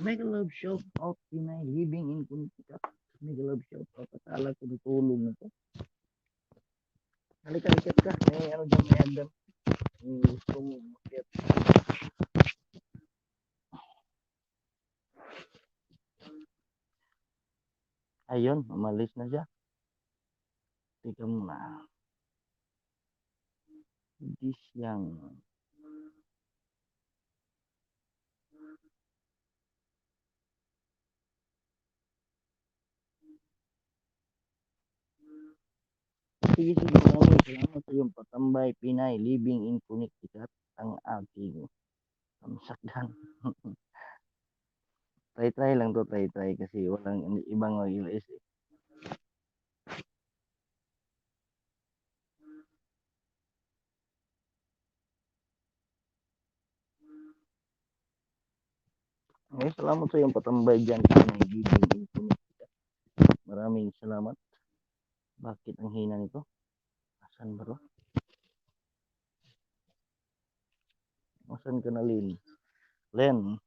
Mega love shout out Pinay living in Connecticut. Mega love shout out at ala ko tulong na to. Halika ikat ka. May ano dyan may agam. Gusto mo makiat. Ayun, umalis na siya. Tika muna. Hindi siyang sige, maraming salamat sa iyong patambay, Pinay, living in Connecticut, ang aking kamsakdan. Try lang to, try kasi walang ibang mag-ilis eh. Salamat sa iyong patambay dyan, Pinay, living in Connecticut. Maraming salamat. Bakit ang hina nito? Asan ba to? Asan ka na, Lynn? Len.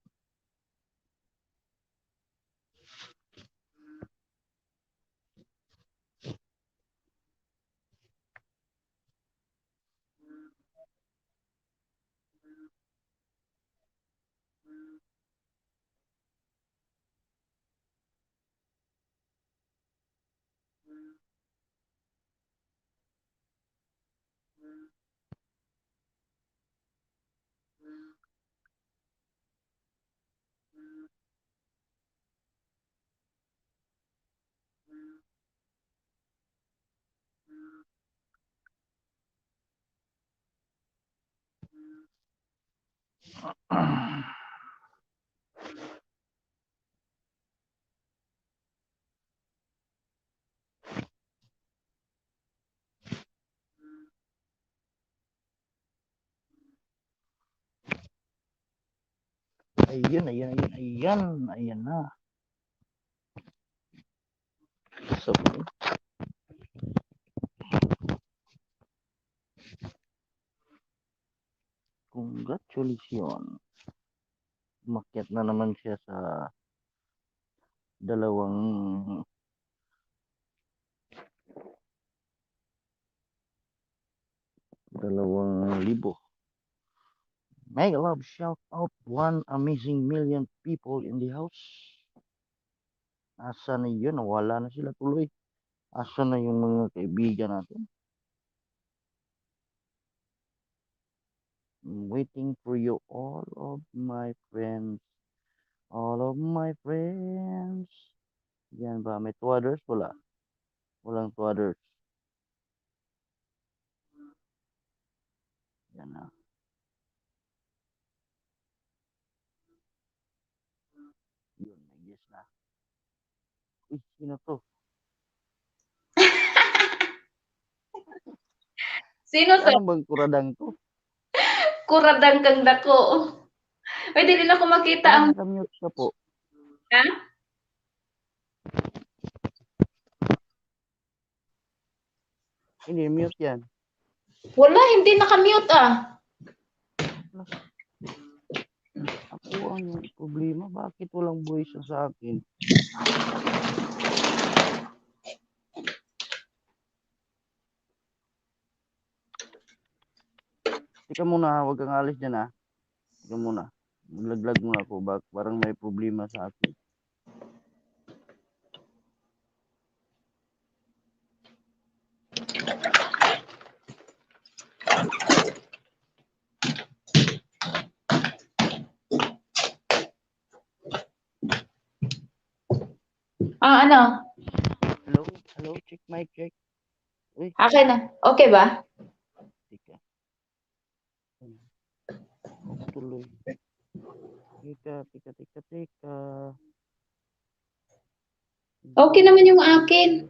Ayan na. So, congratulations. Umakyat na naman siya sa dalawang 2,000. Make love shout out 1 amazing million people in the house. Asa na yun? Wala na sila tuloy. Asa na yung mga kaibigan natin? I'm waiting for you, all of my friends. All of my friends. Yan ba? May 2 others? Wala. Walang 2 others. Yan na. Yun, nag-guess na. Uy, sino to? Sino to? Ano bang kuradang to? Kuradang kang dako. Ay, di na ko makita Parang ang... nakamute ka po. Ha? Hindi, mute yan. Wala, hindi nakamute ah. Ako ang problema. Bakit walang voice sa akin? Tika muna, huwag kang alis dyan ha. Tika muna. Maglaglag muna ako. Parang may problema sa akin. Ano? Hello, check mic, check. Uy, Akin na. Okay ba? tika. Tuloy. Tika. Okay naman yung akin.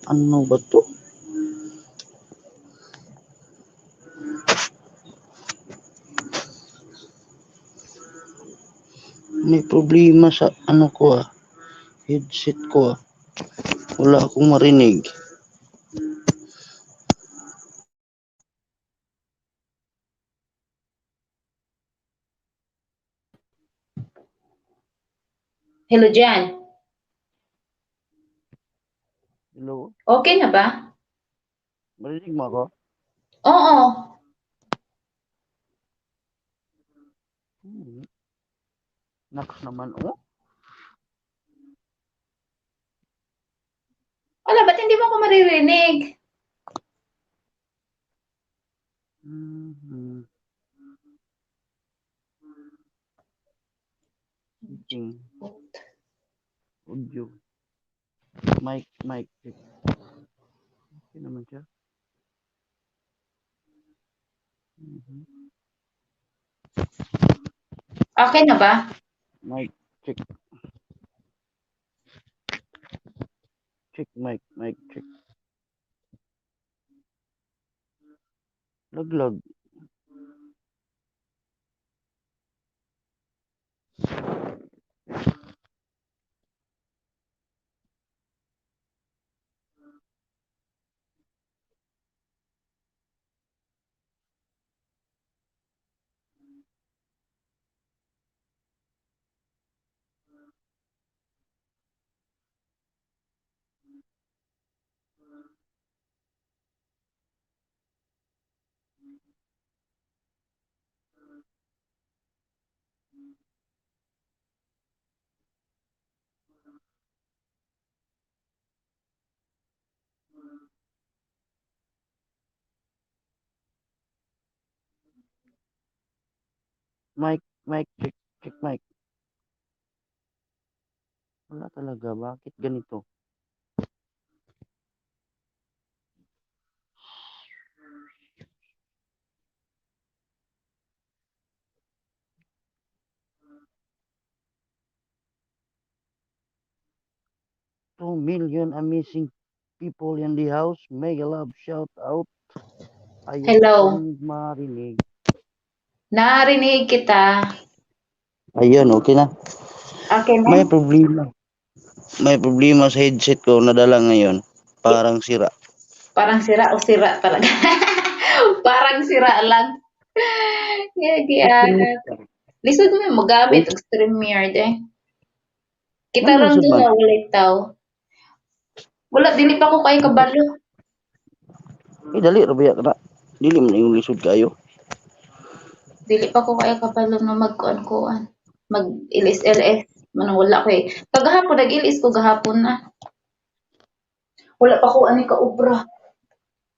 Ano ba to? May problema sa ano ko headset ko Wala akong marinig. Hello dyan. Hello? Okay na ba? Marinig mo ako? Oo. Naks naman, Wala, ba't hindi mo ako maririnig? Meeting. Audio. Mic. Check. Okay naman siya. Okay na ba? Mic. Check. Check mic. Check. Laglag. Mic. Check. Check mic. Wala talaga. Bakit ganito? 2 million amazing people in the house. Mega love shout out. Hello. Ayokong marinig. Narinig kita. Ayun, okay na. Okay na? May problema. May problema sa headset ko nadala ngayon. Parang sira. Parang sira o sira talaga. Parang sira lang. Extreme. Lisod mo yung magamit og StreamYard eh. Kita Ano lang lisod doon man? na ulit tao. Wala, dili pa ko kayo kabalo. Dali rabaya ka na. Dili mo na yung lisod kayo. Dili pa ko kayo kabalo na magkuan-kuan. Mag-ilis-ilis. Manang wala ko eh. Kagahapon, nag-ilis ko gahapon na. Wala pa ko ani ka obra.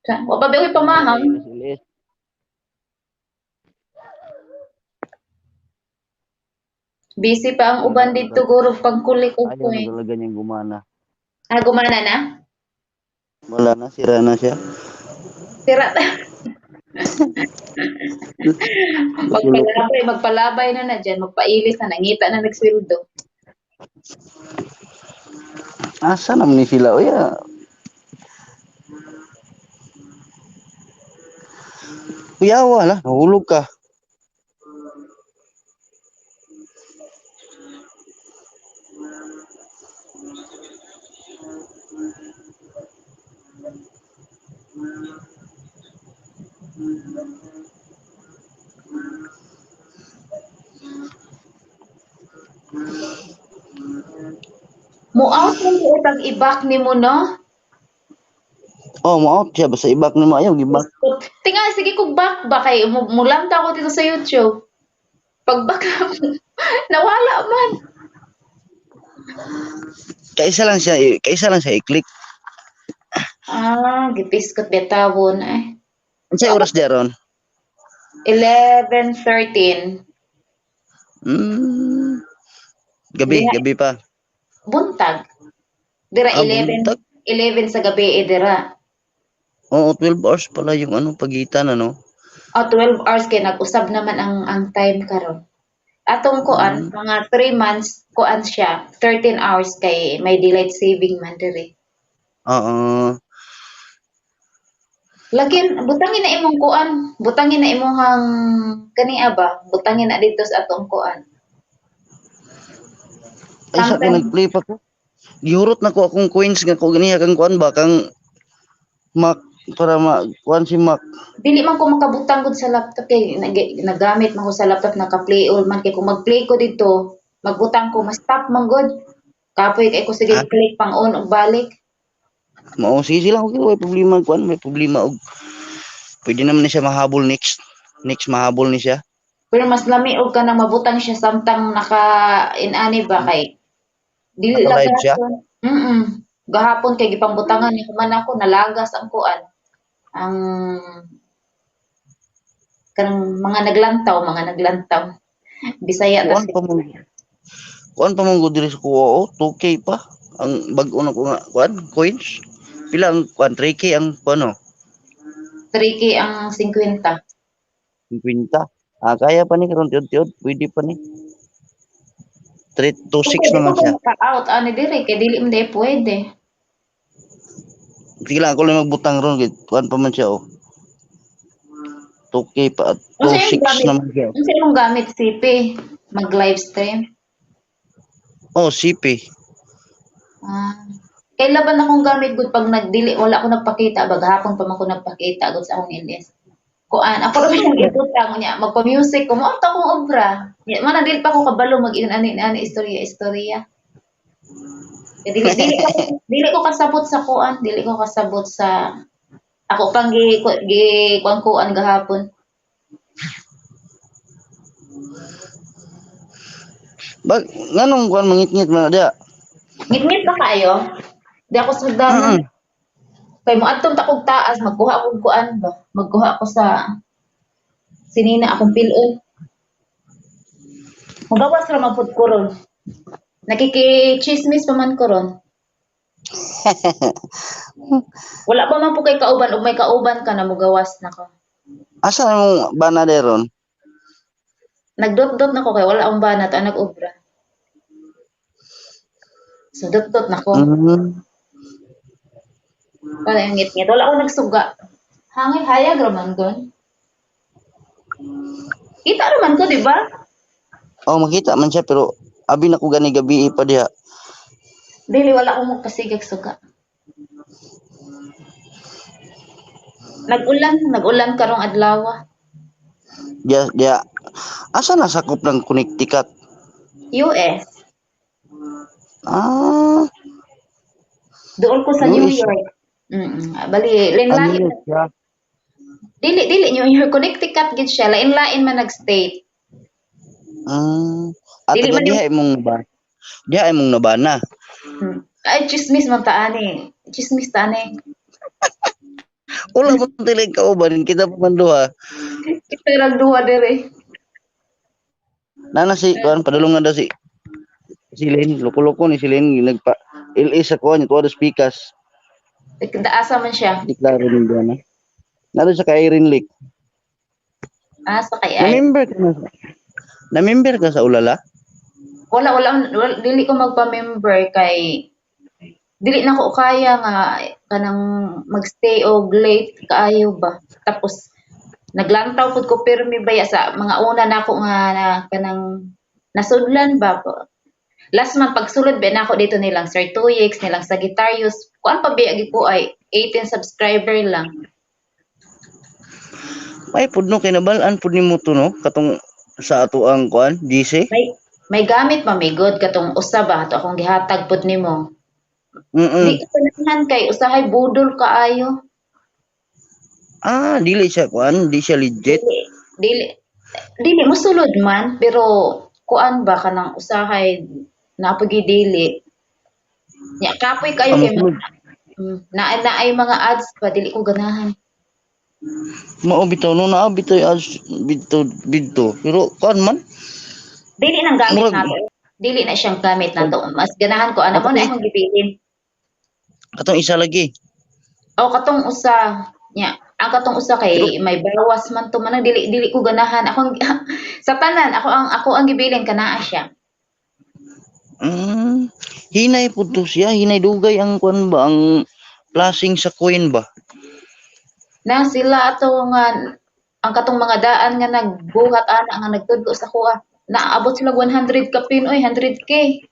Wa pa ba ko'y pamaham? Ilis. Busy pa ang uban dito guro pagkulik og Ayaw na point. talaga niyang gumana. Ah, gumana na? Wala na, sira na siya. Sira ta. Sulok ko. Magpalabay na na dyan. Magpailis na. Nangita na nagsweldo. Asa naman ni sila? O ya. Kuyawa lah, nahulog ka. Mo-out mo yung utang ibak ni mo, no? Oh, mo-out siya. Basta ibak na mo. Ayaw, gibak. Tinga, sige kung back ba kay mulanta ko dito sa YouTube. Pag back nawala man. Kaisa lang siya i-click. Ah, gipiskot betawon eh. Ano sa oras diyaron? 11:13. Gabi pa. Buntag. Dira Ah, 11, buntag. 11 sa gabi dira. Oo, 12 hours pala yung pagitan, ano? 12 hours kay nag-usab naman ang time karon. Atong kuan, mga 3 months kuan siya, 13 hours kay may daylight saving man diri. Oo. Lagyan butangin na imong kuan, butangin na imong kani ba, butangin na dito sa atong kuan. Ay, sa akin nag-play pa ko. Gihurot na ko akong coins nga ko ganiya kang kuan ba kang Mac para kuan si Mac. Dili man ko makabutang gud sa laptop kay nagamit man ko sa laptop naka-play all man kay kung mag-play ko dito, magbutang ko mas stop man gud. Kapoy kay ko sige click pang on ug balik. Mao sige lang okay, may problema kuan, may problema og pwede naman ni siya mahabol next mahabol ni siya. Pero mas lami og kanang mabutang siya samtang naka inani ba kay dili lang Naka-live siya? gahapon. Gahapon kay gipangbutangan ni man ako nalagas ang kuan. Ang kanang mga naglantaw. Bisaya ta Kuan pa mong diri sa kuha 2K pa. Ang bag-o na ko nga kuan coins. Pila ang kuan 3K ang kuno? 3K ang 50. 50. Kaya pa ni karon tiod-tiod, pwede pa ni. 326 naman siya. Out ani diri kay dili man day pwede. Sige lang ako lang magbutang ron gid. Kuan pa man siya 2K pa at 26 naman siya. Unsa imong gamit CP mag-live stream? Oh, CP. Kailan akong gamit gud pag nagdili wala ako nagpakita ba gahapon pa man ko nagpakita gud sa akong LS. Kuan ako ra siyang ibutang niya magpa-music ko mo ta kong obra. Man dili pa ko kabalo mag-ani istorya. Dili ko kasabot sa kuan, dili ko kasabot sa ako pang gi kuan gahapon. Bag nganong kuan mangit-ngit man dia? Ngit-ngit na kayo. Di ako sugdanan. Kay mo adtong ta kog taas magkuha ko kuan ba. Magkuha ko sa sinina akong pilon. Magawas ra man pud ko ron. Nakiki-chismis pa man ko ron. Wala pa man po kay kauban ug may kauban ka na mugawas na ko. Asa ang bana deron? Nagdot-dot na ko kay wala akong banat ang nag-obra. Sudot-dot na ko. Mm. Wala yung ngit-ngit. Wala akong nagsuga. Hangin hayag raman gon. Kita raman ko, di ba? Oh, makita man siya pero abi na ko gani gabi pa diha. Dili wala akong magpasigag suga. Nag-ulan karong adlaw. Dia asa na sakop ng Connecticut? US. Ah, Doon ko sa New US. York. Bali, lain-lain. Ano siya? Dili New York, Connecticut gid siya. Lain-lain man nag-state. At Dili taga man yung diha imong ba? Diha imong nabana. ay chismis man taani. Chismis taani. Wala mo tilig kauban kita pa man duha. Kita rag duha dire. Nana si kuan padulungan daw si Len, loko-loko ni si Len nagpa LS sa kuan tuwa dos pikas. Asa man siya. Di klaro ni na. Nado sa kay Irene Lake. Asa kay ay. Na-member ka na. Na-member ka sa Ulala? Wala, dili ko magpa-member kay dili na ko kaya nga kanang magstay og late kaayo ba. Tapos naglantaw pud ko pirmi baya sa mga una nako nga na kanang nasudlan ba po. Last month pagsulod ba nako dito nilang Sir Tuyix, nilang Sagittarius. Kuan pa biya ko ay 18 subscriber lang. Ay pudno kay nabalaan pud nimo to no katong sa ato ang kuan GC. May gamit mamigod katong usa ba ato akong gihatag pud nimo. Di ko panahan kay usahay budol kaayo. Dili siya kuan, di siya legit. Dili mosulod man pero kuan ba kanang usahay napagi dili. Nya kapoy kayo kay naay mga ads pa dili ko ganahan. Mao bitaw no naa bitaw ads bidto pero kuan man Dili nang gamit nato. Dili na siyang gamit nato. Mas ganahan ko ano mo na akong gibilin. Katong isa lagi. Katong usa nya ang katong usa kay may bawas man to man dili ko ganahan akong sa tanan ako ang gibilin kanaa siya. Hinay pud to siya, hinay dugay ang kuan ba ang flashing sa coin ba? Na sila ato nga ang katong mga daan nga nagbuhat ana nga nagtudlo sa kuha. Naabot sila 100 ka pinoy, 100k.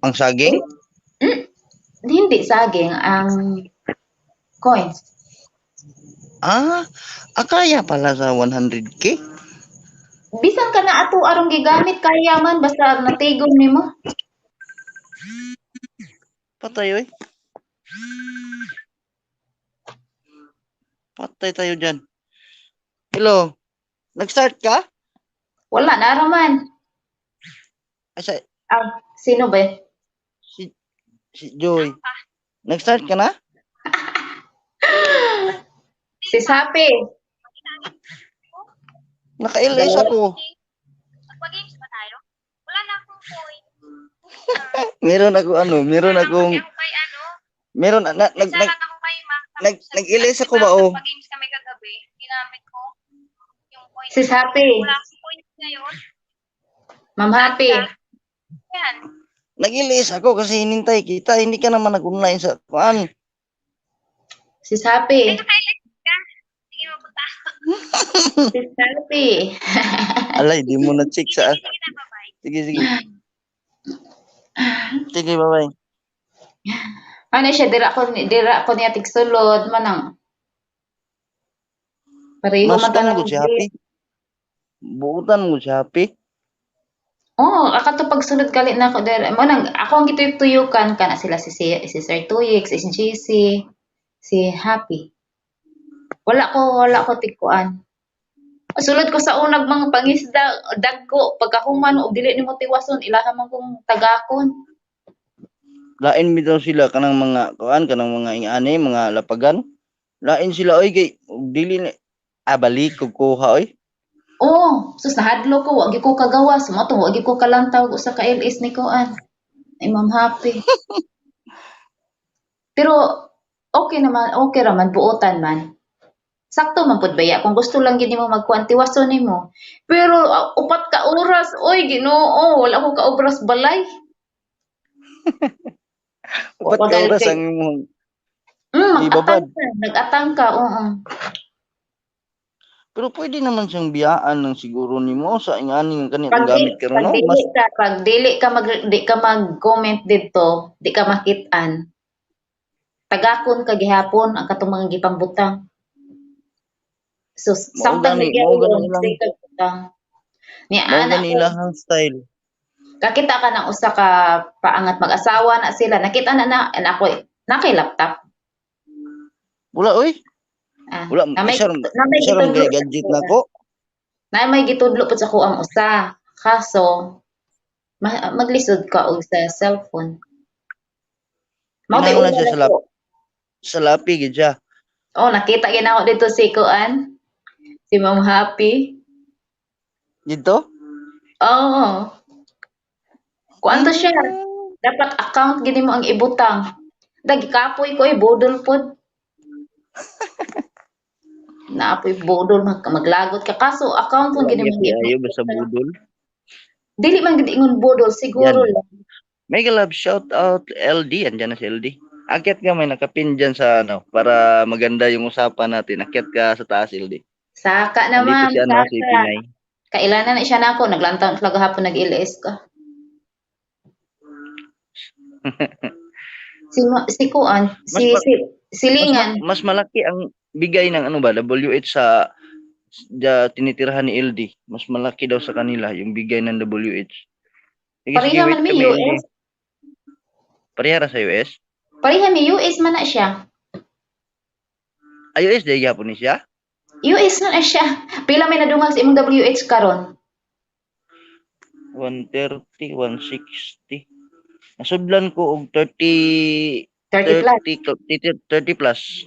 Ang saging? Hindi saging ang coins. Akaya pala sa 100k? Bisan ka na ato arong gigamit kaya man basta natigom nimo. Patay oy. Patay tayo dyan. Hello. Nag-start ka? Wala na raman. Asa Sino ba? si Joy. Nag-start ka na? Si Sapi. Naka-LS ako. Magpa-games ba tayo? Wala na akong point. meron akong meron Nagsalat ako kay Ma. nag-LS ako ba oh? Magpa-games kami kagabi. Ginamit ko yung point. Si Sapi. Wala akong point ngayon. Ma'am Happy. Yan. Nag-LS ako kasi hinintay kita. Hindi ka naman nag-online sa kuan. Si Sapi. Ay, nakailit ka. Sige, mapunta ako. Si Sapi. Alay, di mo na-check sa... Sige na, bye-bye. Sige. Sige, bye-bye. Ano siya, dira ko niya tigsulod, manang. Pareho Mas man mo si Happy. Buutan mo si Happy. Ako pagsulod kalit na ako dira. Manang, ako ang gituyukan ka na sila si Sir Tuyix, si GC, si Happy. Wala ko tikuan. Sulod ko sa unag mga pangisda, dagko, pagkahuman, o dili ni mo tiwason, ilaha man kong tagakon. Lain bitaw sila kanang mga kuan, kanang mga ingani, mga lapagan. Lain sila oy kay dili ni balik ko kuha oy. Sus nahadlo ko, wagi ko kagawas, mo to, wagi ko kalantaw sa ka-LS ni kuan. Ay Ma'am Happy. Pero okay raman buotan man. Sakto man pud baya kung gusto lang gid nimo magkuan tiwason nimo. Pero upat ka oras, oy Ginoo, wala ko ka obras balay. Upat ka oras ang imong ibabad. Nag-atang ka, oo. Pero pwede naman siyang biyaan ng siguro nimo sa ingani nga kani Pag kung gamit ka ron, no? Mas di ka mag-comment dito, di ka makit-an. Tagakon ka gihapon ang katong mga gipangbutang. So, samtang gani nagyayon, ilang di ka butang. Ni mao anak gani ko, ilang style. kakita ka ng usa ka paangat mag-asawa na sila. Nakita na ako na kay laptop. Wala oy. Wala Na may isa ron kay gadget nako. Na may gitudlo po sa ko ang usa. Kaso, maglisod ka og sa cellphone. Mao tay Kinahanglan una siya na ko. sa lapi gid siya. Oh, nakita gyud ako dito si Kuan. Si Ma'am Happy. Dito? Oo. Kuan to siya. Ah. Dapat account gid mo ang ibutang. Dagi kapoy ko bodol pod. Naapoy bodol maglagot ka kaso account mo gid mo Ayo basta budol. Dili man gid ingon bodol siguro Yan. lang. Mega love shout out LD, andyan na si LD. Akyat ka may nakapin dyan sa ano para maganda yung usapan natin. Akyat ka sa taas LD. Saka Nandito naman, si ano si saka. Pinay. Kailan na siya nako naglantaw sa gahapon nag-LS ka. si Kuan, si Lingan. Mas malaki ang bigay ng ano ba WH sa tinitirhan ni LD. Mas malaki daw sa kanila yung bigay ng WH. Pareha man may US. Parehara sa US? Pareha may US man na siya. US day gyapon ni siya? US na siya. Pila may nadungag sa imong WH karon? 130, 160. Nasudlan ko og 30 plus.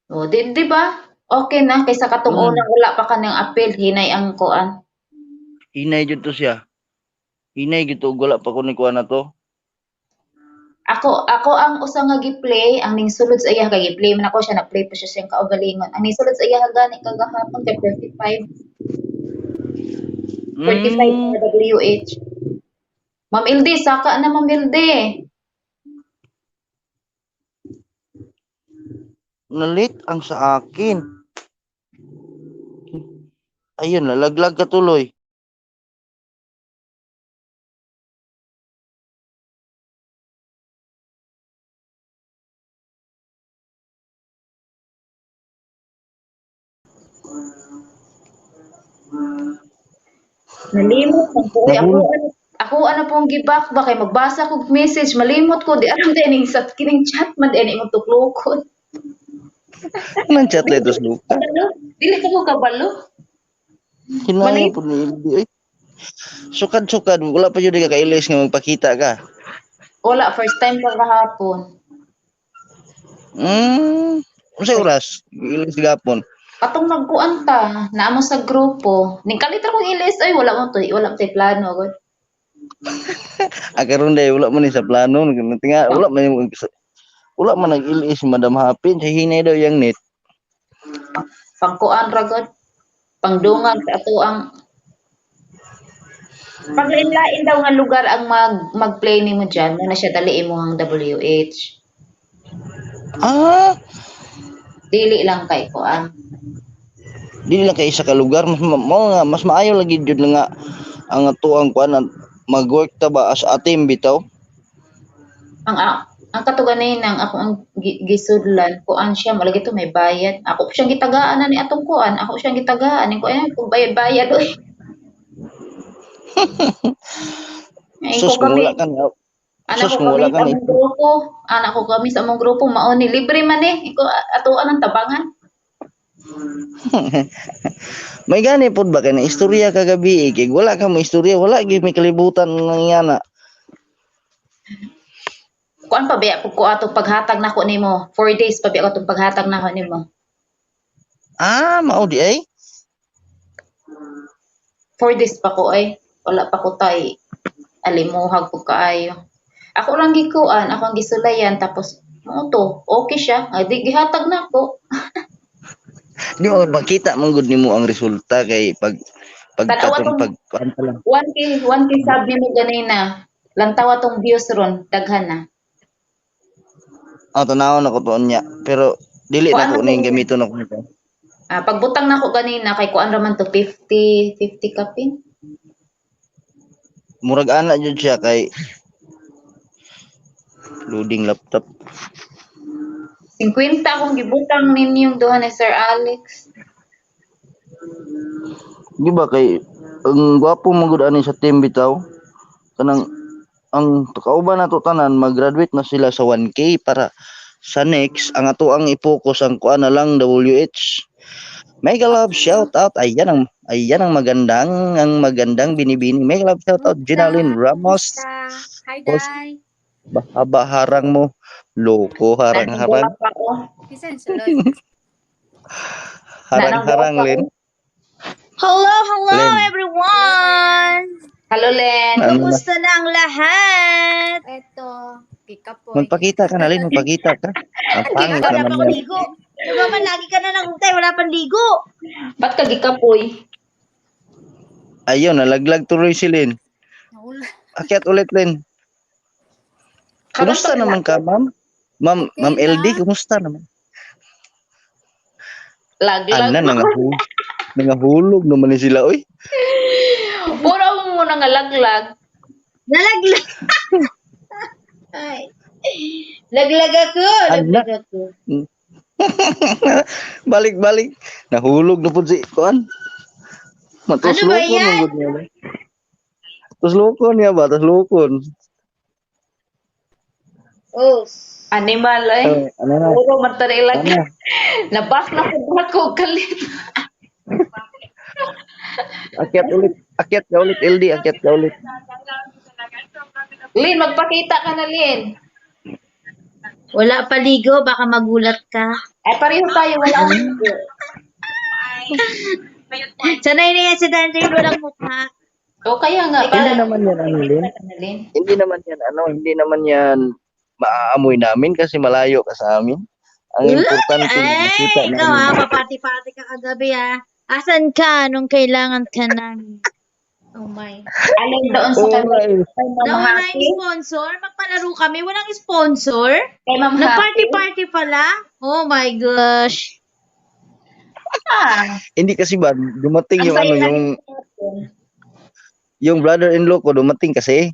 O, di ba? Okay na kaysa katong unang wala pa kanang appeal hinay ang kuan. Hinay jud to siya. Hinay jud to wala pa ko ni kuan na to. Ako ang usa nga gi-play, ang ning sulod sa iya kay gi-play man ako siya nag-play pa siya siyang kaugalingon. Ang ning sulod sa iya gani kagahapon kay 35. 35 na WH. Ma'am Ildi, saka na Ma'am Ildi. Nalit ang sa akin. Ayun, lalaglag ka tuloy. Nalimot man ko. Ako ano pong gibak ba kay magbasa kog message malimot ko di alam dining sa kining chat man din imong tuklokon. Anong chat letos Luka? Dili ko kabalo. Hinala po ni Ildi. Sukad-sukad. Wala pa yun ka kailis nga magpakita ka. Wala, first time pa kahapon. Sa oras? Ilis gapon. Katong nagkuan ta, naamo sa grupo. Ning kalitra kong ilis ay wala mo plano gud. Akaron day wala man ni sa plano tinga wala man nag-ilis si Madam Happy sa hinay daw yang net. Pangkuan ra gud. Pangdungag sa ato ang paglain-lain daw nga lugar ang mag-play nimo diyan, na siya dali imong WH. Dili lang kay kuan. Dili lang kay isa ka lugar mas maayo lagi jud nga ang atuang kuan mag-work ta ba as a team bitaw. Ang katuganay nang ako ang gisudlan kuan siya malagi to may bayad. Ako siyang gitagaan na ni atong kuan. Ako siyang gitagaan ni kuan kung bayad oy. Sus kung wala kan anak ko kami sa among grupo. Anak ko kami sa among grupo mao ni libre man iko atuan ang tabangan. May gani pod ba kay na istorya kagabi kay wala ka mo istorya wala gyud may kalibutan nangyana. Kuan pa ba ko atong paghatag nako nimo 4 days pa ba ko atong paghatag nako nimo. Mao di ay 4 days pa ko ay wala pa ko tay alimuhag po kaayo. Ako lang gikuan, ako ang gisulayan tapos mo to, okay siya. Di gihatag nako. Di mo makita man gud nimo ang resulta kay pag 1K sabi mo ganina. Lantawa tong views ron, daghan na. Tanawon ako tuon niya. Pero dili na Kuan ko man ning to. gamiton ako nito. Pagbutang na ko kanina, kay kuan raman to 50 kapin. Murag ana jud siya kay loading laptop. 50 akong gibutang ninyong duha ni Sir Alex. Di ba kay ang gwapo mo gud ani sa team bitaw. Kanang ang kauban nato tanan mag-graduate na sila sa 1K para sa next ang ato ang i-focus ang kuan na lang WH. Mega love shout out. Ayan ang magandang binibini. Mega love shout out Ginaline Ramos. Hi, Post- Day. Haba harang mo. Loko harang-harang. Nanong pa ko. Kisan sulod. Harang-harang Len. Hello Len. everyone! Hello, Len. Ano na? Kumusta na ang lahat? Eto, kikapoy. Magpakita ka na Len, magpakita ka. Ang pangit Wala naman pa ako yan. ligo. Di ba man lagi ka na nangutay, wala pang ligo. Ba't ka gikapoy? Ayun, nalaglag tuloy si Len. Naula. Akyat ulit Len. Kumusta naman ka, ma'am? Ma'am Okay LD, lang. kumusta naman? Laglag. Ana, nangahulog naman ni sila, oy. Puro mo na nga laglag. Nalaglag. Ay. Laglag ako. Balik-balik. Nahulog na po si Kuan. Ano ba Matuslokon yan? ang good niya ba? Tuslokon niya ba? Tuslokon. Oh. Animal eh. Ano na? Puro man tari Ano? laglag. Nabak na ko kalit. Akyat ka ulit, LD. Akyat ka ulit. Lin, magpakita ka na, Lin. Wala pa ligo, baka magulat ka. Pareho tayo, wala akong ligo. Sanay na yan si Dante, walang mukha. O kaya nga, Hindi naman yan, ano, Lin? Lin. Hindi naman yan maaamoy namin kasi malayo ka sa amin. Ang importante, nakita Ay, ikaw namin. papati-pati ka kagabi Asan ka nung kailangan ka namin? Oh my. Alin doon sa Oo nga kanya. eh. Kay Ma'am Nawala Happy. yung sponsor? Magpalaro kami, walang sponsor? Kay Ma'am Happy. Nag-party-party pala? Oh my gosh. Hindi kasi ba, dumating Ang yung saya ano, na- yung brother-in-law ko dumating kasi.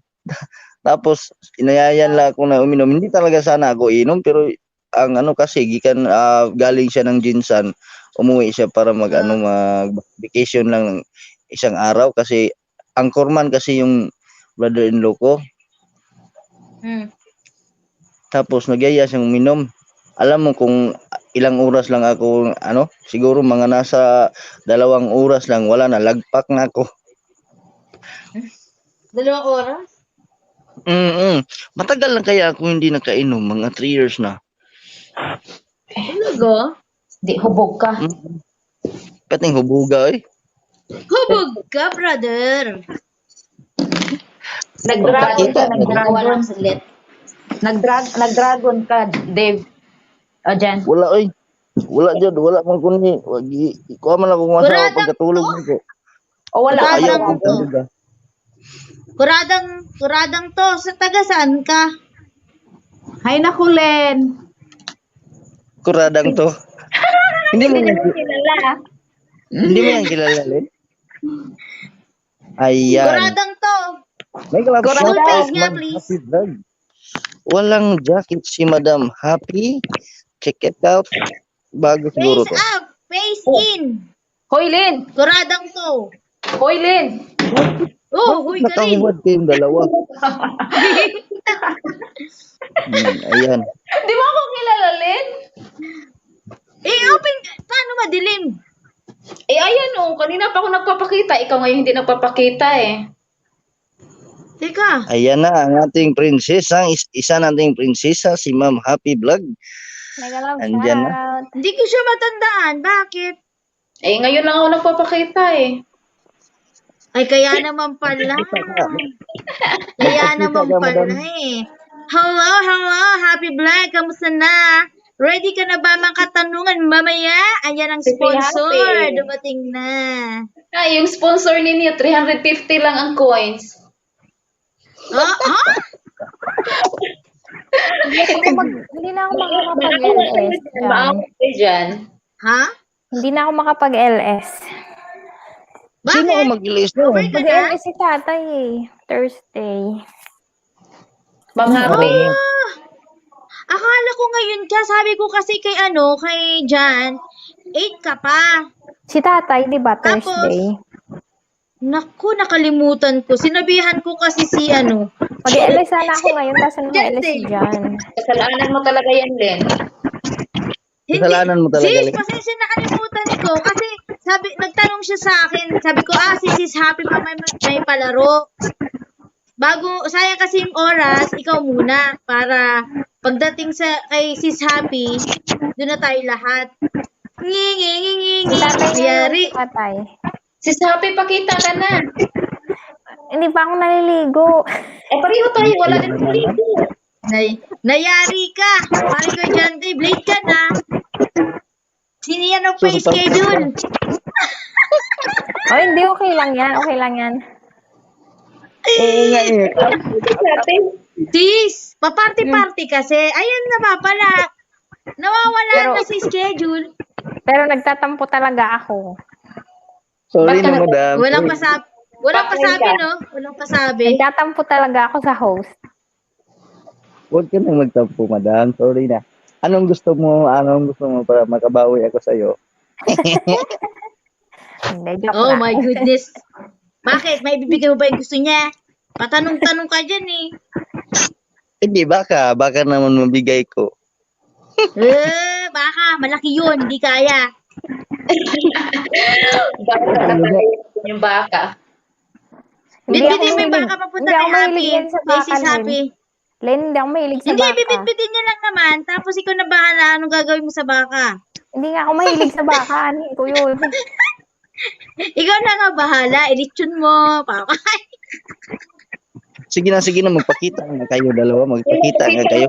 Tapos inayayan lang ako na uminom. Hindi talaga sana ako inom pero ang ano kasi gikan galing siya ng Jinsan, umuwi siya para mag vacation lang isang araw kasi angkorman kasi yung brother-in-law ko. Tapos nagyaya siyang uminom. Alam mo kung ilang oras lang ako siguro mga nasa 2 oras lang wala na lagpak na ako. 2 oras? Matagal lang kaya ako hindi nakainom, mga 3 years na. Talaga? Di, hubog ka. Kating hubuga eh. Hubog ka, brother. Nag-dragon ka, Nagawa nag-dragon. ng saglit. Nag-dragon ka, Dave. O, dyan. Wala oy. Wala jud, wala man kunni. Wagi ikuha man ako masawa Kuradang pagkatulog to? nako. O, wala ka. Ayaw Kuradang ko to. talaga. Kuradang to. Sa taga saan ka? Hay naku, Len. Kuradang to. Hindi mo yan, Kilala. hindi mo yan kilala, Len? Ayan. Kuradang to. May kalap Kuradang. shout out, Full face nga, Ma'am please. Happy Vlog. Walang jacket si Madam Happy. Check it out. Bago siguro Face to. up. Face in. Hoy, Len. Kuradang to. Hoy, Len. Oh, huy ka rin. Nakahuwad kayong dalawa. Ayan. Di mo ako kilala, Len? Open. Paano madilim? Ayan o. Kanina pa ako nagpapakita. Ikaw ngayon hindi nagpapakita eh. Teka. Ayan na ang ating prinsesa, isa nating prinsesa, si Ma'am Happy Vlog. Andyan na. Hindi ko siya matandaan. Bakit? Ngayon lang ako nagpapakita eh. Ay, kaya naman pala. Kaya naman pala eh. Hello, Happy Vlog. Kamusta na? Ready ka na ba mga katanungan mamaya? Ayan ang Si sponsor. Happy. Dumating na. Yung sponsor ninyo, 350 lang ang coins. Ha? Hindi na ako makakapag-LS dyan. Maawag kayo dyan. Ha? Hindi na ako makapag-LS. Sino Bakit? ang mag-ilis na? Okay ka na? Mag-LS si tatay eh. Thursday. Ma'am Happy. Ah, akala ko ngayon ka. Sabi ko kasi kay Jan, 8 ka pa. Si tatay, di ba, Tapos, Thursday? Naku, nakalimutan ko. Sinabihan ko kasi si Mag-LS sana ako ngayon, tapos mag-LS si Jan. Kasalanan mo talaga yan, Len. Kasalanan mo talaga, Sis, Len. pasensya nakalimutan ko. Kasi nagtanong siya sa akin. Sabi ko, si Sis Happy pa may palaro. Sayang kasi yung oras, ikaw muna. Para pagdating kay Sis Happy, doon na tayo lahat. Si tatay na Yari. yun, si tatay. Si Happy, pakita ka na. Hindi pa ako naliligo. Pareho tayo. Wala din dito. Nayari ka. Pari ko dyan, late ka na. Siniyan pa yung schedule. Oh, hindi, okay lang yan. Okay lang yan. Oo nga eh. Ate, Sis, paparty-party kasi. Ayun na ba pala. Nawawala na si schedule. Pero nagtatampo talaga ako. Sorry Baka na, madam. Walang pasabi, no? Walang pasabi. Nagtatampo talaga ako sa host. Huwag ka nang magtampo, madam. Sorry na. Anong gusto mo para makabawi ako sa'yo? Hindi, joke Oh lang. my goodness. Bakit? May bibigyan mo ba yung gusto niya? Patanong-tanong ka dyan eh. Hindi, baka naman mabigay ko. Baka. Malaki yun. Hindi kaya. baka nakatayo yung baka. Hindi ako Bitbitin mo yung mahilig- baka papunta hindi kay ako mahilig Happy. yan sa Kay baka, Sis Len. Happy. Len, hindi ako mahilig sa Hindi, baka. bibit-bitin niya lang naman. Tapos ikaw na bahala. Anong gagawin mo sa baka? Hindi nga ako mahilig sa baka. Ano ko yun? Ikaw na nga bahala. Ilitsyon mo. Papay. Sige na, magpakita nga kayo dalawa. Magpakita nga kayo.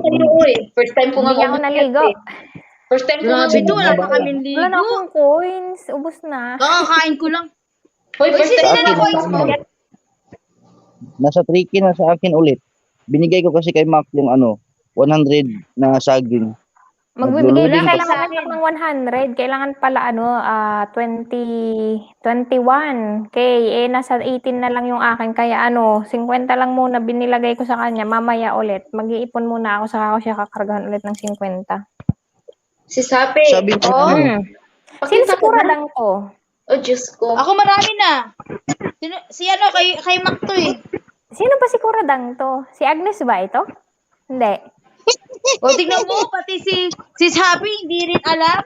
First time ko nga Hindi ako naligo. First time ko nga Grabe to. Wala Sige, pa kaming ligo. Wala na akong coins. Ubus na. Kakakain ko lang. Hoy, first Sis, time ilan ang ko coins mo? Nasa 3K na sa akin ulit. Binigay ko kasi kay Mac yung 100 na saging. Magbibigay Maglululing na ka. kailangan lang ng 100. Kailangan pala 21K. Nasa 18 na lang yung akin. Kaya 50 lang muna binilagay ko sa kanya. Mamaya ulit. Mag-iipon muna ako. Saka ako siya kakargahan ulit ng 50. Si Sapi. Sabi ko, Oh, Sino pakita si ko na. Kuradang to? Oh, Diyos ko. Ako marami na. Kay Mac to eh. Sino pa si Kuradang to? Si Agnes ba ito? Hindi. O tingnan mo, pati si Sis Happy, hindi rin alam.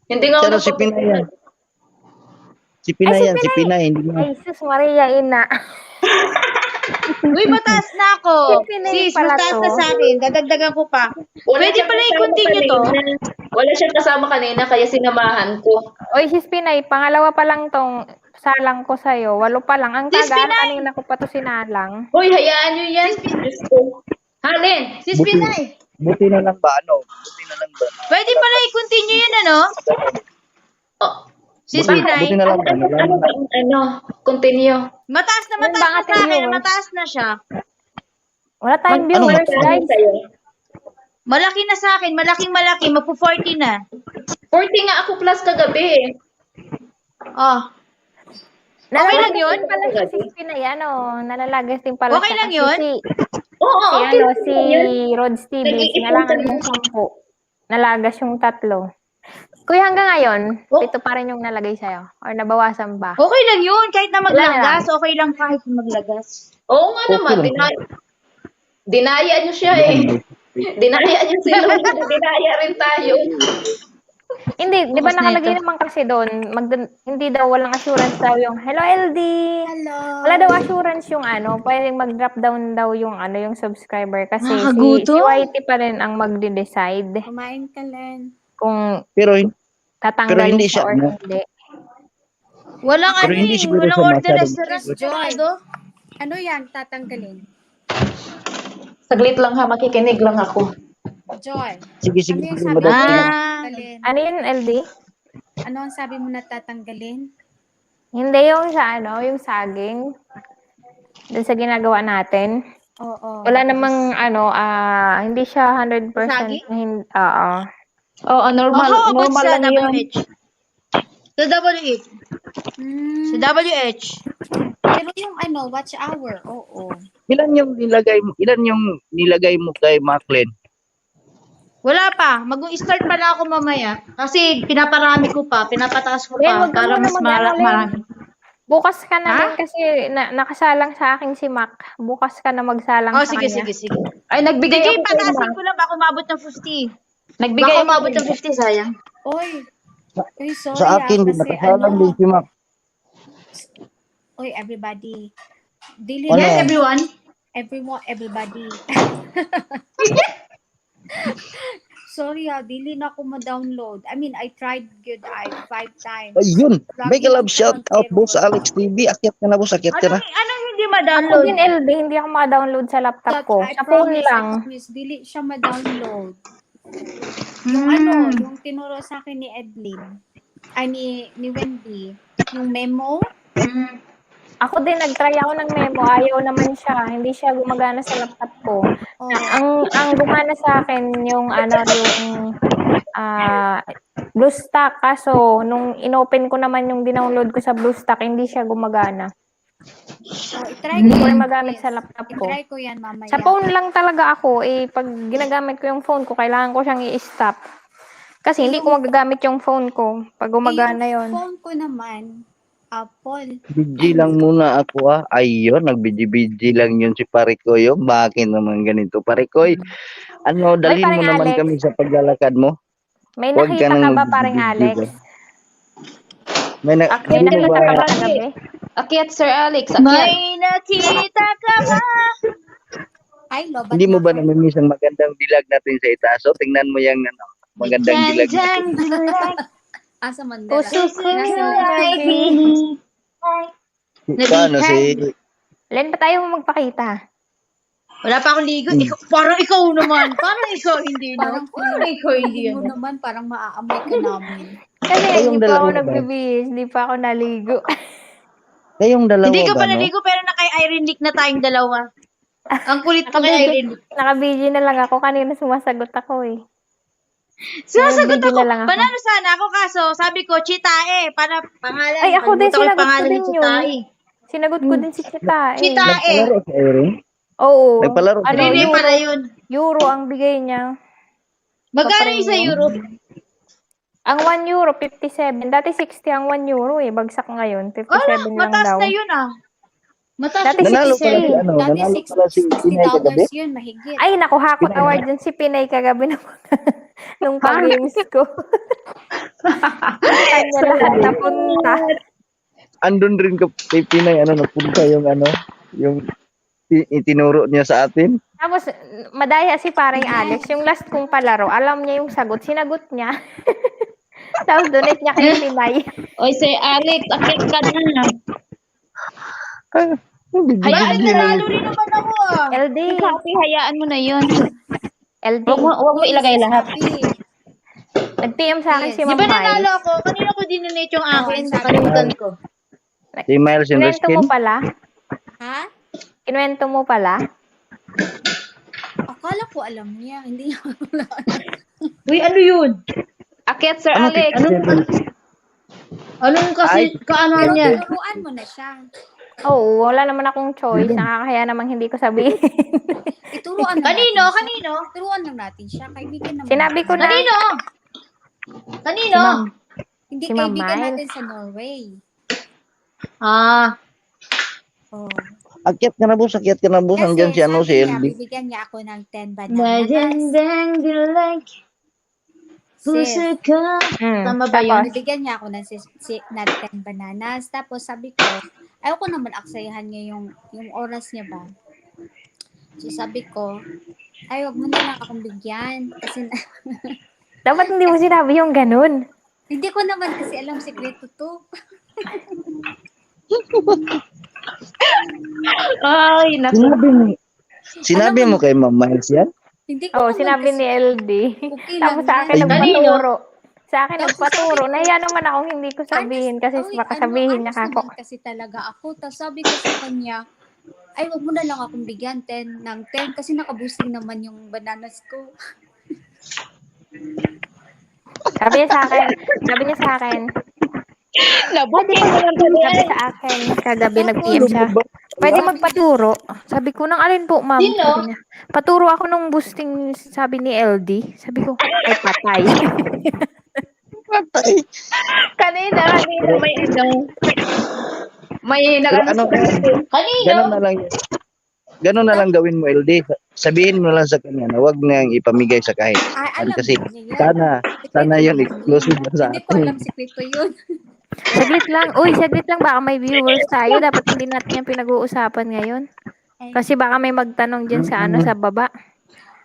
Hindi nga Pero ako si Pinay yan. Si Pinay yan, si Pinay. Hindi mo. Ay, sus Maria Ina. Uy, mataas na ako. Si Pinay Sis, pala mataas to. na sa akin. Dadagdagan ko pa. Wala Pwede siyang pala kasama i-continue to. kanina. Wala siyang kasama kanina, kaya sinamahan ko. Oy, sis Pinay, pangalawa pa lang tong salang ko sa'yo. 8 pa lang. Ang Sis tagal, Pinay! kanina ko pa to sinalang. Hoy, hayaan nyo yan. Diyos ko. Halin. Sis Buti. Pinay, Buti na lang ba? Buti na lang ba? pwede pala i-continue yun, Oh, Sis Buti Pinay, na lang ba? continue. mataas na Yung mataas na mga sa akin. viewers. Mataas na siya. Wala tayong Ano, viewers, guys. Malaki na sa akin. Malaking-malaki. Magpo-40 na. 40 nga ako plus kagabi. Oh. Nalalagas lang yun? din pala siya si Pinay, nalalagas din pala Okay siya. lang Kasi yun? Oo, Si Rods TV, Nag-iipon sinalangan kami. yung 10. Nalagas yung 3. Kuya, hanggang ngayon, Oh. 7 pa rin yung nalagay sa'yo? Or nabawasan ba? Okay lang yun. Kahit na maglagas. Wala Okay lang kahit na maglagas. Oo nga naman. Okay lang. Dinaya nyo siya eh. Dinaya nyo si Lord. Dinaya rin tayo. Hindi, di ba Bukas na nakalagay ito. naman kasi doon, hindi daw, walang assurance daw yung, hello LD! Hello. Wala daw assurance yung pwedeng mag-drop down daw yung yung subscriber kasi si Nakakagutom. YT pa rin ang magde-decide Kumain ka, Len. kung Pero tatanggalin hindi siya siya, or no? hindi. Walang Pero hindi siguro walang siya order masyadong- restaurant. Miss Joy. Sigurado. Ano yan? Tatanggalin. Saglit lang ha, makikinig lang ako. Joy. sige, Ano yung sige, sabi madam. mo Ah. tatanggalin? Ano yun, LD? Ano ang sabi mo na tatanggalin? Hindi yung sa yung saging. Dun sa ginagawa natin. Oo. Wala namang hindi siya 100% Sagi? oo. Oo, normal, How about normal sa lang yun. WH? Sa WH. Sa WH. Pero yung watch hour, oo. Ilan yung nilagay mo kay Maclean? Wala pa. Mag-start pa lang ako mamaya. Kasi pinaparami ko pa. Pinapataas ko Len, pa. wag ka Para muna mas mag-ano, Len. marami. Bukas ka na Ha? din kasi nakasalang sa akin si Mac. Bukas ka na magsalang Oh, sa sige, kanya. sige. Ay, nagbigay Sige, ako kay pataasin Ma. ko lang. Baka umabot ng 50. Nagbigay Baka ako umabot kay ng 50, sayang. Oy, sorry Sa akin, kasi nakasalang din si Mac. Oy, everybody. Dili Ano? Yes, everyone. everybody. Sorry dili na ako ma-download. I mean, I tried good 5 times. Ayun, make a love Lagi lang shout siya out boss mag-error. Alex TV. Akyat ka na boss, akyat ka na. Anong hindi Ako ma-download? din, LB, hindi ako maka-download sa laptop But ko. I Sa phone promise, lang. dili siya ma-download. Hmm. Yung tinuro sa akin ni Edlin, ay ni Wendy, yung memo, Ako din, nag-try ako ng memo. Ayaw naman siya. Hindi siya gumagana sa laptop ko. Ang gumana sa akin yung BlueStack. Kaso, nung inopen ko naman yung dinownload ko sa BlueStack, hindi siya gumagana. i-try Hindi ko ko rin yan. magamit sa laptop ko. I-try ko yan mamaya. Sa phone lang talaga ako. Pag ginagamit ko yung phone ko, kailangan ko siyang i-stop. Kasi hindi ko magagamit yung phone ko pag gumagana yung yon. phone ko naman, Apple. BG lang muna ako Ayun, nag-BG lang yun si Parikoy. Bakit naman ganito? Parikoy, dalhin mo paring naman Alex. kami sa paglalakad mo. May Huwag nakita ka nang ka ba, paring mag-BG Alex? ba? May May hindi mo nakita ka ba ba, kagabi? Akyat, Sir Alex. Akyat. May nakita ka ba? Ay, lobat hindi mo ba na. namimiss ang magandang dilag natin sa itaas? So, tingnan mo yung magandang dilag natin. Sa Mandala. Puso ko Paano si... Len, ba tayo magpakita? Wala pa akong ligo. Parang ikaw naman. Parang ikaw hindi, no? Parang ikaw hindi. Feeling mo naman, parang maaamoy ka namin. Kasi Kayong hindi pa ako dalawa ba? nagbibihis, hindi pa ako naligo. Kayong dalawa Hindi ka ba, pa no? naligo, pero na kay Irene Nick na tayong dalawa. Ang kulit ko kay Irene Nick. Naka-busy na lang ako. Kanina sumasagot ako eh. Sumasagot Naka-busy ako. na lang ako. Panalo sana ako, kaso sabi ko, Chitae. Para pangalan. Ay, ako din, Kalimutan ko yung sinagot ko pangalan din ni Chitae. yun. Sinagot ko din si Chita eh. Chitae. Nagpalaro si Irene? Oo. Nagpalaro si Ano, Irene pala yun. euro ang bigay niya. Magkano yung sa euro? Ang 1 euro, 57. Dati 60 ang 1 euro eh. Bagsak ngayon. 57 lang Mataas daw. na yun Mataas Dati na Nanalo pala si 67. Dati nanalo pala si Pinay kagabi? $60 yun, mahigit. Ay, naku, hakot award dun si Pinay kagabi nung pag-games ko. Kanya lahat napunta. Andun rin kay Pinay, napunta yung itinuro niya sa atin. Tapos, madaya si paring Alex. Yung last kong palaro, alam niya yung sagot. Sinagot niya. Tapos donate niya kay Pinay. Oy, Sir Alex, akyat ka na. Bakit nanalo rin naman ako LD. Happy, hayaan mo na yun. LD. Huwag mo ilagay lahat. Nag-PM sa akin Yes. si Di Ma'am ba nanalo Miles. ako? Kanina ko dinonate yung akin. sabi Nakalimutan ko. Si Miles and Kinuwento mo Reskin. pala? Ha? Kinuwento mo pala? Akala ko alam niya. Hindi niya Uy, ano yun? Akyat, Sir Alex. Anong kasi kaano Pero niya? tinuruan mo na siya. Oo, wala naman akong choice. Nakakaya namang hindi ko sabihin. Ituruan lang Kanino? natin siya. Kanino? Turuan lang natin siya. Kaibigan naman. Sinabi ko na. Kanino? Kanino? Hindi, si Ma'am kaibigan Miles. natin sa Norway. Oh. Akyat ka na boss, Andyan si sabi niya, LB. bibigyan niya ako ng 10 bananas. Magandang dilag. Puso ko. Tama ba yun? Bibigyan niya ako ng 10 bananas. Tapos sabi ko, ayaw ko naman aksayahan niya yung oras niya ba. So sabi ko, ay wag mo na lang akong bigyan. Kasi Dapat hindi mo sinabi yung ganun. hindi ko naman kasi alam sikreto to. Ay, naku. Sinabi mo kay Ma'am Miles yan? Hindi ko Oo, naman sinabi kasi- ni LD. Okay Tapos lang sa akin yan. nagpaturo. Sa akin Tapos nagpaturo. sabi ko, Nahiya naman akong hindi ko sabihin kasi Ay, baka sabihin niya honest kako. naman kasi talaga ako. Tapos sabi ko sa kanya, Ay, wag mo na lang akong bigyan 10 ng 10 kasi nakaboosting naman yung bananas ko. Sabi niya sa akin, Nabuking naman sabi tayo. sa akin, kagabi Tapos, nag-PM siya. Pwede magpaturo. Sabi ko, nang alin po, ma'am? Sino? Sabi niya, paturo ako nung boosting, sabi ni LD. Sabi ko, ay patay. Patay. Kanina may may Pero nag-ano ano, Kanino? ganun na lang. Ganun na lang gawin mo, LD. Sabihin mo lang sa kanya na wag na yung ipamigay sa kahit. ay, alam Kasi niya yan. sana yun Sikreto exclusive yun. lang sa Hindi ko atin. alam sikreto yun. Saglit lang. Uy, saglit lang. Baka may viewers tayo. Dapat hindi natin yung pinag-uusapan ngayon. Kasi baka may magtanong dyan sa ano sa baba.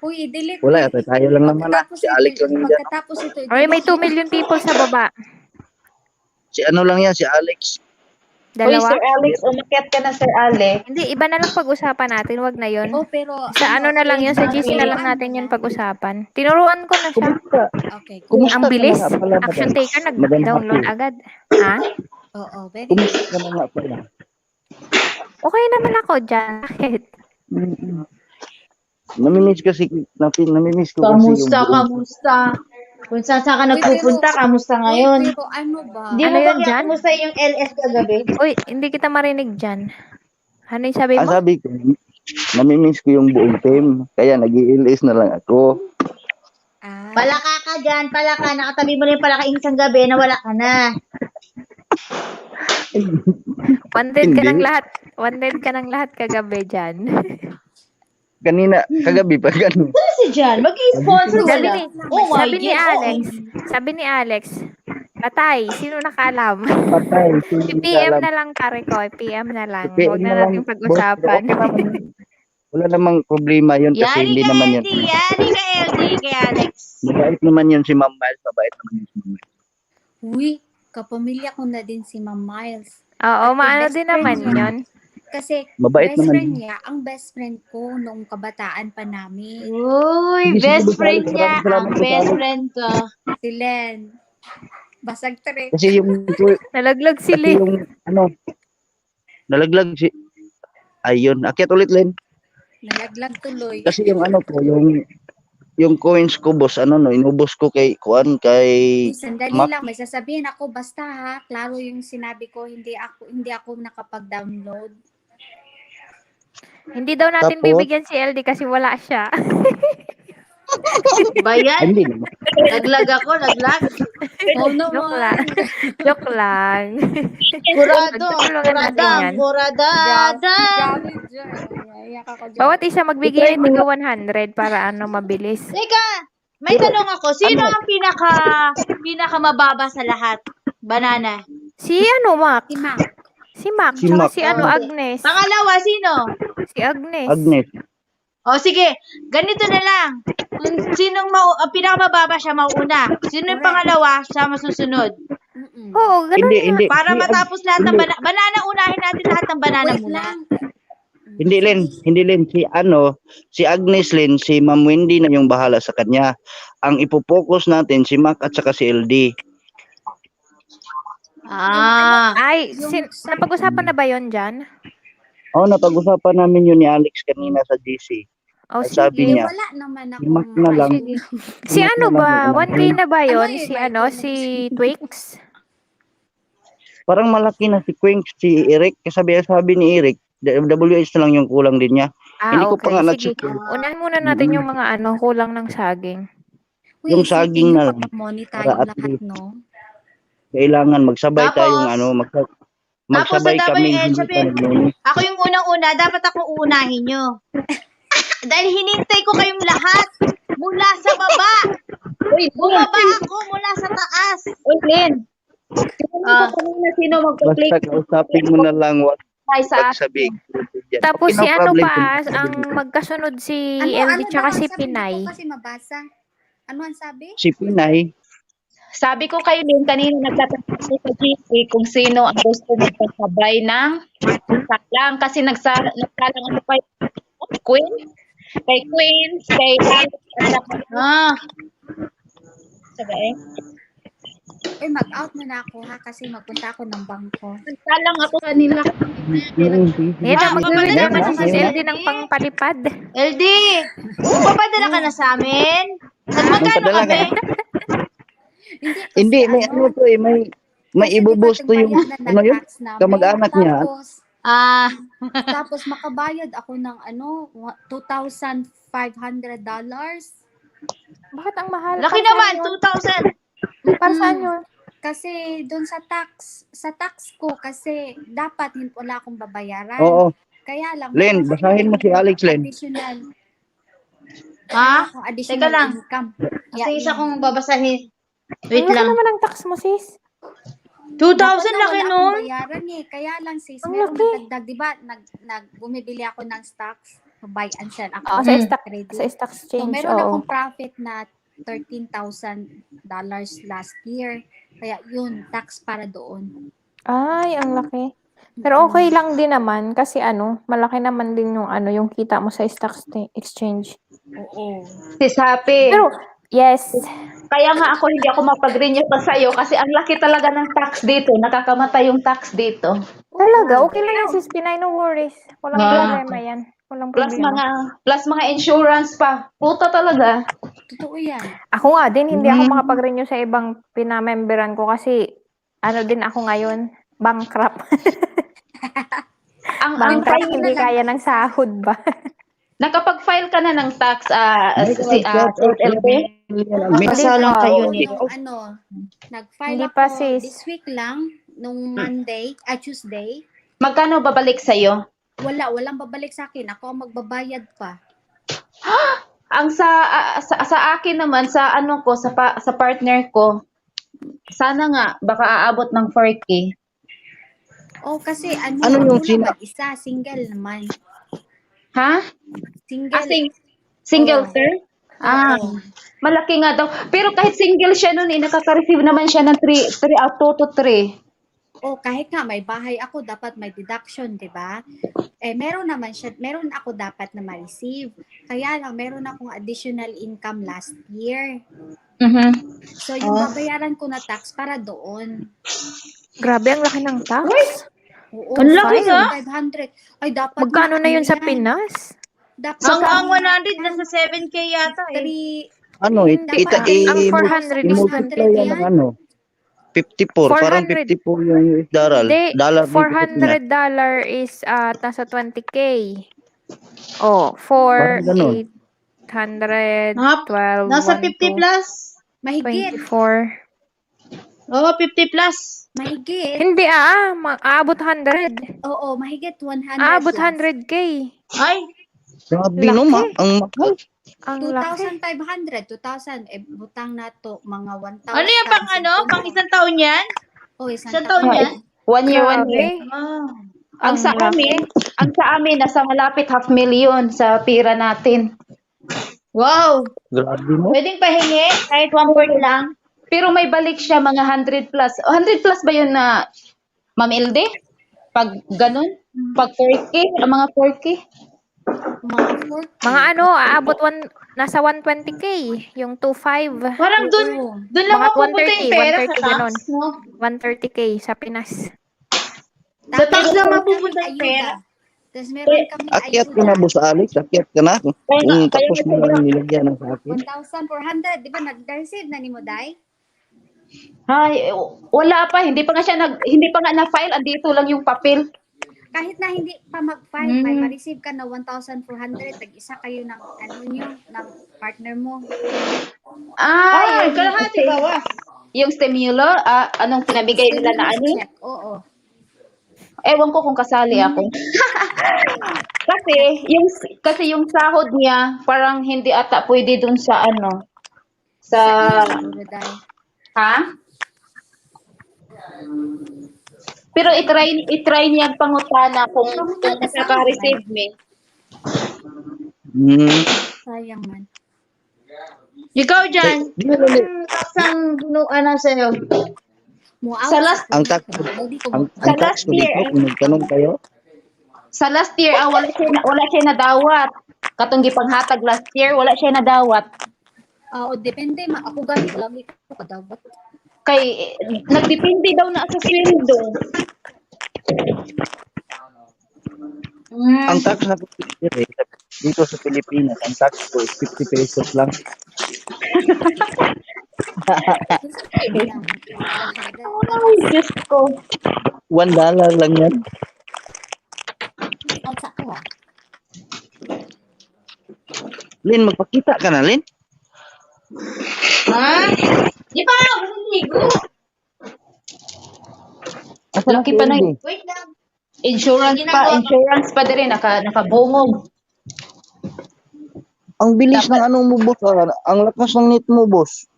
Uy, i-delete Wala, mo. tayo lang naman na. Si Alex lang yan. Pagkatapos ito, Or may 2 i-delete mo. million people sa baba. Si ano lang yan, si Alex. Uy, Dalawa. Sir Alex, umakyat ka na, Sir Alex. Hindi, iba na lang pag-usapan natin. Wag na yun. Oh, pero Sa ano na lang yun, sa GC na lang natin yun pag-usapan. Tinuruan ko na siya. Kumusta? Okay, Kumusta Ang ka bilis. na nga pala, Action madam? taker, Madam nag-download Happy. agad. Ha? Oo, very good. Kumusta ka na nga pala? Okay naman ako dyan. Bakit? Namimiss kasi, namimiss ko kasi yung Kamusta? Kung saan ka nagpupunta, kamusta Uy, ngayon? pero ano ba? Hindi Ano mo ba yun kaya dyan? kumusta yung LS kagabi? Uy, hindi kita marinig dyan. Ano yung sabi Ang mo? sabi ko, namimiss ko yung buong team. Kaya nag-i-LS na lang ako. Ah, Palaka ka dyan, palaka. Nakatabi mo na yung palaka isang gabi na wala ka na. Wanted ka Hindi. ng lahat. Wanted ka ng lahat kagabi dyan. Kanina, kagabi pa ganun. Ano si Jan? Mag-i-sponsor Sabi wala. ni, Oh my sabi ni God, oo. Alex, sabi ni Alex, Patay, sino nakaalam? Patay. PM na lang pare ko, PM na lang. PM Huwag na na lang, natin boss. pag-usapan. Okay naman yun. Wala namang problema yun kasi Yari hindi ka, naman yun. LD. Yari ka, LD. Kay Alex. Mabait naman yun si Ma'am Miles. Mabait naman yun si Ma'am Miles. uy, kapamilya ko na din si Ma'am Miles. Oo, At maano best din friend naman niya. yun. Kasi Mabait best naman friend yun. niya, ang best friend ko nung kabataan pa namin. Uy, Sige, best sige, friend Alex. niya. Maraming salamat Ang po, best Alex. friend ko. Si Len. Basag trip. Kasi yung, Nalaglag kasi sila. yung, ano, nalaglag si, ayun, akyat ulit, Len. Nalaglag tuloy. Kasi yung ano ko, yung coins ko, boss, ano, no, inubos ko kay, kay, Uy, sandali Mac. lang, may sasabihin ako. Basta ha, klaro yung sinabi ko, hindi ako nakapag-download. Hindi daw natin Tapos? bibigyan si LD kasi wala siya. Bayan? Hindi naman. Naglag ako, naglag. Oh, Joke lang. Joke lang. Kurado, Pagtutulungan natin yan. kuradada. Grabe dyan. Iyak ako dyan. Bawat isa magbigay ng tiga 100 para ano mabilis. Teka, may tanong ako. Sino ang pinaka mababa sa lahat? Banana. Si ano, Mac? Si Mac. Si Mac. Si Tsaka Mac. si ano, Agnes. Pangalawa, sino? Si Agnes. Agnes. O sige, ganito na lang. Kung sinong ang pinakamababa siya mauuna. Sino yung pangalawa, siya masusunod. Mm-mm. Oo, ganun. Hindi. Para Si matapos lahat ng hindi. banana, unahin natin lahat ng banana Wait muna. lang. Hindi, Len. Si Agnes, Len, si Ma'am Wendy na yung bahala sa kanya. Ang ipopokus natin, si Mac at saka si LD. Ah, Ay, napag-usapan na ba yon dyan? Napag-usapan namin yun ni Alex kanina sa GC. Oh, Ay, sabi sige. niya, Wala naman ako. Mac na lang. Sige. Si Mac ano na lang ba? yung 1K na ba yon? Ano yun, Si Michael? ano? Si Twix? Parang malaki na si Quinks, si Eric. Sabi ni Eric, WH na lang yung kulang din niya. Hindi ko pa nga Sige. na-check. Unahin muna natin yung mga ano, kulang ng saging. Uy, Yung saging na lang. Money Para tayo at lahat, least. no? Kailangan magsabay Tapos, tayong magsabay tapos, kami. dapat, Hindi syempre, pa naglunis. ako yung unang-una, dapat ako uunahin nyo. Dahil hinintay ko kayong lahat mula sa baba. Bumaba ako mula sa taas. Uy, Lynn. Ah. Sino magpa-play Basta kausapin mo na lang wag sa sabihin. Tapos Okay, no si ano problem. pa, ang magkasunod si LD tsaka si sabi Pinay. ko kasi mabasa. Ano ang sabi? Si Pinay, Sabi ko kayo din kanina nagtatanong ko sa GC kung sino ang gusto magpasabay ng salang kasi nagsalang ako kay Queen, kay Queens, kay Alex, at saka Ah, sabay. Uy, mag-out muna ako ha kasi magpunta ako ng bangko. Salang ako kanila. Ayan na, magwi-withdraw na si Sis Ngayon. LD ng pangpalipad. LD, magpapadala ka na sa amin? At magkano Magpadala kami? ka. Hindi, kasi Hindi, may ano to eh, may kasi ibubus diba, to yung, nagbayad na ano yun? tax namin. Kamag-anak niya. Tapos makabayad ako ng $2,500. Bakit ang mahal? Laki Para saan naman, yun? 2,000. Para saan yun? Kasi doon sa tax ko kasi dapat wala akong babayaran. Oo. Kaya lang Len, meron basahin mo si Alex, Len. additional Ha? additional Teka lang. income. Kasi isa kong babasahin. Wait Ang laki lang. naman ang tax mo, sis. 2,000 Dapat na laki wala nun. akong bayaran eh. Kaya lang sis, Ang meron laki. nagdagdag, di ba? Bumibili ako ng stocks, buy and sell ako. Oo, sa stock, Credit. sa stock So, exchange, meron oo. akong profit na $13,000 last year. Kaya yun, tax para doon. Ay, ang laki. Pero okay lang din naman kasi malaki naman din yung kita mo sa stock exchange. Oo. Sis Happy. Pero, yes. Kaya nga ako hindi ako mapag-renew pa sa'yo kasi ang laki talaga ng tax dito. Nakakamatay yung tax dito. Talaga, okay lang yan, sis Pinay, no worries. Walang Ah. problema yan. Walang Plus problema. mga insurance pa. Puta talaga. Totoo yan. Ako nga din, hindi ako makapag-renew sa ibang pinamemberan ko kasi din ako ngayon, bankrupt. Ang Bankrupt, file hindi na, kaya ng sahod ba? nakapag-file ka na ng tax LP? Kasalang Hindi kayo pa. ni. Nag-file Hindi ako pa, sis. this week lang, nung Tuesday. Magkano babalik sa'yo? Walang babalik sa akin. Ako ang magbabayad pa. Ang sa akin naman sa sa partner ko, sana nga baka aabot ng 4K. Oh, kasi Ano ako yung lang mag-isa, single naman. Ha? Single. Single Oo. sir? Malaki nga daw. Pero kahit single siya noon, nakaka-receive naman siya ng 2 to 3. Oh, kahit nga may bahay ako, dapat may deduction, 'di ba? Meron ako dapat na ma-receive. Kaya lang meron akong additional income last year. So yung babayaran ko na tax para doon. Grabe, ang laki ng tax. Oo, Ang laki nga. 500. Ay, dapat Magkano na yun sa yan. Pinas? Dapat Ang 100 nasa 7K yata eh. 3, Ano, Ang 400 is i-multiply yan ng 54, parang 400. 54 yung US dollar. Hindi, Dollar dito sa Pinas. $400 is nasa 20K. Oh, Parang ganun. 4, 800, 12, Nasa 1, 50 plus. mahigit. 24. Oo, 50 plus. Mahigit. Hindi aabot 100. Oo, mahigit 100 Aabot plus. 100K. Ay, Sabi Laki. no, ang mahal. Ang laki. 2,500. 2,000. Butang na to, mga 1,000. ano yan pang pang isang taon yan? Oh, isang Isang taon. taon yan? 1 year, 1 Grabe. year. Ah. Ang sa amin nasa malapit 500,000 sa pira natin. Wow. Grabe mo. Pwedeng pahingi kahit 1 lang. Pero may balik siya mga 100 plus. 100 plus ba yun na Ma'am Ilde? Pag ganun? Pag 4K? Mga 4K? Mga 40. Mga aabot nasa 120K. Yung 2.5. Parang dun lang Mga mapupunta yung 130, pera sa 130 tax, ganon. no? 130K sa Pinas. Sa tax Tapos lang meron mapupunta kaming yung pera. ayuda. Tapos meron kaming Akyat ka na, ayuda. boss Alex. Akyat ka na. Tapos mo lang nilagyan ng sa akin. 1,400. Di ba nag-receive na ni mo, Day? Ay, wala pa. Hindi pa nga na-file. Andito lang yung papel. Kahit na hindi pa mag-file, may ma-receive ka na 1,400. Tag-isa kayo ng ng partner mo. Ay, kalahati bawas. Yung stimulus, anong pinabigay nila na ano? Check. Oo. Ewan ko kung kasali ako. kasi yung sahod niya, parang hindi ata pwede dun sa sa Siguro, Day. ha? Pero i-try niya pangutana kung nakaka-receive me. Sayang man. Ikaw dyan, Di mo ulit. isang bunuan na sa'yo. Sa last Ang tax ang tax ko dito, kung nagtanong kayo, Sa last year, wala siya nadawat. Katong gipanghatag last year, wala siya nadawat. Oo, depende. Ako ganit lagi ko kadawat. Kay, nagdepende daw na sa sweldo. Ang tax na dito sa Pilipinas, ang tax ko is 50 pesos lang. Ay, Diyos ko. $1 lang yan. Ang sa ko. Lin, magpakita ka na, Lin. Ha? Di pa ako naligo. Asa Laki pa na LD? Wait lang. Insurance pa din, nakabungog. Ang bilis ng ano mo, boss. Ang lakas ng net mo, boss.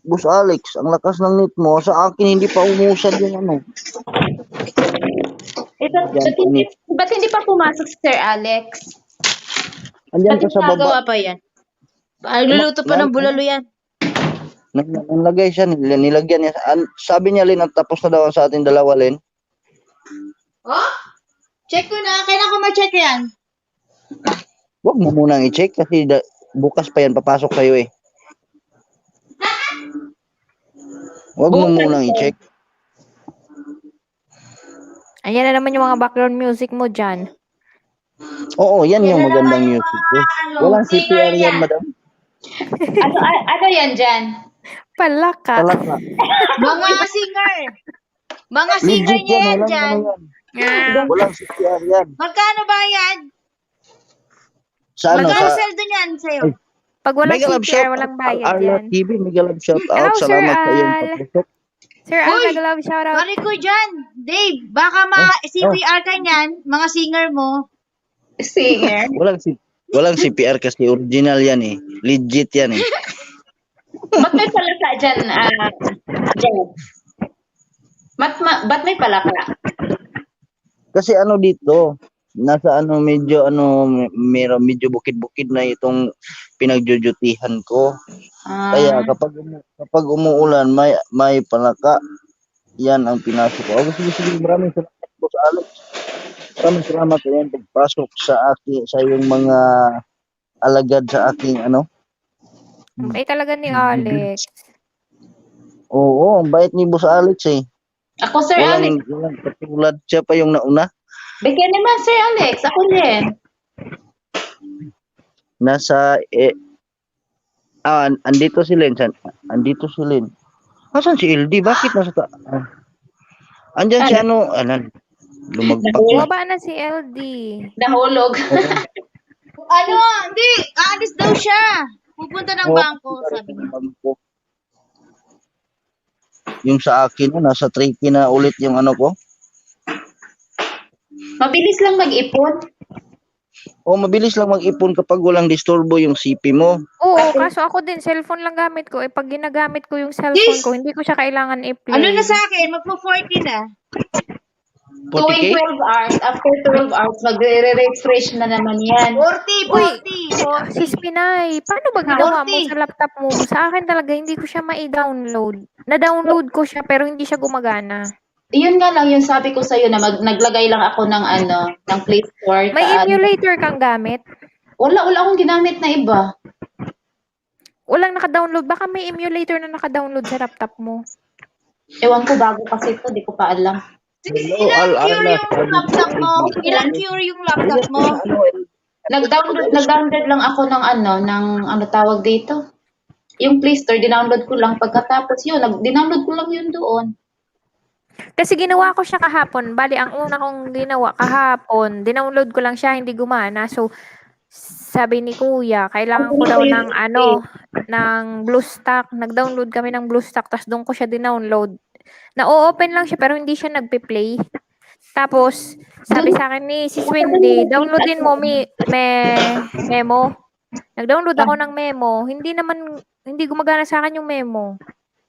Boss Alex, ang lakas ng net mo. Sa akin, hindi pa umusad yung ano. Ba't hindi pa pumasok si Sir Alex? Andyan Ba't ka sa baba. Nagawa pa yan. Luluto pa ng bulalo yan. Nalagay siya, nilagyan niya. Sabi niya, Lin, at tapos na daw sa ating dalawa, Lin. Oh? Check ko na. Kailan ko ma-check yan? Huwag mo munang i-check kasi bukas pa yan, papasok kayo eh. Huwag mo munang i-check. Ayan na naman yung mga background music mo dyan. Oo, yan yung magandang music ko. Walang CPR yan, madam. Ano yan dyan? Palaka. Talaka. Mga singer. Mga singer Legit niya yan walang dyan. ano yan. Walang CPR yan. Magkano ba yan? Sa ano, Magkano sa sweldo niyan sa'yo? Ay. Pag walang Mega Love CPR, shout walang out, bayad Arla yan. TV, Mega Love shout out. Hello, Sir Salamat sa iyong Al. paputok. Sir Al, Uy! nag-love shoutout. Pare ko dyan. Dave, baka ma-CPR ka niyan. Mga singer mo. Singer. Walang CPR kasi original yan eh. Legit yan eh. Ba't may palaka dyan? Dyan. Ba't may palaka? Kasi ano dito, nasa ano medyo meron medyo bukid-bukid na itong pinagjujutihan ko. Kaya kapag umuulan may palaka. Yan ang pinasok ko. Oh, sige, maraming salamat po sa Alex. Maraming salamat sa iyong pagpasok sa iyong mga alagad sa aking ano. Ay, talaga ni Alex. Oo, ang bait ni Boss Alex eh. Ako, Sir Alex. Walang katulad siya pa yung nauna. Bigyan naman, Sir Alex. Ako din. Nasa andito si Len. Andito si Len. Nasaan si LD? Bakit nasa andyan si ano, lumagpak na. Bumaba na si LD. Nahulog. Ano? Hindi. Aalis daw siya. Pupunta ng bangko, sabi niya. Yung sa akin, nasa 3K na ulit yung ano ko. Mabilis lang mag-ipon. O, mabilis lang mag-ipon kapag walang disturbo yung CP mo. Oo, kaso ako din, cellphone lang gamit ko. Pag ginagamit ko yung cellphone ko, hindi ko siya kailangan i-play. Ano na sa akin? Magpo-40 na. Tuwing 40K? 12 hours, after 12 hours, magre-refresh na naman yan. 40. Sis Pinay, paano ba ginawa mo 40? sa laptop mo? Sa akin talaga, hindi ko siya mai-download. Na-download ko siya, pero hindi siya gumagana. Yun nga lang yung sabi ko sa'yo na naglagay lang ako ng ng Play Store. May emulator kang gamit? Wala akong ginamit na iba. Walang naka-download. Baka may emulator na naka-download sa laptop mo. Ewan ko, bago kasi ito, di ko pa alam. Ilang cure yung laptop mo? Ilang cure yung laptop mo? Nag-download lang ako ng ng tawag dito. Yung Play Store, dinownload ko lang. Pagkatapos yun, dinownload ko lang yun doon. Kasi ginawa ko siya kahapon. Bali, ang una kong ginawa kahapon, dinownload ko lang siya, hindi gumana. So, sabi ni Kuya, kailangan ko daw ng ng BlueStack. Nag-download kami ng BlueStack, tapos doon ko siya dinownload. Na-open lang siya, pero hindi siya nagpe-play. Tapos, sabi sa akin ni Sis Wendy, downloadin mo memo. Nag-download ako ng memo. Hindi gumagana sa akin yung memo.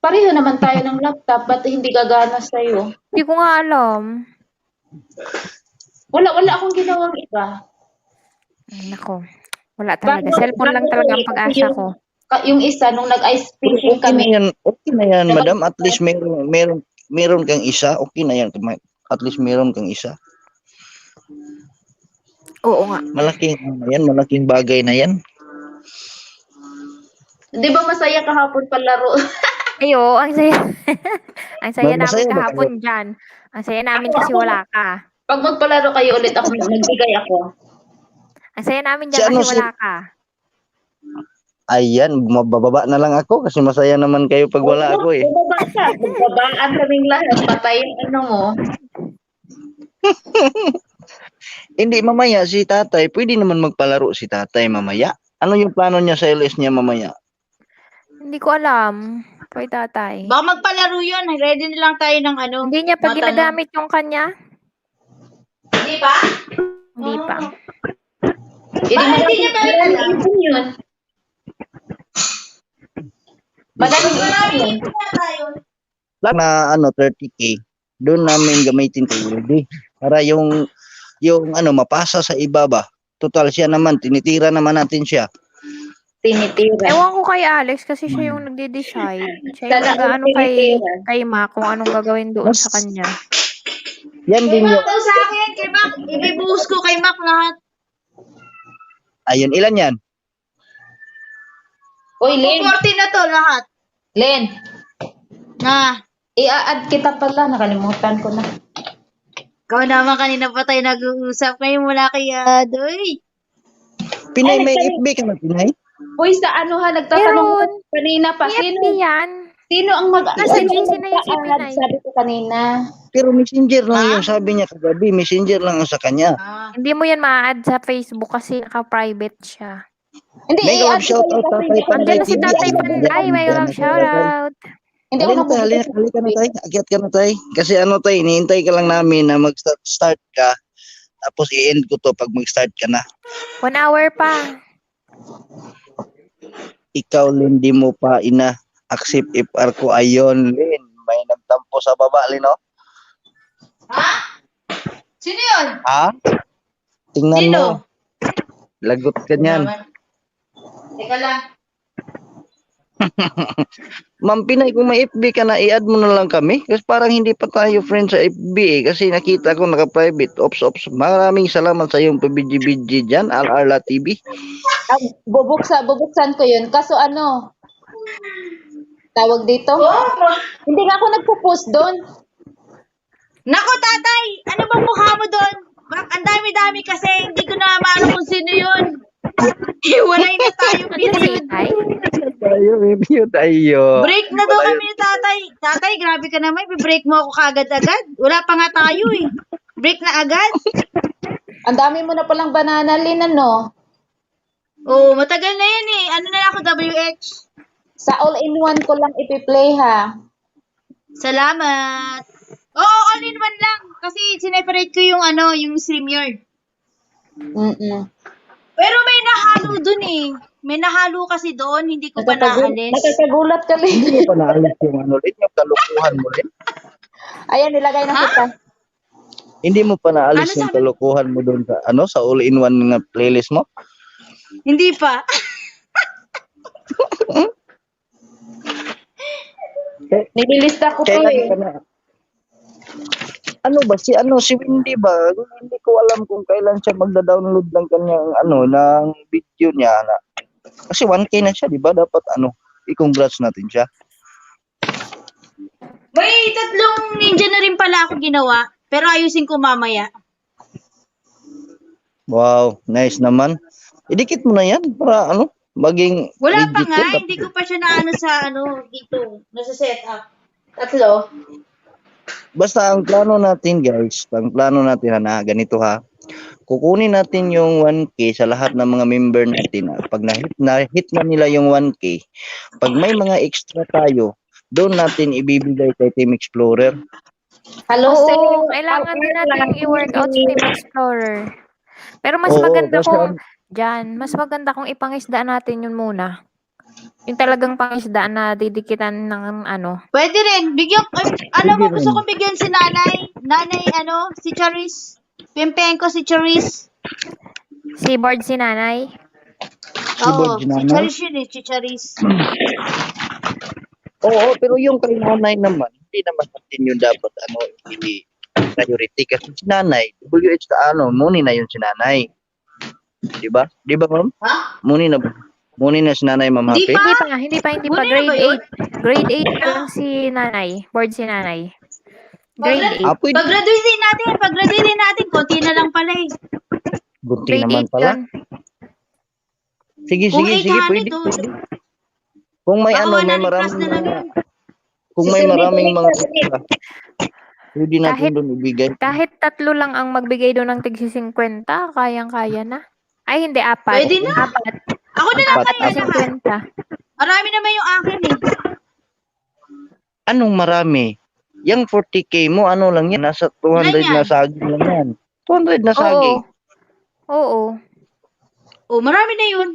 Pareho naman tayo ng laptop, ba't hindi gagana sa'yo? Hindi ko nga alam. Wala akong ginawang iba. Ay, nako. Wala talaga. Cellphone lang talaga ang pag-asa ko. Yung isa, nung nag-ice fishing kami, Okay na yan, madam. At least meron kang isa. Okay na yan. At least meron kang isa. Oo nga. Malaking bagay na yan. di ba masaya kahapon palaro? Ayo, ang saya. Ang saya namin Masaya ba kayo? kahapon diyan. Ang saya namin kasi wala ka. Pag magpalaro kayo ulit ako, magbigay ako. Ang saya namin Si diyan ano, kasi wala ka. Ayan, bababa na lang ako kasi masaya naman kayo pag wala ako eh. Bumaba ka. Babaan kaming lahat. Patay yung ano mo. Hindi, mamaya si tatay, pwede naman magpalaro si tatay mamaya. Ano yung plano niya sa LS niya mamaya? Hindi ko alam. Kay tatay. Baka magpalaro yun. Ready na lang tayo ng ano. Hindi niya pa mga ginagamit yung kanya. Hindi pa? Hindi pa. Hindi niya pa rin alam. Yun. Madami yun. Na ano 30k, doon namin gamitin kay Rudy. Para yung ano mapasa sa iba ba. Total siya naman, tinitira naman natin siya. Tinitira. Ewan ko kay Alex kasi siya yung nagde-decide. Siya yung Talagang nag-ano kay tinitira. Ma kung anong gagawin doon sa kanya. Yan Kay din Mac yung, daw sa akin. Kay Mac. Ibibuhos ko kay Mac lahat. ayun, ilan yan? Uy, Len. 40 na to lahat. Len. Na. I-add kita pala. Nakalimutan ko na. Ikaw naman kanina pa tayo nag-uusap. Ngayon wala kay Adoy. Pinay, Ay, may nagtanong- FB ka na, Pinay? Uy, sa ano ha, nagtatanong ko Meron. kanina pa. PFP yan. Sino ang Nasa sino GC ang na yung si mag-a-add? Pinay. Sabi ko kanina. Pero messenger lang yung sabi niya kagabi, messenger lang ang sa kanya. Hindi mo yan ma-add sa Facebook kasi naka-private siya. Hindi, Mega love i-add ko shout kayo out, kasi Tatay hindi ako Andiyan na si TV. Tatay Ayan, Panday. ayan, May ayan, love ayan, shoutout. Hindi ako Halika tay, halika na tay. Akyat ka na tay. Kasi ano tay, hinihintay ka lang namin na mag-start ka. Tapos i-end ko to pag mag-start ka na. 1 hour pa. Ikaw, Lin, di mo pa ina-accept FR ko. Ayon, Lin. May nagtampo sa baba, Lin, no? Sino yun? Ha? Tingnan Sino? mo. Lagot ka niyan. Teka lang. Ma'am Pinay, kung may FB ka na, i-add mo na lang kami. Kasi parang hindi pa tayo friends sa FB eh. Kasi nakita ko naka-private. Ops. Maraming salamat sa iyong PBG dyan, Al-Arla TV. bubuksan ko yun. Kaso ano, tawag dito? Hindi nga ako nagpo-post doon. Nako, tatay! Ano bang mukha mo doon? Ang dami-dami kasi hindi ko na maano kung sino yun. Hiwalay na tayo, Andiyan si period. Itay. Tayo, review tayo. Break na daw kami ni tatay. Tatay, grabe ka naman. Break mo ako kagad-agad. Wala pa nga tayo eh. Break na agad. Ang dami mo na palang banana, Lin, ano? Oh, matagal na yan eh. Ano na ako, WH? Sa all-in-one ko lang ipi-play, ha? Salamat. Oo, all in one lang. Kasi sineparate ko yung ano, yung StreamYard. Mm-mm. Pero may nahalo dun eh. May nahalo kasi doon, hindi ko pa naalis. Nakakagulat ka, Lin. Hindi mo pa naalis yung ano, Lin, yung kalukuhan mo, Lin. Ayan, nilagay na kita. Hindi mo pa naalis Ano yung sabi? kalukuhan mo doon sa, ano, sa all-in-one na playlist mo? Hindi pa. Nililista ko to, Kailan eh. ka na? Ano ba si Wendy ba? Hindi ko alam kung kailan siya magda-download ng kanyang ano ng video niya na. Kasi 1K na siya, 'di ba? Dapat ano, i-congrats natin siya. May 3 ninja na rin pala ako ginawa. Pero ayusin ko mamaya. Wow, nice naman. Idikit mo na 'yan para ano, maging Wala pa legit nga, yun. hindi ko pa siya naano sa ano dito, nasa setup. 3. Basta ang plano natin, guys, ang plano natin na ganito ha. Kukunin natin yung 1K sa lahat ng mga member natin. Pag na-hit na nila yung 1K, pag may mga extra tayo, doon natin ibibigay kay Team Explorer. Hello, sir. Oo, kailangan din natin i-workout sa Team Explorer. Pero mas Oo, maganda kasi kung, mas maganda kung ipangisdaan natin yun muna. Yung talagang pangisdaan na didikitan ng ano. Pwede rin. Bigyan, alam mo, Pwede gusto rin. kong bigyan si nanay. Nanay, si Charis. Pimpeng ko si Charis. Seaboard si nanay. Keyboard Oo, si si nanay? Charis yun eh, si Charis. Oo, pero yung kay nanay naman, hindi naman natin yung dapat ano, hindi priority kasi si nanay, WH ka ano, muni na yun si nanay. Di ba? Di ba, ma'am? Ha? Muni na si nanay, ma'am Hindi Happy? pa. Hindi pa, Muna na grade ba yun? 8. Grade 8 pa lang si nanay. Board si nanay. Grade 8. Pwede. Pag-graduate natin, konti na lang pala eh. Gunting Grade naman 8 pala. yun. Sige, Kung sige, 800 pwede, oh. pwede. Kung may Baka ano, may 100 plus maraming na lang mga, yun. kung may maraming mga extra, pwede natin doon ibigay. Kahit 3 lang ang magbigay doon ng tigsi 50, kayang-kaya na. Ay, hindi, 4. Pwede na. 4. Ako na lang 4 kaya na lahat. 50. Marami naman yung akin eh. Anong marami? Yung 40K mo, ano lang yan? Nasa 200 Ilan yan? na saging lang yan. 200 na saging. Oo. Oh, marami na yun.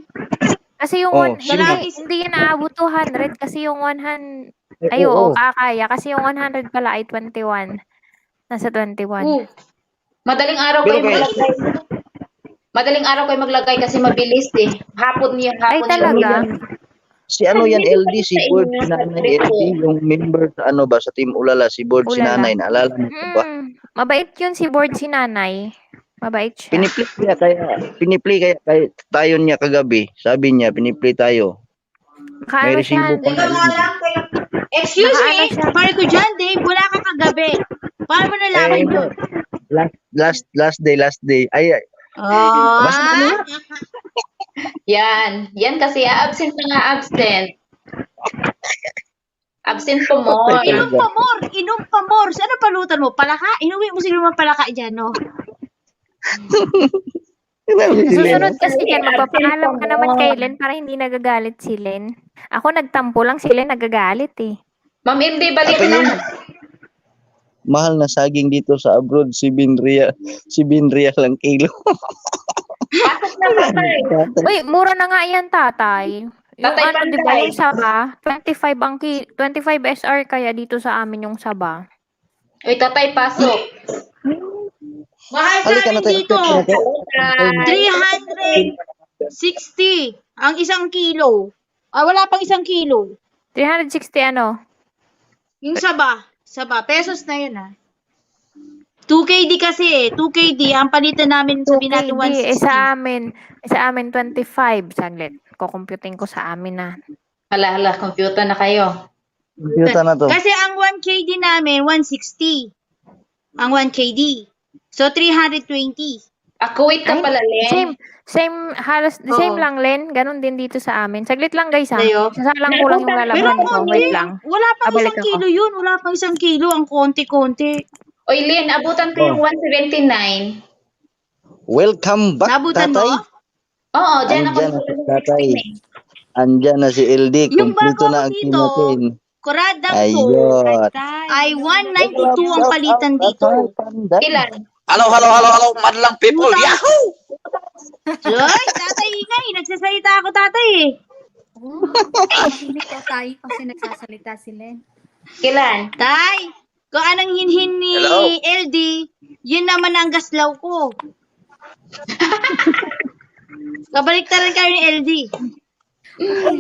Kasi yung Oh, hindi, sino ba? hindi yan naabot 200 kasi yung 100, Eh, oo. kakaya. Kasi yung 100 pala ay 21. Nasa 21. Madaling araw Pero kayo kaya- maglagay. Madaling araw kayo maglagay kasi mabilis eh. Hapon niya, Ay, hapon talaga? Si ano yan, LD, si Sa Board, inyo, si Nanay sa LD, yung member sa ano ba, sa Team Ulala, si Board, si Ulala. Nanay, naalala mo ko ba? Mabait yun si Board si nanay. Mabait siya. Pinipli kaya tayo niya kagabi. Sabi niya, pinipli tayo. Kaano May siya? resibo pa nga. Excuse Nakaano me, siya? pare ko dyan, Dave. Wala ka kagabi. Paano mo nalaman Eh, yun? last day. Ay, Oh, Yan. Yan kasi absent na nga absent. Absent po mo. Patay inom pa more. Inom pa more. Ano palutan mo? Palaka? Inuwi mo siguro mga palaka dyan, no? Susunod kasi yan, magpapaalam ka naman kay Len para hindi nagagalit si Len. Ako nagtampo lang, si Len nagagalit eh. Ma'am Indy, balik Apa na. yun? Mahal na saging dito sa abroad, si Binria lang kilo. Pasok na patay. Uy, mura na nga yan, tatay. Yung Tatay ano, di ba, Panday. yung saba, 25 SR kaya dito sa amin yung saba. Uy, tatay, pasok. Mahal sa Halika amin na tayo. dito. Tatay. 360 ang isang kilo. Ah, wala pang isang kilo. 360 ano? Yung saba. Pesos na yun, ah. 2KD kasi eh. 2KD. Ang palitan namin sabihin natin 2KD. 160. Sa amin 25. Saglit. Kukumputing ko sa amin na. Hala, computer na kayo. Computer na to. Kasi ang 1KD namin, 160. Ang 1KD. So, 320. Kuwait ka pala, Len. Halos the same Oo. lang, Len. Ganon din dito sa amin. Saglit lang, guys, ha. Ayo. Sasalang ko lang yung Pero lalaban ko. konti. Wait lang. Wala pang Babalik isang ako. kilo yun. Wala pang isang kilo. Ang konti-konti. Oy, Len, abutan ko yung 179. Welcome back, Nabutan tatay. mo? Oo, dyan ako. Andyan na si tatay. Andyan na si LD. Yung Kompleto bago na ang dito, team natin. Kuradang to Ayun. ay 192 ang palitan dito. Ilan? Hello, madlang people. Yahoo! Joy, tatay ingay. Nagsasalita ako, tatay eh. Makinig ko tayo kasi nagsasalita si Len. Ilan? Tay, kung anong hinhin ni Hello? LD, yun naman ang gaslaw ko. Kabaliktaran kayo ni LD.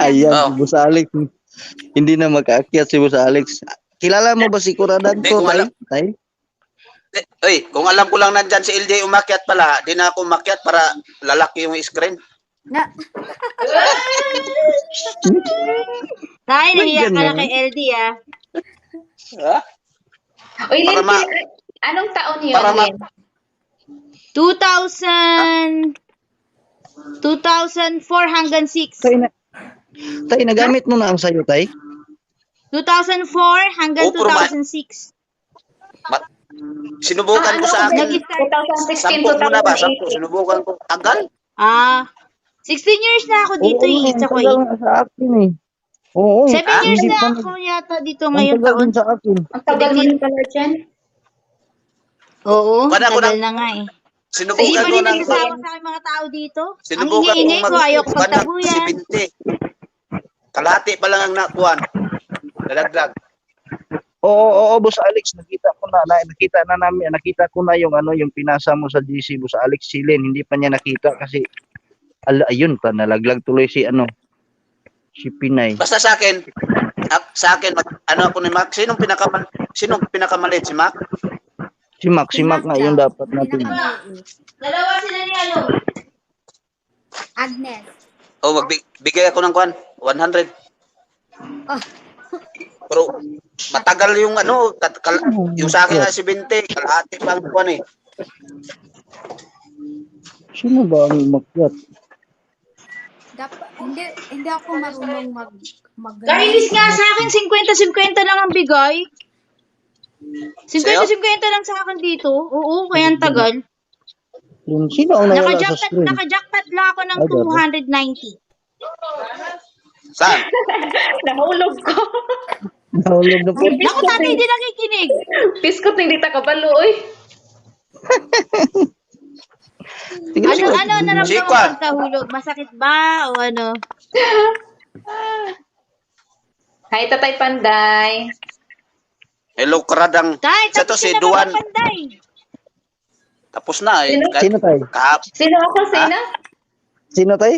Ayan, Oh. si Boss Alex. Hindi na makaakyat si Boss Alex. Kilala mo ba si Kuradan Hindi to, ko tay? alam. Uy, kung alam ko lang nandyan si LJ umakyat pala, di na ako umakyat para lalaki yung screen. Na, Tay, nahiya ka ganyan. na kay LD ah. Ha? Oy, Len, Para ma- anong taon yun, para ma- Len? 2004 hanggang 6. Tay, nagamit mo na ang sayo, tay? 2004 hanggang Oh, formal. 2006. Sinubukan ko sa akin. Nag-start 2016, 10 muna ba? 10. 2018. Sinubukan ko. Tagal. 16 years na ako dito eh. Sa tagal Kuwait. nga sa akin eh. Oo. 7 years hindi na pa ako yata dito ang ngayong tagal taon. din sa akin. Ang tagal mo rin pala dyan. Oo, Wala ko tagal na- na nga eh. Hindi Sinubukan pa ko rin ng nagsasawa sa akin mga tao dito. Ang sinubukan ingay-ingay ko, ayaw ko mag- pagtabuyan. 70. Kalahati pa lang ang nakuhan. Dadagdag. Oo, Boss Alex, nakita ko na yung yung pinasa mo sa GC, Boss Alex Silen, hindi pa niya nakita kasi ayun pa nalaglag tuloy si Pinay. Basta sa akin, ako ni Mac, sinong pinakamalit si Mac? Si Mac nga yung dapat natin. Dalawa sila ni ano? Agnes. O magbigay ako ng 100. Pero matagal yung ano, yung sa akin na 70, kalahati pa ang buwan eh. Sino ba ang umakyat? Dapat, hindi ako marunong mag Kainis nga sa akin, 50-50 lang ang bigay. 50-50 lang sa akin dito. Oo, kaya ang tagal. Sino ang nawala sa screen? Naka-jackpot lang ako ng 290. Saan? Nahulog ko. Nahulog na po. Naku, tatay, hindi nakikinig. Piskot hindi ta kabalo, oy. Ano naramdaman Si mo Kwan. pagkahulog? Masakit ba o ano? Hi, Tatay Panday. Hello, karadang. Tay, Sa to tapos si ka na Duan. mga panday. Tapos na eh. Sino? Sino tayo? Sino ako, sino? Sino tayo?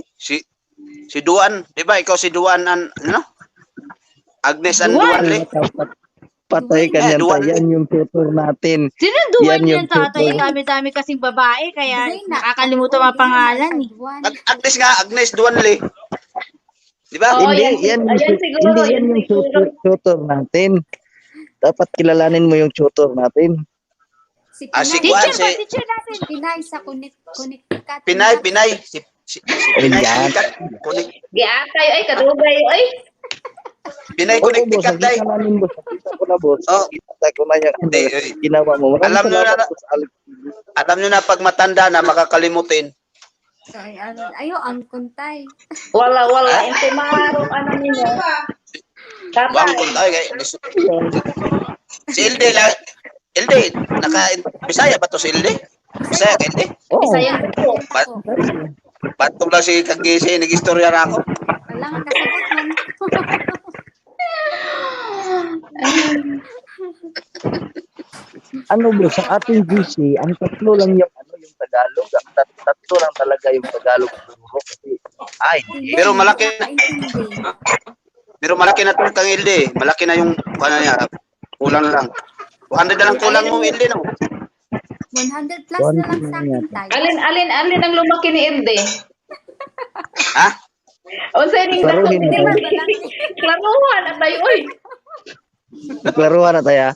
Si Duan, di ba? Ikaw si Duan, ano? Agnes and Duan? Duan, le? Patay ka niyan Duwan. tayo. Yan yung tutor natin. Sino duwan Yan yung yan, tatay? tutor. Dami-dami kasing babae, kaya Hindi na. nakakalimutan mga pangalan eh. Agnes nga, Agnes Duan, le. Di ba? Oo, Hindi, yan siguro, hindi yan yan yung siguro. tutor natin. Dapat kilalanin mo yung tutor natin. Si Si Pinay. Kwan, Teacher natin. Pinay sa Connecticut. Pinay. Si Pinay, Ayan. Giatay, ay, kadugay, ay. Pinay Oo, boss. Connecticut, day. Nakita namin, boss. Nakita ko na, boss. Oh. Nakita ko na yung Hindi, eh. ginawa mo. Maraming Alam nyo salamat, na- boss Alex. Alam nyo na pag matanda na makakalimutin. Ayo, ang kuntay. Wala, intimaro, ano ninyo. Wang Tatay. kung tayo kay si Ilde lang. Ilde, Bisaya ba to si Ilde? Bisaya ka Ilde? Oo. Bisaya ko. Patong lang si Kagisi, nag-istorya na ako. Wala nga kasagot man. Ano, boss, sa ating GC, ang tatlo lang yung yung Tagalog. Ang tatlo lang talaga yung Tagalog. Kasi, Pero malaki na, Intindi. pero malaki na itong kang Ilde. Malaki na yung, niya, kulang lang. 200 na lang kulang mo Ilde, no? 100 plus na lang sa akin tayo. Alin ang lumaki ni Elde? Ha? O sa ining dako, Klaruhin hindi mo. man. Klaruhan na tayo, oy. Naklaruhan na tayo.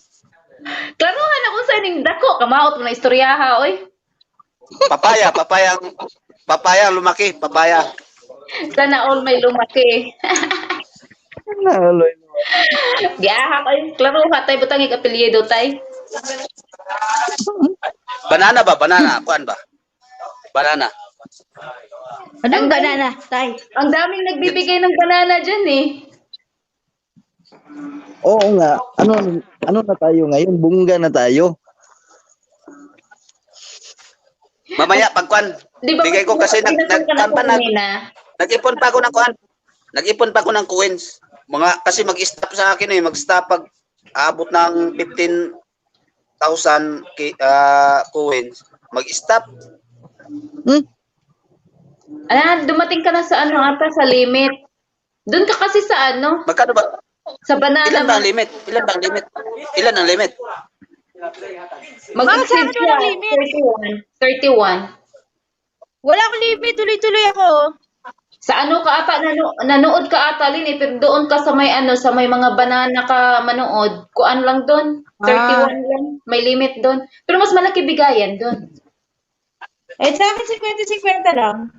Klaruhan na kung sa ining dako. Kamaot mo na istoryaha, oy. Papaya lumaki, papaya. Sana all may lumaki. Naloy mo. Giaha kayo. Klaruha tayo, butang ik-apelyido tayo. Banana ba? Banana? Kuan ba? Banana. Anong banana, tay? Ang daming nagbibigay ng banana dyan eh. Oo nga. Ano na tayo ngayon? Bunga na tayo. Mamaya, pagkuan, Di ba? bigay ko kasi nag-ipon pa ako ng kuan. Nag-ipon pa ako ng coins. Kasi mag-stop sa akin eh. Mag-stop pag abot ng 15,000 coins. Mag-stop. Dumating ka na sa ata sa limit. Doon ka kasi sa Magkano ba? sa banana. Ilan ba ang limit? Ilan ang limit? Bakit sa akin Mag-exceed walang ka. limit? 31. Wala akong limit, tuloy-tuloy ako. Sa ka ata, nanood ka ata, Lin, pero doon ka sa may sa may mga banana ka manood. Kuan lang doon. 31 lang. May limit doon. Pero mas malaki bigayan doon. Eh, sa akin 50-50 lang.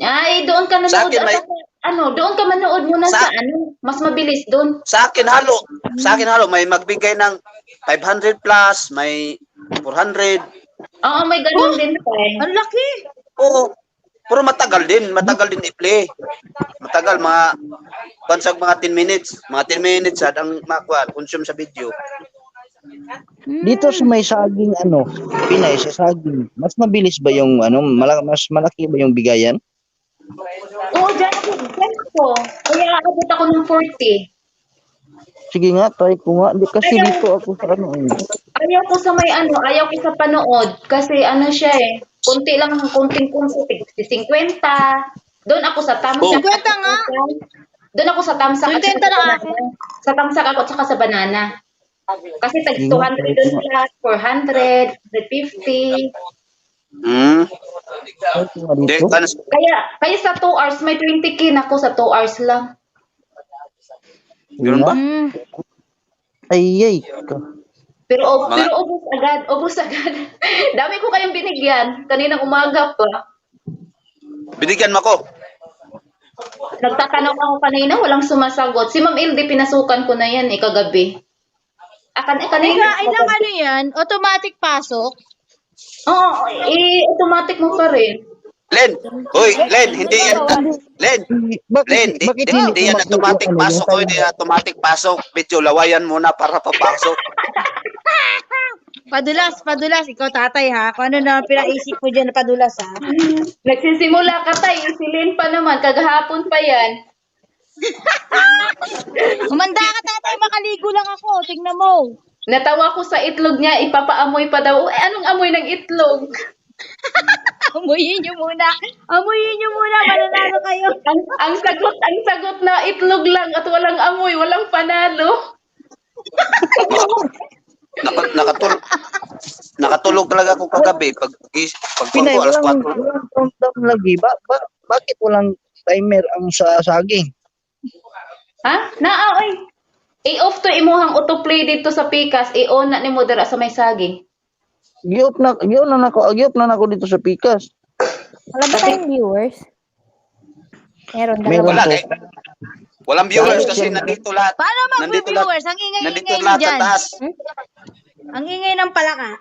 Ay, doon ka Sa nanood. akin may- Doon ka manood muna Sa- sa mas mabilis doon. Sa akin halo, may magbigay ng 500 plus, may 400. Oo, may ganun din tayo. Ang laki. Oo. Pero matagal din i-play. Matagal, bansag mga 10 minutes. Mga 10 minutes ang consume sa video. Dito sa may saging Pinay sa saging. Mas mabilis ba yung mas malaki ba yung bigayan? Oo, dyan ako. Kaya abot ako ng 40. Sige nga, try ko nga. Kasi dito ako sa Ayaw ko sa may ayaw ko sa panood. Kasi siya eh. Kunti lang, kunting 50. Doon ako sa tamsak. 50 nga. Doon ako sa tamsak. at 50 saka lang sa ako. banana. Sa tamsak ako at saka sa banana. Kasi tag Sige, 200 doon try ko plus, 400, 150. Try ko nga Hindi, dito. Kaya sa 2 hours, may 20k na ako sa 2 hours lang. Ganun ba? Ay. Mga- Pero ubos agad. Dami ko kayong binigyan. Kaninang umaga pa. Binigyan mo ko. Nagtatanong ako kanina, walang sumasagot. Si Ma'am Ilde, pinasukan ko na yan kagabi. Kanina. Ilang ano yan? Automatic pasok? Oo, automatic mo pa rin. Len, hindi yan. Len, Bakit hindi yan automatic pasok ko, hindi automatic pasok. Medyo lawayan muna para papasok. Padulas. Ikaw tatay ha. Kung ano na pinaisip mo dyan na padulas ha. Nagsisimula ka tayo, silin pa naman, kagahapon pa yan. Humanda ka tatay, makaligo lang ako. Tingnan mo. Natawa ko sa itlog niya, ipapaamoy pa daw. Anong amoy ng itlog? Amuyin nyo muna. Mananalo kayo. Ang sagot na itlog lang at walang amoy, walang panalo. Nakatulog talaga ako kagabi pag Pinay, ko alas 4. walang countdown lagi. Bakit walang timer ang sa saging? Ha? Oy. I-off to imuhang autoplay dito sa Pikas, i-on na ni mo dira sa may saging. Giyop na ako dito sa Pikas. Wala ba tayong viewers? Meron Meron dalawa. Wala eh. Walang viewers kasi nandito lahat. Paano Nandito mag-viewers? Ang Nandito ingay-ingay nyo lahat sa dyan. taas. Ang ingay ng palaka.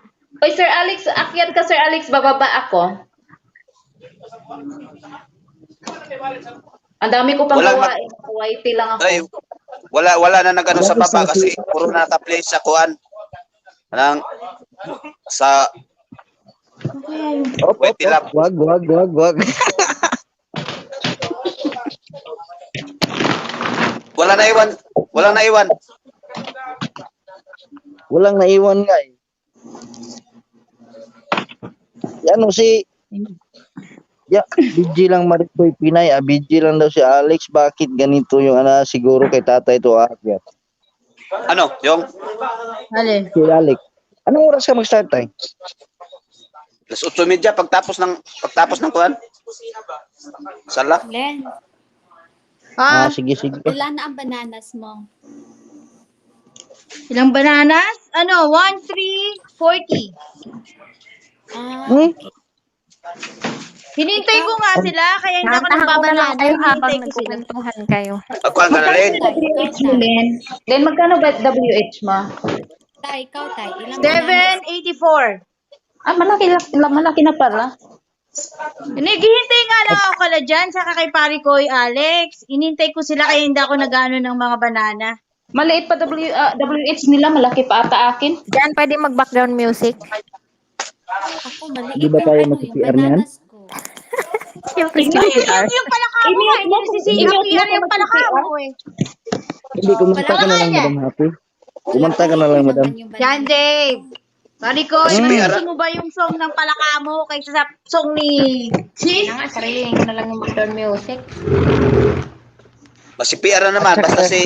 Oy, Sir Alex, akyat ka, Sir Alex, bababa ako. Ang dami ko pang Walang gawain. YT lang ako. Ay, wala na nagano sa baba kasi puro na naka-play sa kuan. Nang sa Wait, tilap. Wag. Wala na iwan. Walang naiwan nga eh. Yan o si... BG lang Maricoy Pinay. BG lang daw si Alex. Bakit ganito yung siguro kay tatay to aakyat? Ano, yung Alin? Si Alex. Anong oras ka mag-start tayo? alas 8:30 pagtapos ng kuan. Sala. Len, Sige. ilan na ang bananas mo? Ilang bananas? 1,340. Hmm? Hinintay ko nga sila, kaya hindi ako Nantahan ko na lang nagbabanana. kayo habang Hinintay ko sila. nagkukuntuhan kayo. Kuan ka na rin. WH mo, Len. Len, magkano ba WH mo? Tay, ikaw tay, ilang bananas? 784. Malaki na pala. Naghihintay nga lang ako kala dyan, saka kay pari ko, Alex. Inintay ko sila kaya hindi ako nag-ano ng mga banana. Maliit pa WH nila, malaki pa ata akin. Diyan pwede mag-background music. Ako, maliit Di ba tayo yung mag-CR niyan? bananas ko. Yung CR. Yung palaka mo, hindi si CR yung palaka mo eh. Hindi, kumanta ka na lang, Madam Happy. Kumanta ka na lang, Madam. Yan, Dave. Pari ko, Kasi mas pera. gusto mo ba yung song ng palaka mo kaysa sa song ni Sis? Kaya nga, sarili ko na lang yung background music. Si PR naman basta si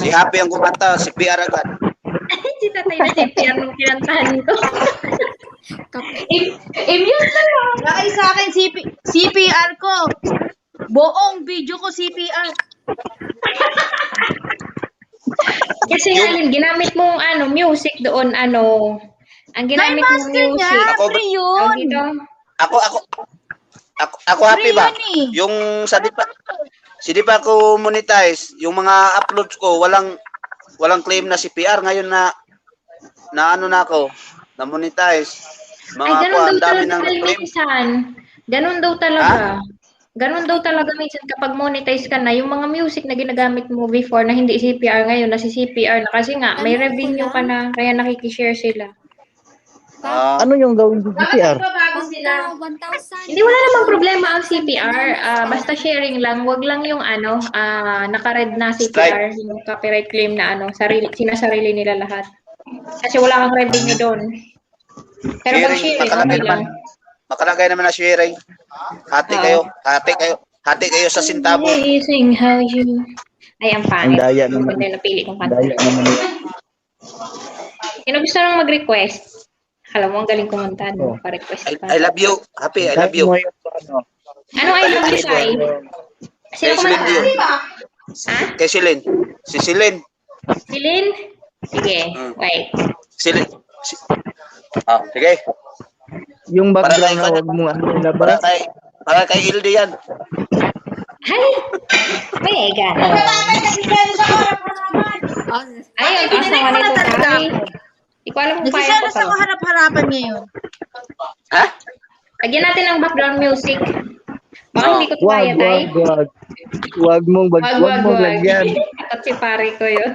Happy ang kumanta, si PR agad. Si tatay na si PR nung kinantahan ko. Immune na lang. Nakay sa akin CPR ko. Buong video ko CPR. Kasi nga, ginamit mong music doon, ang ginamit mong Master niya, music. Ako ba- free Tawag yun. dito, Ako Happy ba? Free yun Yung di pa ko monetize, yung mga uploads ko walang claim na si PR ngayon na ano na ako, na monetize. Mga ay, ganun daw dami talaga ng claim. minsan. Ganun daw talaga. Ganun daw talaga minsan kapag monetize ka na, yung mga music na ginagamit mo before na hindi CPR ngayon, na si CPR na kasi nga, may revenue ka na, kaya nakikishare sila. Ano yung gawin sa CPR? Bago sila. 1,000. Hindi, wala namang problema ang CPR. Basta sharing lang. Wag lang yung naka-red na CPR, yung copyright claim na sinasarili nila lahat. Kasi wala kang revenue doon. Pero pag sharing, okay lang. Makalagay naman na sharing. Hati kayo sa sintabo. Amazing how you... Ay, ang pangit. Ang daya naman. Ganda yung napili kong kanta. Daya naman yun. Sino gusto nang mag-request? Alam mo, ang galing kumanta, no? Pa-request pa. I love you. Happy, I love you. Kahit mo yung ano, Ano I love you, Sai? Sino Yes, kumanta? Lindy. Ha? Kay Silin. Si Silin. Silin? Sige, Mm. wait. Silin. Sige. Yung Para background na kay- huwag mong ano Para labas. kay Ilde yan. Hay! May God. Oh, Ayun, taas naman ito tayo. Hindi ko alam kung kaya ko Nagsiselos to. ako harap-harapan ngayon. Ha? Lagyan natin ng background music. Baka No. hindi ko to kaya, tay. Wag. Wag mong lagyan. Takot si pare ko yun.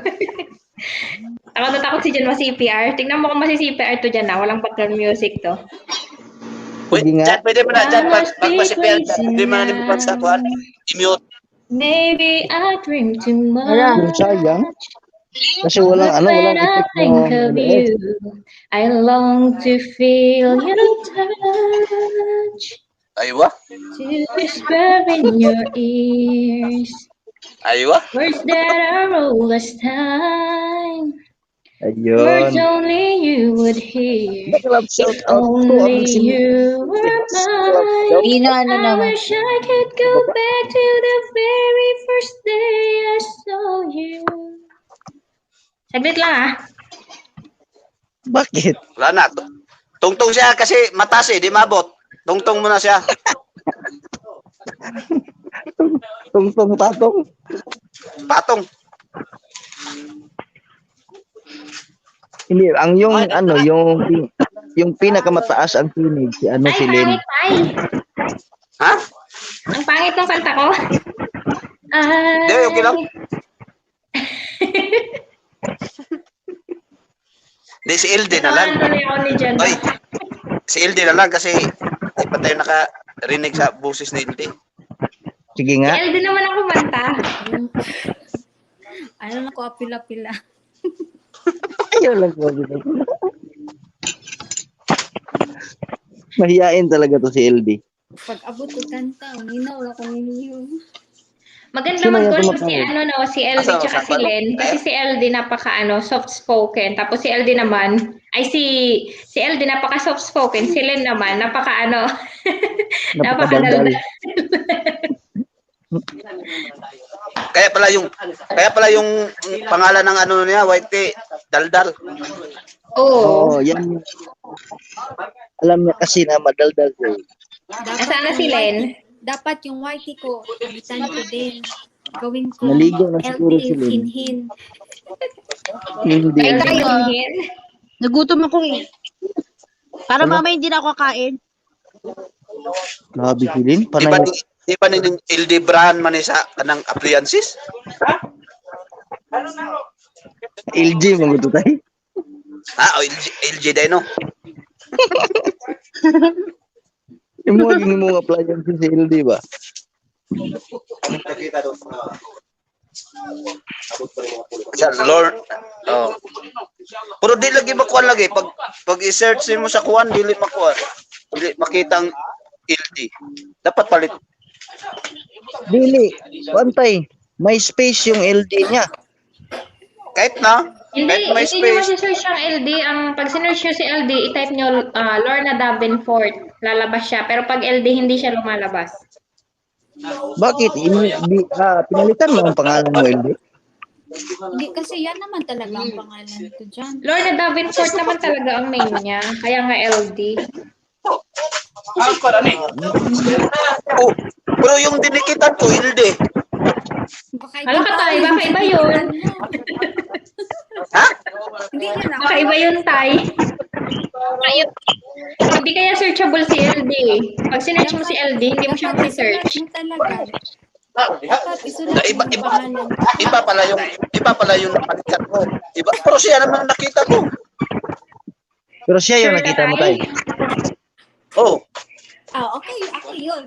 Takot na takot si Jan ma-CPR. Tingnan mo kung masi-CPR to dyan na. Walang background music to. Wait, Sige nga. chat, pwede mo na. Chat, pag Must be masipyan, crazy hindi mo na nimupan sa kuhan. I-mute. Maybe I dream too Wala. Yung much. sayang. Kasi walang But walang when I effect think na of you, I long to feel your touch, Aywa. to whisper in your ears, Aywa. words that are old as time, words Ayun. only you would hear. Nag-love shout If out ko ang only you were mine. Ino ano I naman. wish I could go back to the very first day I saw you. Saglit lang ah. Bakit? Wala na. Tungtong siya kasi matas di mabot. Tungtong mo na siya. Tungtong tatong. Patong. Hindi, ang yung ano, yung pinakamataas ang tinig si ano Ay, si Lynn. pangit ay. Ha? Ang pangit ng kanta ko. Hindi, okay lang. Hindi, si Ilde na lang. Ano na ako ni Jan? Oy, si Ilde na lang kasi di pa tayo nakarinig sa boses ni Ilde. Sige Si nga. LD naman ako kumanta. ano na ko, apila-pila. Ayaw lang ko. Mahiyain talaga to si LD. Pag abot ko kanta, minaw lang ko niniyo. Maganda Sino yung mag-collab si tumatawag? ano no, si LD Asa, tsaka si usapan? Len. Kasi si LD napaka soft spoken. Tapos si LD naman, ay si LD napaka soft spoken, si Len naman napaka napaka Napakadaldal. Kaya pala yung pangalan ng ano niya, White Tea, Daldal. Oo. Oo, yan. Alam niya kasi na madaldal ko. Nasaan na si Len? Dapat yung whitey ko, ibitan ko din. Gawin ko Naligo na siguro si LD, Lynn. hinhin. Hindi. Ay, Ay, tayo tayo. Hin. Nagutom ako eh. Para mamaya hindi na ako kakain. Grabe si Lynn. Di ba Panay. di ba ni Ilde Brand man sa kanang appliances? LG mga tayo. O LG day no. Yung mga appliances si LD ba? Sa Lord. Oh. Pero di lagi makuha lagi pag i-search mo sa kuan dili makuha. Dili makita ang LD. Dapat palit. Dili. Pantay. May space yung LD niya. Kahit na. Hindi, Kahit may hindi nyo space. masi-search ang LD. Pag sinearch nyo si LD, i-type nyo Lorna Davenport. Lalabas siya. Pero pag LD, hindi siya lumalabas. Bakit? Pinalitan mo ang pangalan mo LD? Hindi kasi yan naman talaga ang pangalan ko dyan. Lorna Davenport naman talaga ang name niya. Kaya nga LD. Oh, pero yung dinikitan ko LD. Baka Alam ka tayo, baka iba yun. Ha? Hindi yan ako. Baka iba yun, Tay. Hindi kaya searchable si LD. Pag sinearch mo si LD, hindi mo siya ma-search. Mo talaga. Dapat isulat Iba, mo ang iba. pangalan. Iba pala yung napalitan ko. Iba, pero siya naman nakita ko. Pero siya yung Sure nakita mo na, tayo. Oh, Okay, ako yun.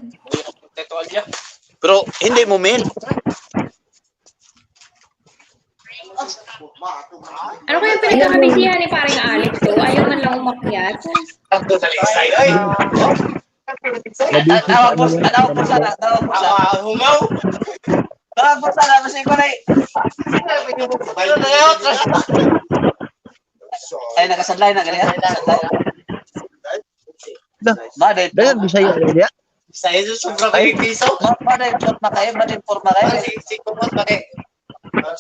pero hindi mo min. Ano kaya pinagkakabisihan ni paring Alex to? Ayaw man lang umakyat. Tawag po sana. Hungaw. Tawag po sana. Masing ko na ay, nakasadlay na ganyan. Ba, dahil Dagan Bisaya LD ya? Sa iyo sobrang may piso. Mana yung forma kayo, mana yung forma kayo. Si kumot pa kay.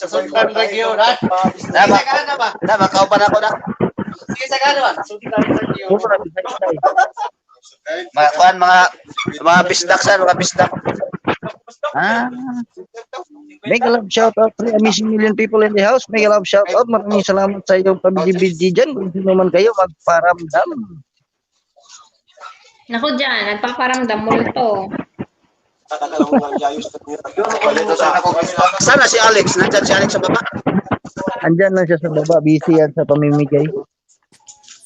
Sa sobrang bagyo na. Na kauban ako na. Sige sa kano. Sobrang bagyo. Mga kuan, mga bisdak sa mga bisdak. Mega love shout out 3 amazing million people in the house. Mega love shout out. Maraming salamat sa iyong pabidibidi dyan. Kung sino man kayo, magparamdam. Naku dyan, nagpaparamdam mo to. Sana si Alex, nandiyan si Alex sa baba. Andyan lang siya sa baba. Busy yan sa pamimigay.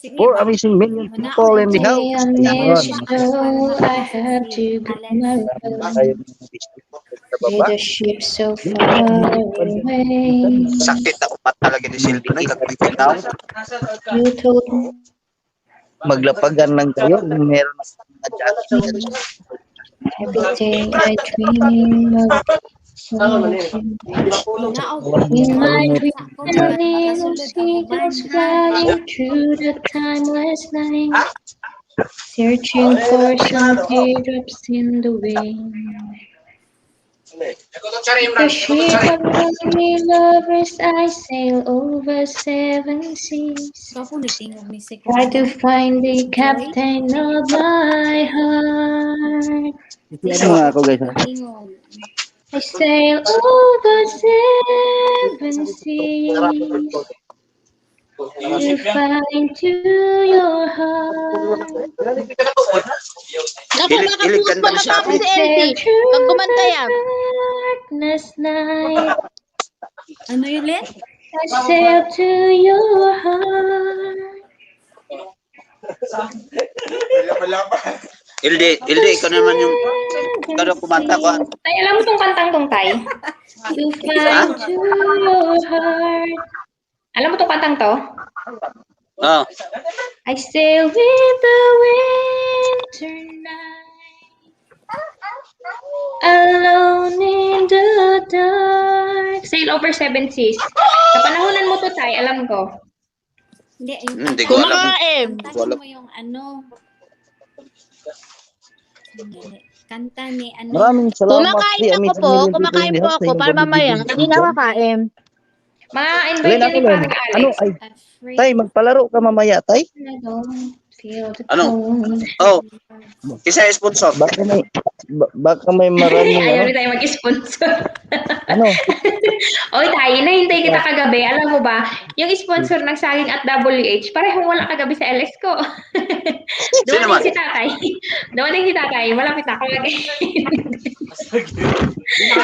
Sige, 4 amazing million people in the house. Ayan. I have to go my Tayo ng business sa baba. the ship so far away. Sakit ako pa talaga ni Silvio na ikagpipinaw. You told me Maglapagan lang kayo. Meron na dyan. every day I dream of in my dreams, seagulls flying through the timeless night, searching for some teardrops in the wind. The ship of lonely lovers, I sail over 7 seas. Ako nagtingog ni Try to find the captain of my heart. Ano nga ako guys? Tingog. I sail over 7 seas to find to your heart. Naku, baka Ilig puso ganda pa ni siya. matapos si LT. Pag kumanta yan. Darkness night, Ano yun, Len? I sail to your heart. Ildi, ikaw naman yung ikaw kumanta ko. Tay, alam mo tong kantang tong Tay? To find to your heart. Alam mo tong kantang to? Oh. I sail with the winter night, alone in the dark. Sail over 7 seas. Sa panahonan mo to, Tay, alam ko. Hindi, yung Hindi ko alam. Kumakain. Kantahin mo yung ano. Hindi. Kanta ni ano. Maraming salamat. Kumakain ako po. Kumakain po ako para mamaya. Hindi na kakain. Ma-invite Len, ka ako ni Len. Parang Ano Alex. ay, Afraid. tay, magpalaro ka mamaya, tay? I don't feel the Ano? cold. Oh. Kisa sponsor. Baka may maraming, Ayaw rin tayo mag-sponsor. ano, Oy, tayo, nahintay kita kagabi. Alam mo ba, yung sponsor ng saging at WH, parehong wala kagabi sa LS ko. Sino man? Dumating si tatay. Dumating si tatay. Malapit na ako lagi.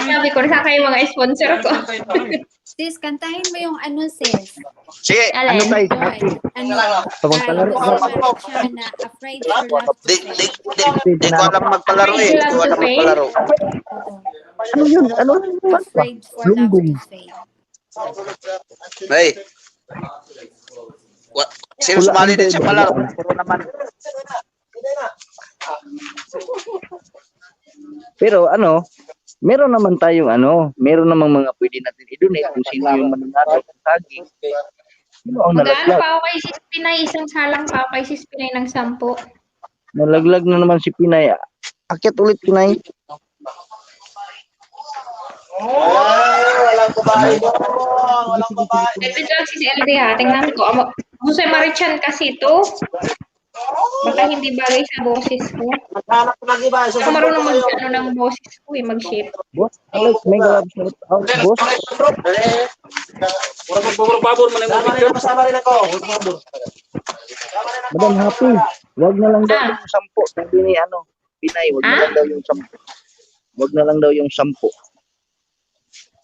Sabi ko, saan kayo mga sponsor ko? Sis, kantahin mo yung ano, sis. Sige. ano Alin? tay? Ano? Pagpalaro siya na afraid for love to Di fail. ko alam magpalaro eh. Di ko alam magpalaro. Oo. Ano yun? Ano yun? Afraid for love to fail. Hey. Sino sumali din sa palaro? Puro naman. Pero ano, meron naman tayong meron namang mga pwede natin i-donate kung sino yung mananalo ng saging. Sino ang Mag-ano nalaglag? pa ako kay Sis Pinay, isang salang pa ako kay Sis Pinay ng 10. Nalaglag na naman si Pinay. Akit ulit, Pinay. Depende lang si LD ha, tingnan ko. Jose Marichan kasi ito. Baka hindi bagay sa boses ko. Pero marunong mag-ano ng boses ko mag-shape. Boss, Alex, mega love shout out, boss. Madam Happy, wag na lang daw yung 10. Sabi ni Pinay, wag na lang daw yung 10. Wag na lang daw yung 10.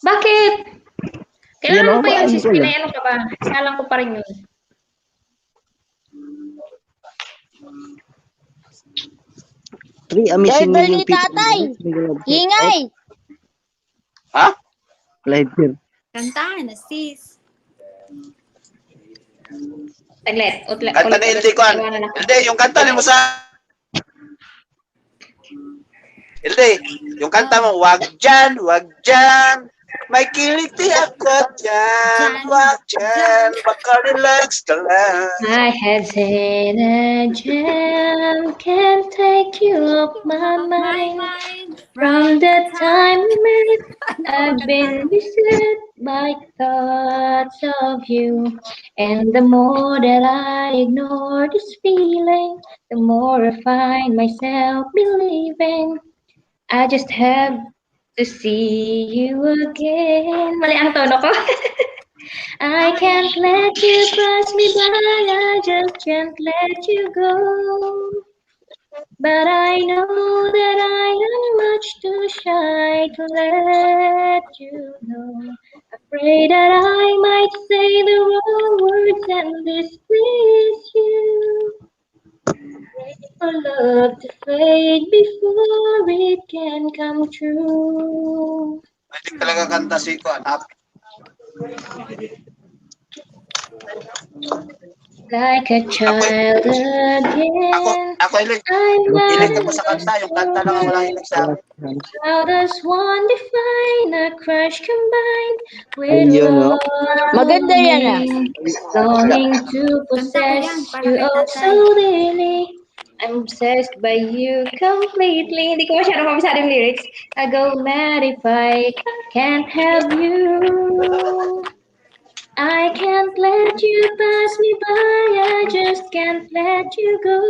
Bakit? Kailangan Yan, mo pa yun, ano Sis ko Pinay, ano ka ba? Salang ko pa rin yun. Three amazing Driver million ni people. tatay. Mega love shout Ingay. Ha? out. Live here. Kantahan na, sis. Taglet. Kanta ni Ildi Kwan. Ildi, yung kanta mo sa... Ildi, yung kanta mo, wag dyan, May kiliti ako dyan. Wag dyan. Baka relax ka lang. My head's in a jam, can't take you off my mind. From the time we met, I've been beset by thoughts of you. And the more that I ignore this feeling, the more I find myself believing I just have to see you again. Mali ang tono ko. I can't let you pass me by, I just can't let you go. But I know that I am much too shy to let you know. Afraid that I might say the wrong words and displease you. Ready for love to fade before it can come true. Pwede talaga kanta si Kuan. Like a child again, Ako hilig. I'm Hilig ako sa kanta. Yung kanta lang ang walang hilig sa akin. How does one define a crush combined with Ayun, no? Maganda yan, ah. longing to possess you oh so dearly. I'm obsessed by you completely. Hindi ko masyadong mabisado yung lyrics. I go mad if I can't have you. I can't let you pass me by. I just can't let you go.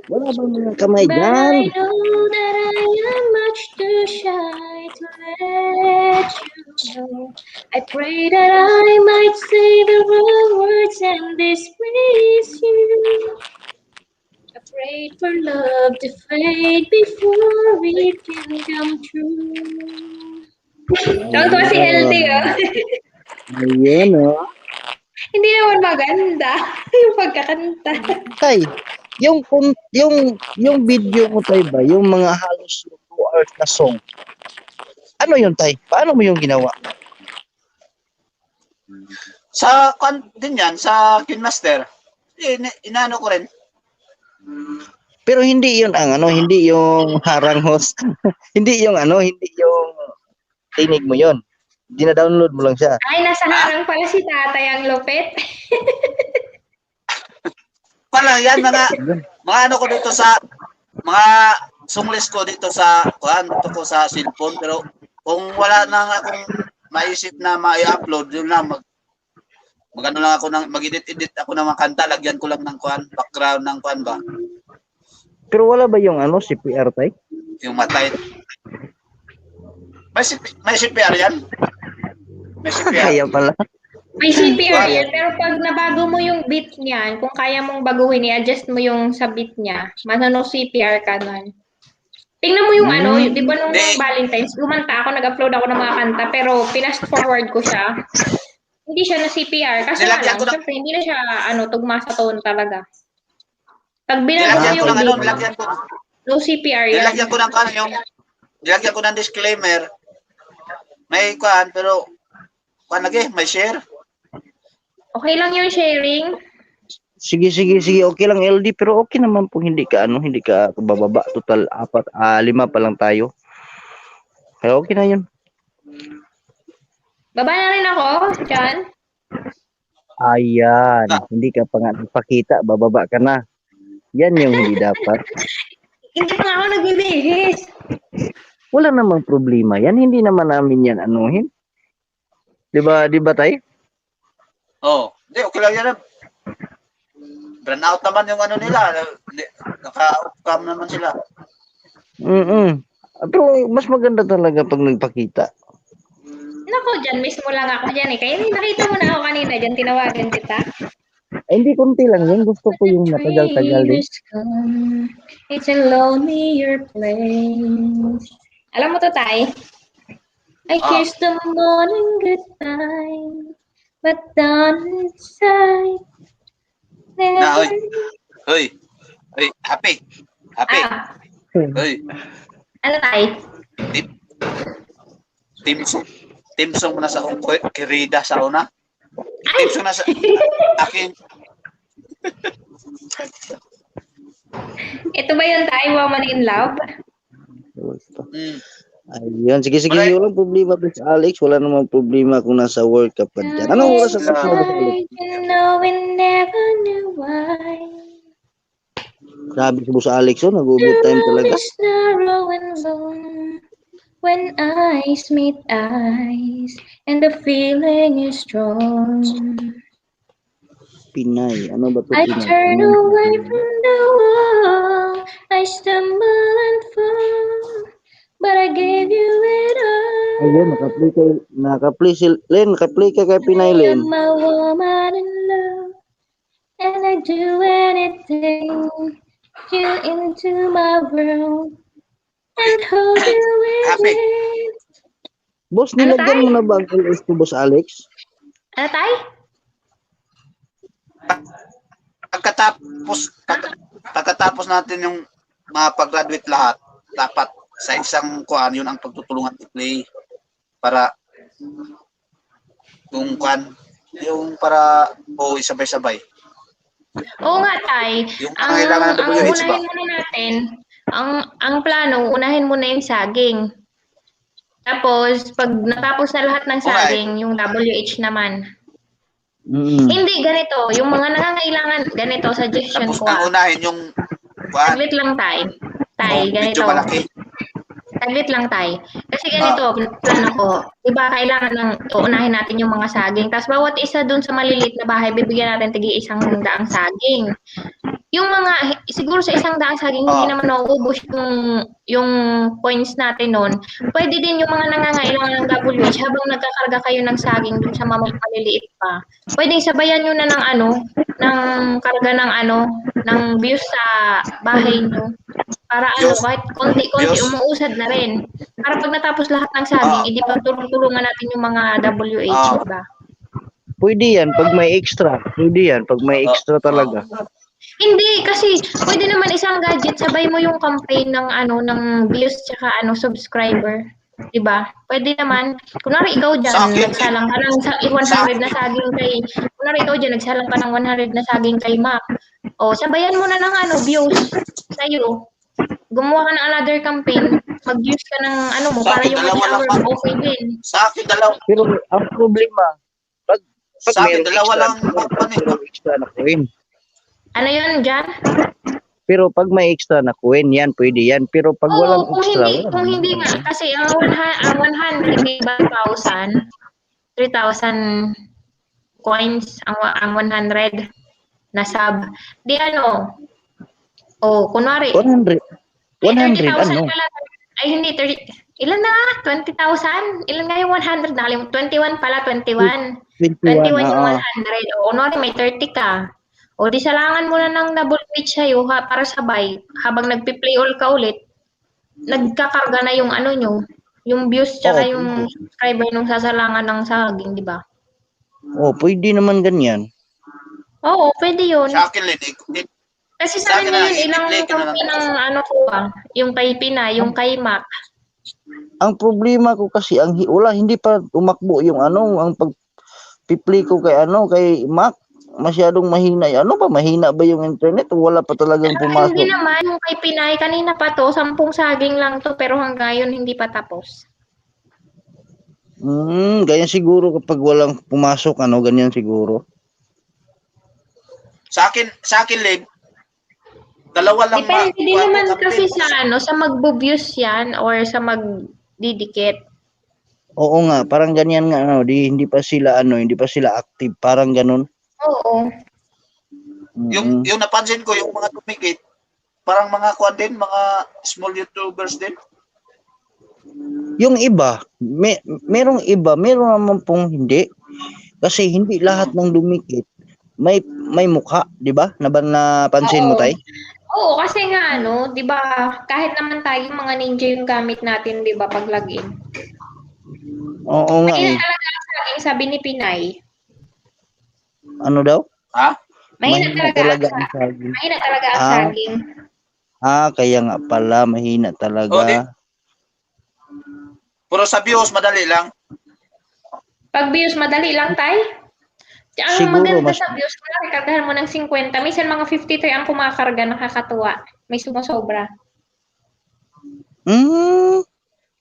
Wala bang mga kamay But dyan? I know that I am much too shy to let you know. I pray that I might say the wrong words and displease you. I prayed for love to fade before it can come true. Tawa si Healthy, oh. Ayun, no? Hindi naman maganda yung pagkakanta. Tay, yung video mo tay ba, yung mga halos 2 hours na song. Ano yun tay? Paano mo yung ginawa? Sa Kuan din yan, sa Kinmaster. Inaano ko rin. Pero hindi yun ang hindi yung harang host. hindi yung tinig mo yun. Dina-download mo lang siya. Ay, nasa harang pala si tatay ang lupit. Pala yan mga ano ko dito sa mga songlist ko dito sa Kuan, dito ko sa cellphone, pero kung wala na akong maisip na ma-upload, yun lang magano lang ako mag-edit ako ng mga kanta, lagyan ko lang ng Kuan, background ng Kuan ba. Pero wala ba yung CPR tay? Yung matay. May CPR yan? May CPR. Kaya pala. May CPR yan, pero pag nabago mo yung beat niyan, kung kaya mong baguhin, i-adjust mo yung sa beat niya, manano CPR ka nun. Tingnan mo yung di ba nung Valentine's, gumanta ako, nag-upload ako ng mga kanta, pero pinast forward ko siya. Hindi siya na CPR, kasi lang, syempre, hindi na siya, tugma sa tone talaga. Pag binago mo yung beat, no CPR yan. Nilagyan ko ng nilagyan ko ng disclaimer. May Kuan, pero Kuan lagi, may share. Okay lang yung sharing. Sige, okay lang LD, pero okay naman po hindi ka bababa, total 5 pa lang tayo. Kaya okay na yun. Baba na rin ako, John. Ayan, hindi ka pa nga nagpakita, bababa ka na. Yan yung hindi dapat. Hindi pa ako nagbibihis. Wala namang problema yan, hindi naman namin yan anuhin. Di ba tay? Oh, hindi, okay lang yan. Run out naman yung nila. Naka-outcome naman sila. Pero mas maganda talaga pag nagpakita. Nako, dyan mismo lang ako dyan eh. Kaya nakita mo na ako kanina dyan, tinawagan kita. Ay, hindi konti lang yan. Gusto ko yung matagal-tagal din. It's a lonelier place. Alam mo to, Tay? I kissed the morning goodbye, but down inside, Na, hoy, happy. Hoy, ano, Tay? Team song mo na sa kirida sa una. Team song na sa akin. Ito ba yung Tay, Woman in Love? Ayun, sige, Alright. walang problema, Boss Alex. Wala namang problema kung nasa work ka pa dyan. Anong oras ang mo, Boss Alex? You know we never knew why. Grabe si Boss Alex, oh. Nag-overtime talaga. Is narrow and long when eyes meet eyes and the feeling is strong. Pinay. Ano ba to, I Pinay? turn Ano? away from the wall. I stumble and fall, but I gave you it all. Ayun, naka-play ka kay Pinay, Len. I'm a woman in love, and I do anything you into my world and hold you Happy. within. Boss, Ano, nilagyan tay? mo na ba ang LS to, Boss Alex? Ano tay? Pagkatapos natin yung mapag-graduate lahat, dapat sa isang kuan yun ang pagtutulungan i-play para yung para isabay-sabay. Oo nga tay. Yung Ang kailangan ng WH ba? unahin muna natin, ang plano, unahin muna yung saging. Tapos, pag natapos na lahat ng saging, yung WH naman. Hindi, ganito. Yung mga nangangailangan, ganito, suggestion Tapos ko. ang unahin yung kuan, Saglit lang, tay. Tay, medyo ganito. malaki. Saglit lang, tay. Kasi ganito, plano ko. Diba, kailangan ng uunahin natin yung mga saging. Tapos, bawat isa dun sa maliliit na bahay, bibigyan natin tigi 100 saging. Yung mga, siguro sa 100 saging, hindi naman nauubos yung points natin nun. Pwede din yung mga nangangailangan ng WH habang nagkakarga kayo ng saging dun sa maliliit pa. Pwede sabayan nyo na ng karga ng views sa bahay nyo. Para kahit konti-konti, umuusad na rin. Para pag natapos lahat ng saging, hindi pagtulungan natin yung mga WH, diba? Pwede yan pag may extra. Pwede yan pag may extra talaga. Hindi, kasi pwede naman isang gadget, sabay mo yung campaign ng views tsaka subscriber. Diba? Pwede naman. Kunwari ikaw dyan, nagsalang ka ng 100 na saging kay, kunwari ikaw dyan, nagsalang ka ng 100 na saging kay Mac. O, sabayan mo na ng views sa'yo. Gumawa ka ng another campaign, mag-views ka ng para yung watch hour mo, okay din. Sa akin dalawa. Pero ang problema, pag Sa akin meron dalawa lang extra na coin. Ano yun, Jan? Pero pag may extra na coin, yan, pwede yan. Pero pag walang kung extra, kung hindi nga, kasi ang 100, diba, 3,000 coins, ang 100 na sub. Di kunwari, 100. 100, 30,000 pala. Ay, hindi, 30. Ilan na nga? 20,000? Ilan nga yung 100? Nakalimutan. 21 pala, 21. 21 yung 100. O, kunwari, may 30 ka. O, di salangan mo na ng double pitch sa'yo para sabay. Habang nagpi-play all ka ulit, nagkakarga na yung nyo, yung views tsaka yung subscriber nung sasalangan ng saging, di ba? Pwede naman ganyan. Oo, pwede yun. Sa akin, Kasi sa akin ngayon, ilang company ng yung kay Pina, yung kay Mac. Ang problema ko kasi, hindi pa umakbo yung ang pagpipli ko kay Mac. Masyadong mahina. Mahina ba yung internet o wala pa talagang pumasok? Hindi naman, yung kay Pinay, kanina pa to, 10 saging lang to, pero hanggang ngayon hindi pa tapos. Ganyan siguro kapag walang pumasok, ganyan siguro. Sa akin, Leg, dalawa lang. Depende din naman kasi sa magbo-views yan or sa magdidikit. Oo nga, parang ganyan nga, hindi pa sila active, parang ganun. Oo. Yung napansin ko, yung mga tumikit, parang mga kuan din, mga small YouTubers din. Yung iba, merong iba, meron naman pong hindi. Kasi hindi lahat ng dumikit may mukha, 'di ba? Napansin mo, tay? Oo, kasi nga 'di ba, kahit naman tayo mga ninja yung gamit natin, 'di ba, pag login. Oo nga. Mahina talaga ang saging, sabi ni Pinay. Ano daw? Ha? Mahina talaga ang saging. Mahina talaga ang saging. Kaya nga pala, mahina talaga. Pero sa views, madali lang. Pag views, madali lang, tay? Ang Siguro, maganda sa views, kargahan mo ng 50. Minsan mga 53 ang kumakarga, nakakatuwa. May sumusobra.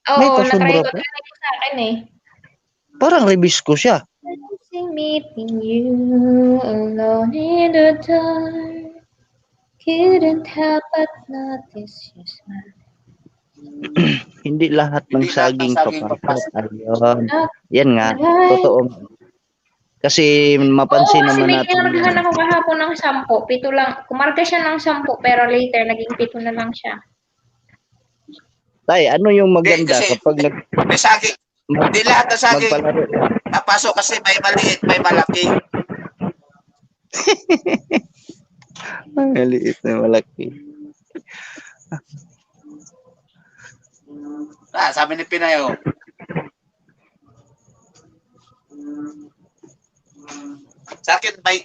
May Oo, kasumbra na-try pa. ko sa akin eh. Parang ribisco siya. Meeting you alone in the dark. Couldn't help but notice your smile. Hindi lahat ng Hindi lahat ng saging saging papasok. papasok. Ayun. Yan nga. Right. Totoo. Kasi Oo, mapansin kasi naman may natin kinargahan yan. ako kahapon ng 10. 7 lang. Kumarga siya ng 10, pero later naging 7 na lang siya. Tay, ano yung Hindi, maganda kasi kapag may saging. Hindi lahat ng saging magpalaro? papasok kasi may maliit, may malaki. Maliit na malaki. Sabi ni Pinayo. Sa akin, may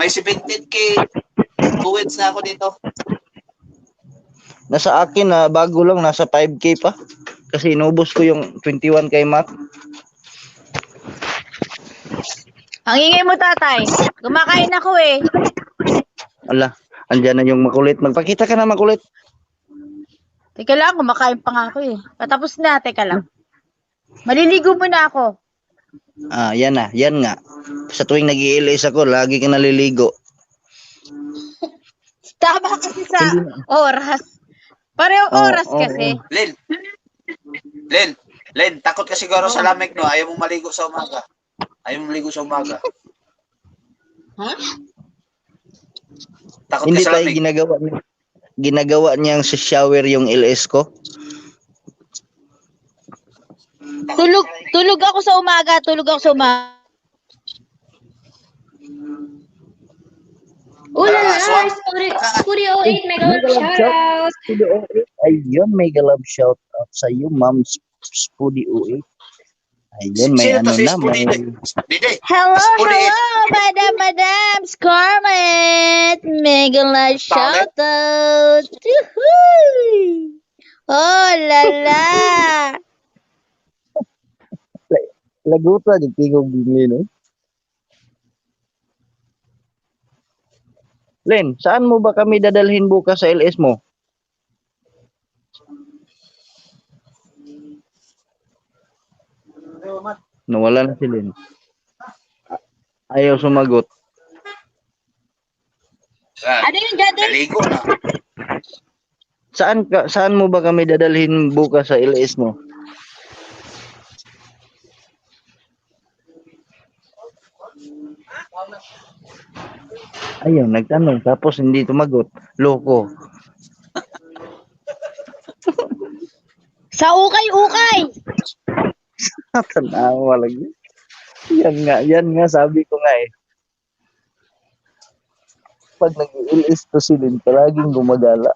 17K buwits na ako dito. Nasa akin na bago lang, nasa 5K pa. Kasi inubos ko yung 21 kay Mac. Ang ingay mo, tatay. Kumakain ako eh. Ala, andyan na yung makulit. Magpakita ka na makulit. Teka lang, kumakain pa nga ako eh. Patapos na, teka lang. Maliligo muna ako. Yan na, yan nga. Sa tuwing nag-iilis ako, lagi ka naliligo. Tama kasi sa Hindi oras. Parehong Oo, oras oo, kasi. Len, takot ka siguro sa lamig, no? Ayaw mong maligo sa umaga. Ayaw mong maligo sa umaga. Ha? Takot Hindi ka sa tayo lamig. ginagawa niyang sa shower yung LS ko. Tulog ako sa umaga. Ulala, Swak. Studio 8, mega love shoutout. Studio 8. Ayun, mega love shout out sa iyo, Ma'am Studio 8. Ayun, may Sino to ano si na, may... Dide. Hello, Studio Madam Scarlett. Mega love Scarlett? shoutout. Tuhuy! Oh, lala. Laguta, di tigog bigli, no? Len, saan mo ba kami dadalhin bukas sa LS mo? Nawala na si Len. Ayaw sumagot. Ano yung dadal? Naligo na. Saan mo ba kami dadalhin bukas sa LS mo? Ayun, nagtanong tapos hindi tumagot. Loko. Sa ukay-ukay. Tanawa lagi. Yan nga, sabi ko nga eh. Pag nag-iilis to si Lin, palaging gumagala.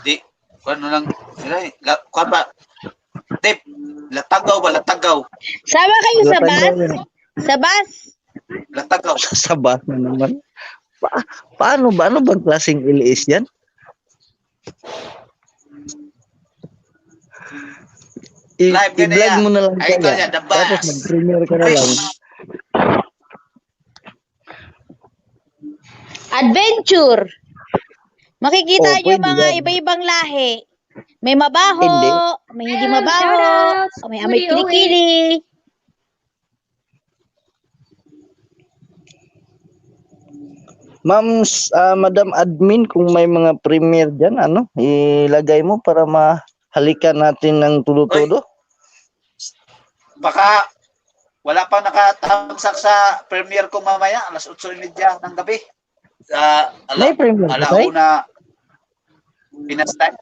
Di, ano lang, kuwan ba? Tip, latagaw ba? Latagaw. Sama kayo sa Latagaw bus? yun. Sa bus? Latagaw. Sasaba na naman. Paano ba? Ano bang klaseng ilis yan? Live ka na I-vlog yan. mo na lang Ay, ito kaya. yan, the Tapos bus. mag-premiere ka na lang. Adventure. Makikita Oh, niyo pwede mga yan. iba-ibang lahi. May mabaho, Hindi. may hindi mabaho, Shoutout. may amoy Studio 8. kilikili. Ma'am, Madam Admin, kung may mga premiere dyan, ilagay mo para mahalikan natin ng tulo-tulo. Baka wala pa nakatamsak sa premiere ko mamaya, alas 8:30 ng gabi. May premiere ka, Tay? Alauna Pinas time.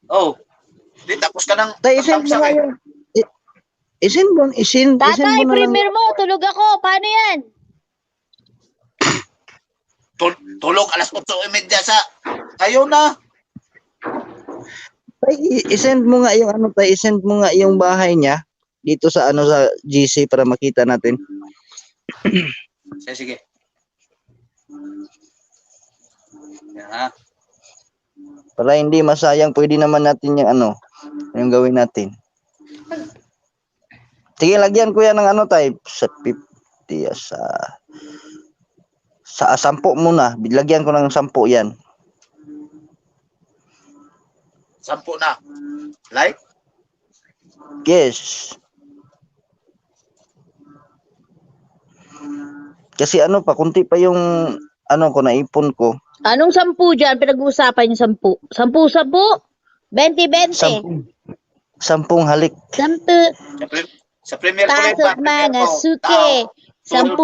Oh, di tapos ka ng Tay, isend mo tamsak nga eh. yung... Isend mo Tatay, na lang. premier mo, tulog ako. Paano yan? Tulog alas 8:30 sa kayo na. Tay, isend mo nga yung isend mo nga yung bahay niya dito sa sa GC para makita natin. Sige. Yan. Para hindi masayang, pwede naman natin yung gawin natin. Sige, lagyan ko yan ng Tay, sa 50, sa 10 muna. Lagyan ko ng 10 yan. 10 na. Like? Yes. Kasi ano pa, kunti pa yung ano ko, naipon ko. Anong 10 dyan? Pinag-uusapan yung 10. 10? 20? 10 halik. 10. Sa premier ko rin. Pasok mga suke. 10,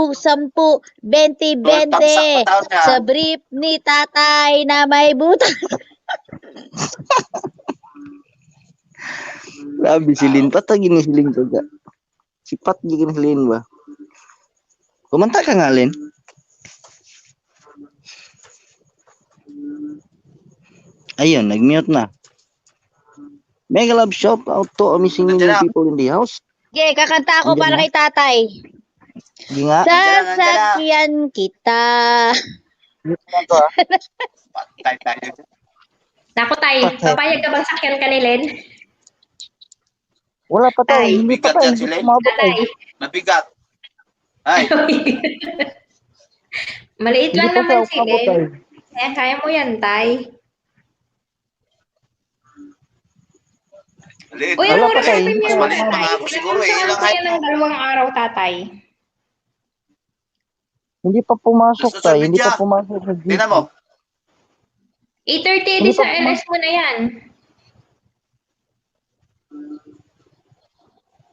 20, 20. Sa brief ni tatay na may butas. Grabe si Lin. Patag gini si Lin ko ga. Sipat gini si Lin ba? Kumanta ka nga, Lin. Ayun, nag-mute na. Mega love shout out to amazing million people in the house. Okay, kakanta ako para kay tatay. Hindi nga. Sasakyan kita. Patay tayo. Naku, tay, papayag ka bang sakyan ka ni Len? Wala pa tayo. Ay, Hindi pa bigat tayo. yan Hindi sila. pa umabot tayo. Tay. Mabigat. Ay, Maliit Hindi lang pa naman tayo si umabot Len. tayo. Kaya mo yan, tay. maliit. Uy, Wala ano pa oras tayo. na premiere Mas mo maliit na, pa tay? nga ako siguro eh. Ilang Ilang kaya height ng mo? 2 araw, tatay? Hindi pa pumasok Sa social tayo. Hindi media. pa pumasok sa GC. Tingnan mo. 8:30 Hindi di sa pa LS mo na yan.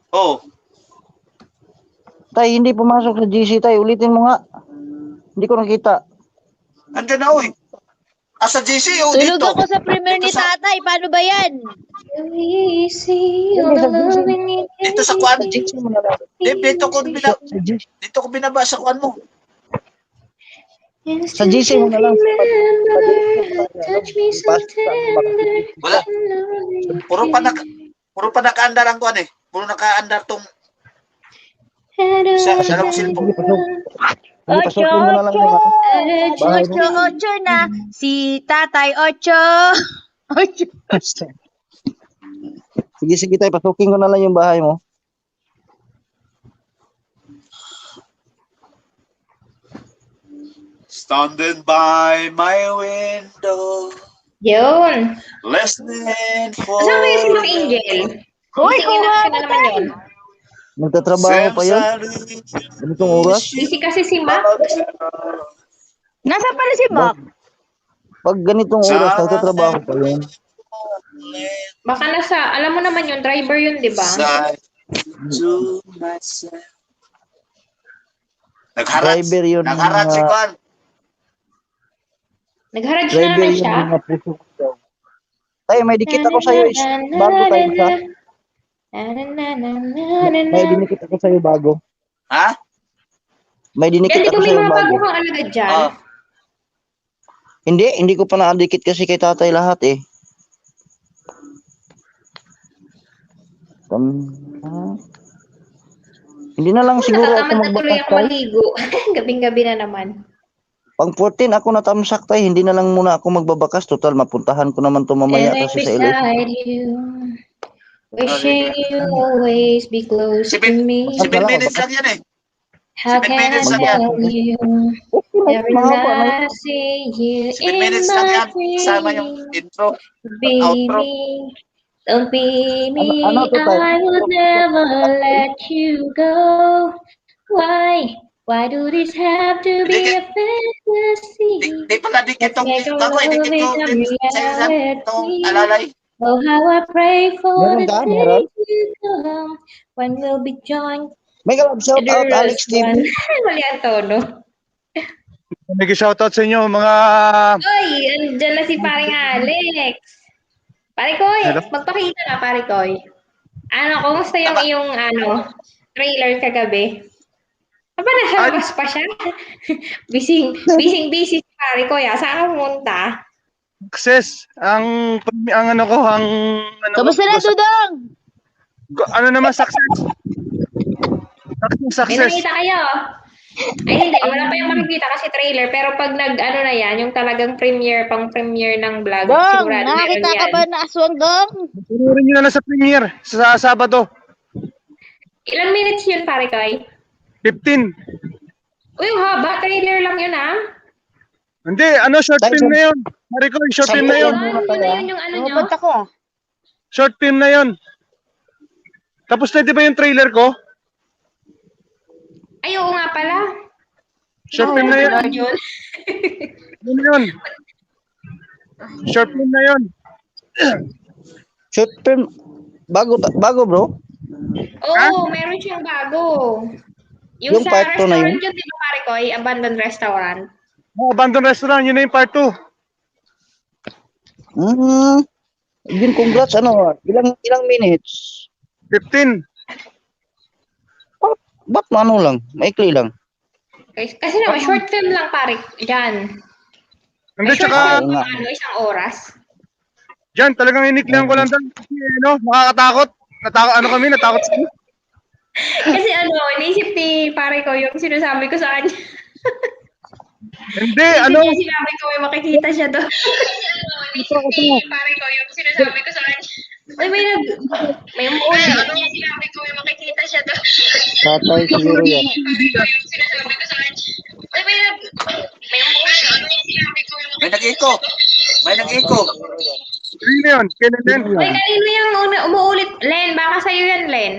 Oh, Tay, hindi pumasok sa GC tayo. Ulitin mo nga. Hindi ko nakita. andyan na uy. Sa GC oh, Tulog dito. ako sa premiere ni Dito sa- tatay. Paano ba yan? Hindi sa GC. Dito sa kwan. Sa GC mo na lang. Dito ko binaba sa kwan mo. Sa GC mo na lang. Wala. Puro pa nakaandar ang kwan eh. Puro nakaandar tong sa dalawang cellphone. Hindi, pasukin mo na lang yung ano. Bahay mo. Ocho na. Si tatay Ocho. Sige tayo. Pasukin ko na lang yung bahay mo. Standing by my window, Yun. listening for Saan kayo si Mang Angel? Hoy, Tingin na siya na naman yun. Nagtatrabaho pa yun. Ganitong oras. Busy kasi si Mac. Nasa pala si Mac? Pag ganitong oras, nagtatrabaho pa yun. Baka nasa, alam mo naman yun, driver yun, di ba? To myself. Nagharaj. Driver yun. Nagharaj si Kwan. Nag-haraj na Driver naman yun siya. mga puso ko. Tayo, may dikit ako sa'yo. Bago tayo sa. May dinikit ako sa'yo bago. Ha? May dinikit Yan, di ako ba may sa'yo mga bago bago. kang alagad dyan? Oh. Hindi ko pa nakadikit kasi kay tatay lahat eh. Hindi na lang siguro ako Natatamad na tuloy magbakas ako tayo. maligo. Gabing-gabi na naman. Pang 14 ako natamsak tayo. Hindi na lang muna ako magbabakas. Total, mapuntahan ko naman to mamaya And I'm kasi sa LA. beside you, wishing you always be close to me. 7 minutes lang yan eh. How 7 can I minutes lang yan. tell you? Okay na, Every mahaba na. night I see you 7 in minutes lang my yan. Kasama yung dreams. intro. Be outro. me, don't be me. Ano to, tayo? I would never let you go. Why? Why do this have to be a fantasy? Di pala dikit tong Let's make a ako eh. Dikit ko love din in sa isang itong reality. alalay. Oh, how I pray for Meron the ka? day Meron? to come when we'll be joined. Mega love shout out Alex TV. Mali ang tono. Nag-shoutout sa inyo mga Oy, andyan na si paring Alex. Pare Koy, Hello? magpakita na pare Koy. Ano, kumusta yung iyong trailer kagabi? Aba, nasa labas pa siya. busy si pare Koy. Saan ka pumunta? success. Ang ano ko, ang ano ko, Kamusta na, Dudong? ano naman success? May Success. nakita kayo? Ay, hindi. Wala pa yung makikita kasi trailer. Pero pag ano na yan, yung talagang pang premiere ng vlog, Dong, sigurado meron nakakita ka yan. ba na aswang, Dong? Tururin nyo na lang sa premiere sa Sabado. Ilang minutes yun, pare Koy? 15. Uy, yung haba. Trailer lang yun, ah. Hindi, ano, short film na yun. Mariko, short film na yun. Yun na yun yung ano nyo. Pupunta ko, ah. Short film na yon. Tapos na di ba yung trailer ko? Ay, oo nga pala. Short film na yun. Yun. Yun yun. Short film na yun. Short film. Bago bro. Oo, meron siyang bago. Yung Yung sa part 2 na restaurant yun? yun, di ba pare ko? Ay, abandoned restaurant. Oh, Abandoned Restaurant, yun na yung part 2. Yun, congrats. Ilang minutes? 15. Ba't lang? Maikli lang. Kasi naman, short film lang pare. Diyan. Hindi, Short tsaka, film, isang oras. dyan, talagang iniklihan ko lang dyan. Kasi, nakakatakot. Natakot sa Kasi iniisip ni pare ko yung sinasabi ko sa kanya. Hindi, Niya sinabi ko may makikita siya doon. Iniisip ni pare ko yung sinasabi ko sa kanya. Uy, may umuulan. Niya sinabi ko may makikita siya doon. Tatay siguro yan. Pare ko yung sinasabi ko sa kanya. Uy, may umuulan. Niya sinabi ko may May nag-echo. May nag-echo. Yun na yun, kailan din. Uy, kanino yung umuulit? Len, baka sa'yo yan, Len.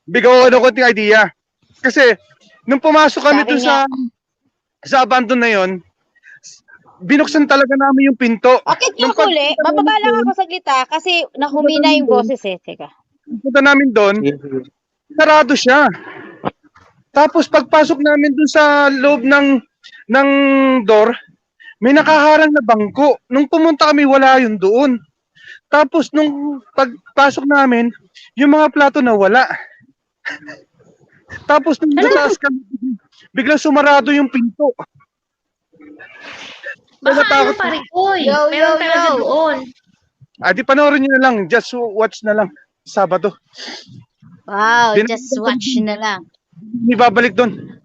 Bigaw ko konting idea. Kasi, nung pumasok kami dun sa abandon na yon, binuksan talaga namin yung pinto. Bakit yung huli? Mababa lang ako saglit kasi nahumina yung boses eh. Teka. Punta namin doon, sarado siya. Tapos pagpasok namin dun sa loob ng door, may nakaharang na bangko. Nung pumunta kami, wala yun doon. Tapos nung pagpasok namin, yung mga plato na wala. Tapos nung tataas kami, biglang sumarado yung pinto. Baka pare ko. Meron talaga doon. Di panoorin nyo na lang. Just watch na lang. Sabado. Wow, just watch na lang. Hindi babalik doon.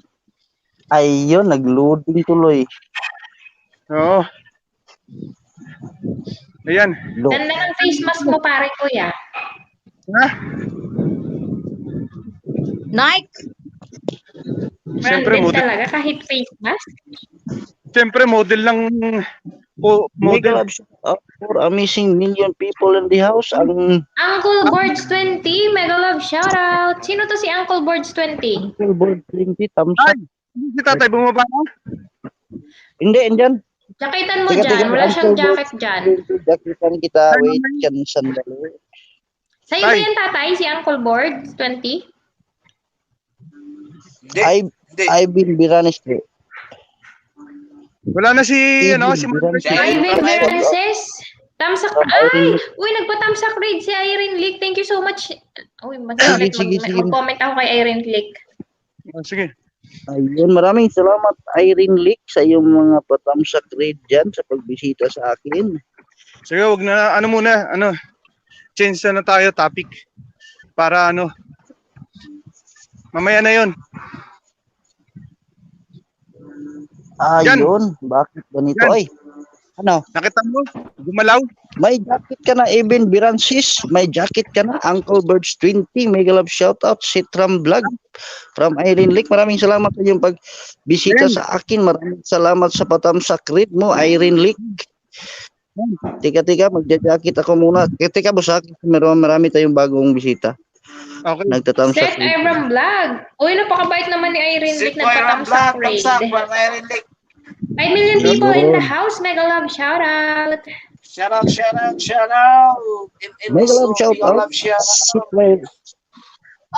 Ayun, nag-loading tuloy. Oo. Ayan. Ganda ng face mask mo, pare ko, ya. Ha? Nike? Siyempre, Branded model. talaga, kahit face mask. Siyempre, model lang. Mega Model. love shout out for amazing million people in the house. Ang Uncle Boards 20, mega love shoutout. Sino to si Uncle Boards 20? billboard 20 thumbs up. Ay, si tatay bumaba na. Hindi, andyan. Jacketan mo dyan. Wala siyang jacket dyan. Jacketan kita. Wait, yan sandali. Sa'yo ba Tay. yan, tatay? Si Uncle Boards 20? Ivan Biranes. Wala na si Biranes. Ivan Verances. Tamsak. Ay! Uy, nagpa-tamsak raid si Irene Lick. Thank you so much. Uy, Sige. mag-comment ako kay Irene Lick. Sige. Ayun, maraming salamat Irene Lick sa iyong mga patamsak rate dyan sa pagbisita sa akin. Sige, wag na, change na tayo topic. Para mamaya na yon. Ayun, bakit ganito? Yan. Ay, Nakita mo? Gumalaw? may jacket ka na, Evan Biransis. May jacket ka na, Uncle Birds 20. Mega love shoutout, Sitram Vlog from Irene Lick. Maraming salamat sa iyong pagbisita sa akin. Maraming salamat sa patamsak rate mo, Irene Lick. Tika, magja-jacket ako muna. Tika, boss, marami tayong bagong bisita. Okay. Nagtatamsak Seth Iram Vlog. Uy, napakabait naman ni Irene Lick. Nagpa-tamsak raid. 5 million people in the house. Mega love shoutout. Shout out. Mega love shoutout,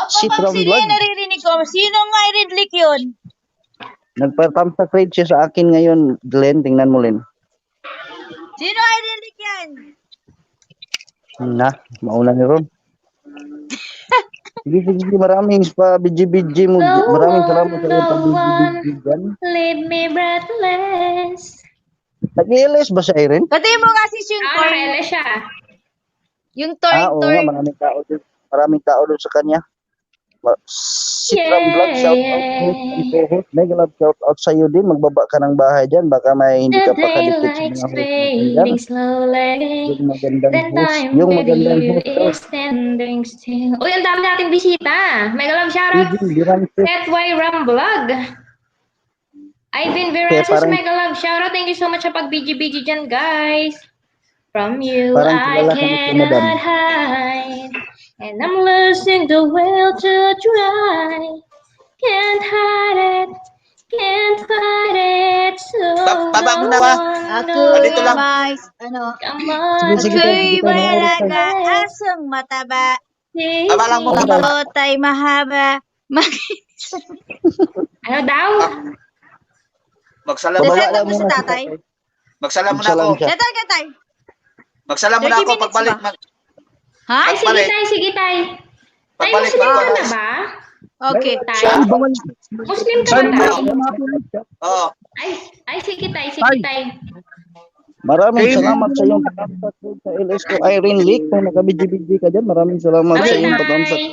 Sitram Sino Vlog. yung naririnig ko? Sinong Irene Lick yun? Nagpatamsak rate siya sa akin ngayon, Glenn. Tingnan mo, Len. Sino Irene Lick yan? Mauna ni Ron. Sige, maraming pa BG mo. Maraming salamat sa iyo BG dyan. Leave me breathless. Nag-ILS ba si Irene? Pati mo nga si yung torn. Nakakala siya. Yung torn. Oo nga, maraming tao doon sa kanya. Sitram Vlog, shout out. Mega love shout out sa iyo din. Magbaba ka ng bahay dyan. Baka may hindi The ka pa kadikit sa daylight's mga fading host. slowly. Yung magandang The host. time Yung with magandang you host. is standing still. Uy, ang dami nating bisita. Mega love shoutout. Seth Y. Ram Vlog. Ivan Verances, parang- mega love shoutout. Thank you so much sa pag-BG-BG dyan, guys. From you Parang I kilala ka na si Madam. cannot hide, and I'm losing the will to try. Can't hide it, can't fight it, so Baba mo go na ba? on, Ako Dito lang. may, come Sige, on, sige tayo, ako'y hindi tayo may nangarap tayo. alaga, asong mataba, Baba lang mo. Baba. kulot ay mahaba. ano daw? Magsala Baba muna. Tatay lang mo si muna si tatay. tatay. Magsala muna Magsalam ako. siya. Tatay. Magsala muna 30 ako. minutes Pagbalik. ba? Ha? Ay, sige Pagbalik. tay, sige tay. Tay, Pagbalik. Muslim ka na Pagbalik. ba? Okay. Tay? Muslim ka Saan ba mo tay? Oo. Ay, sige tay, sige Tay. tay. Maraming Kayo- salamat sa iyong patamsak sa LS ko, Irene Leak. Kung nakabidji-bidji ka dyan, maraming salamat sa Bye iyong patamsak. tay.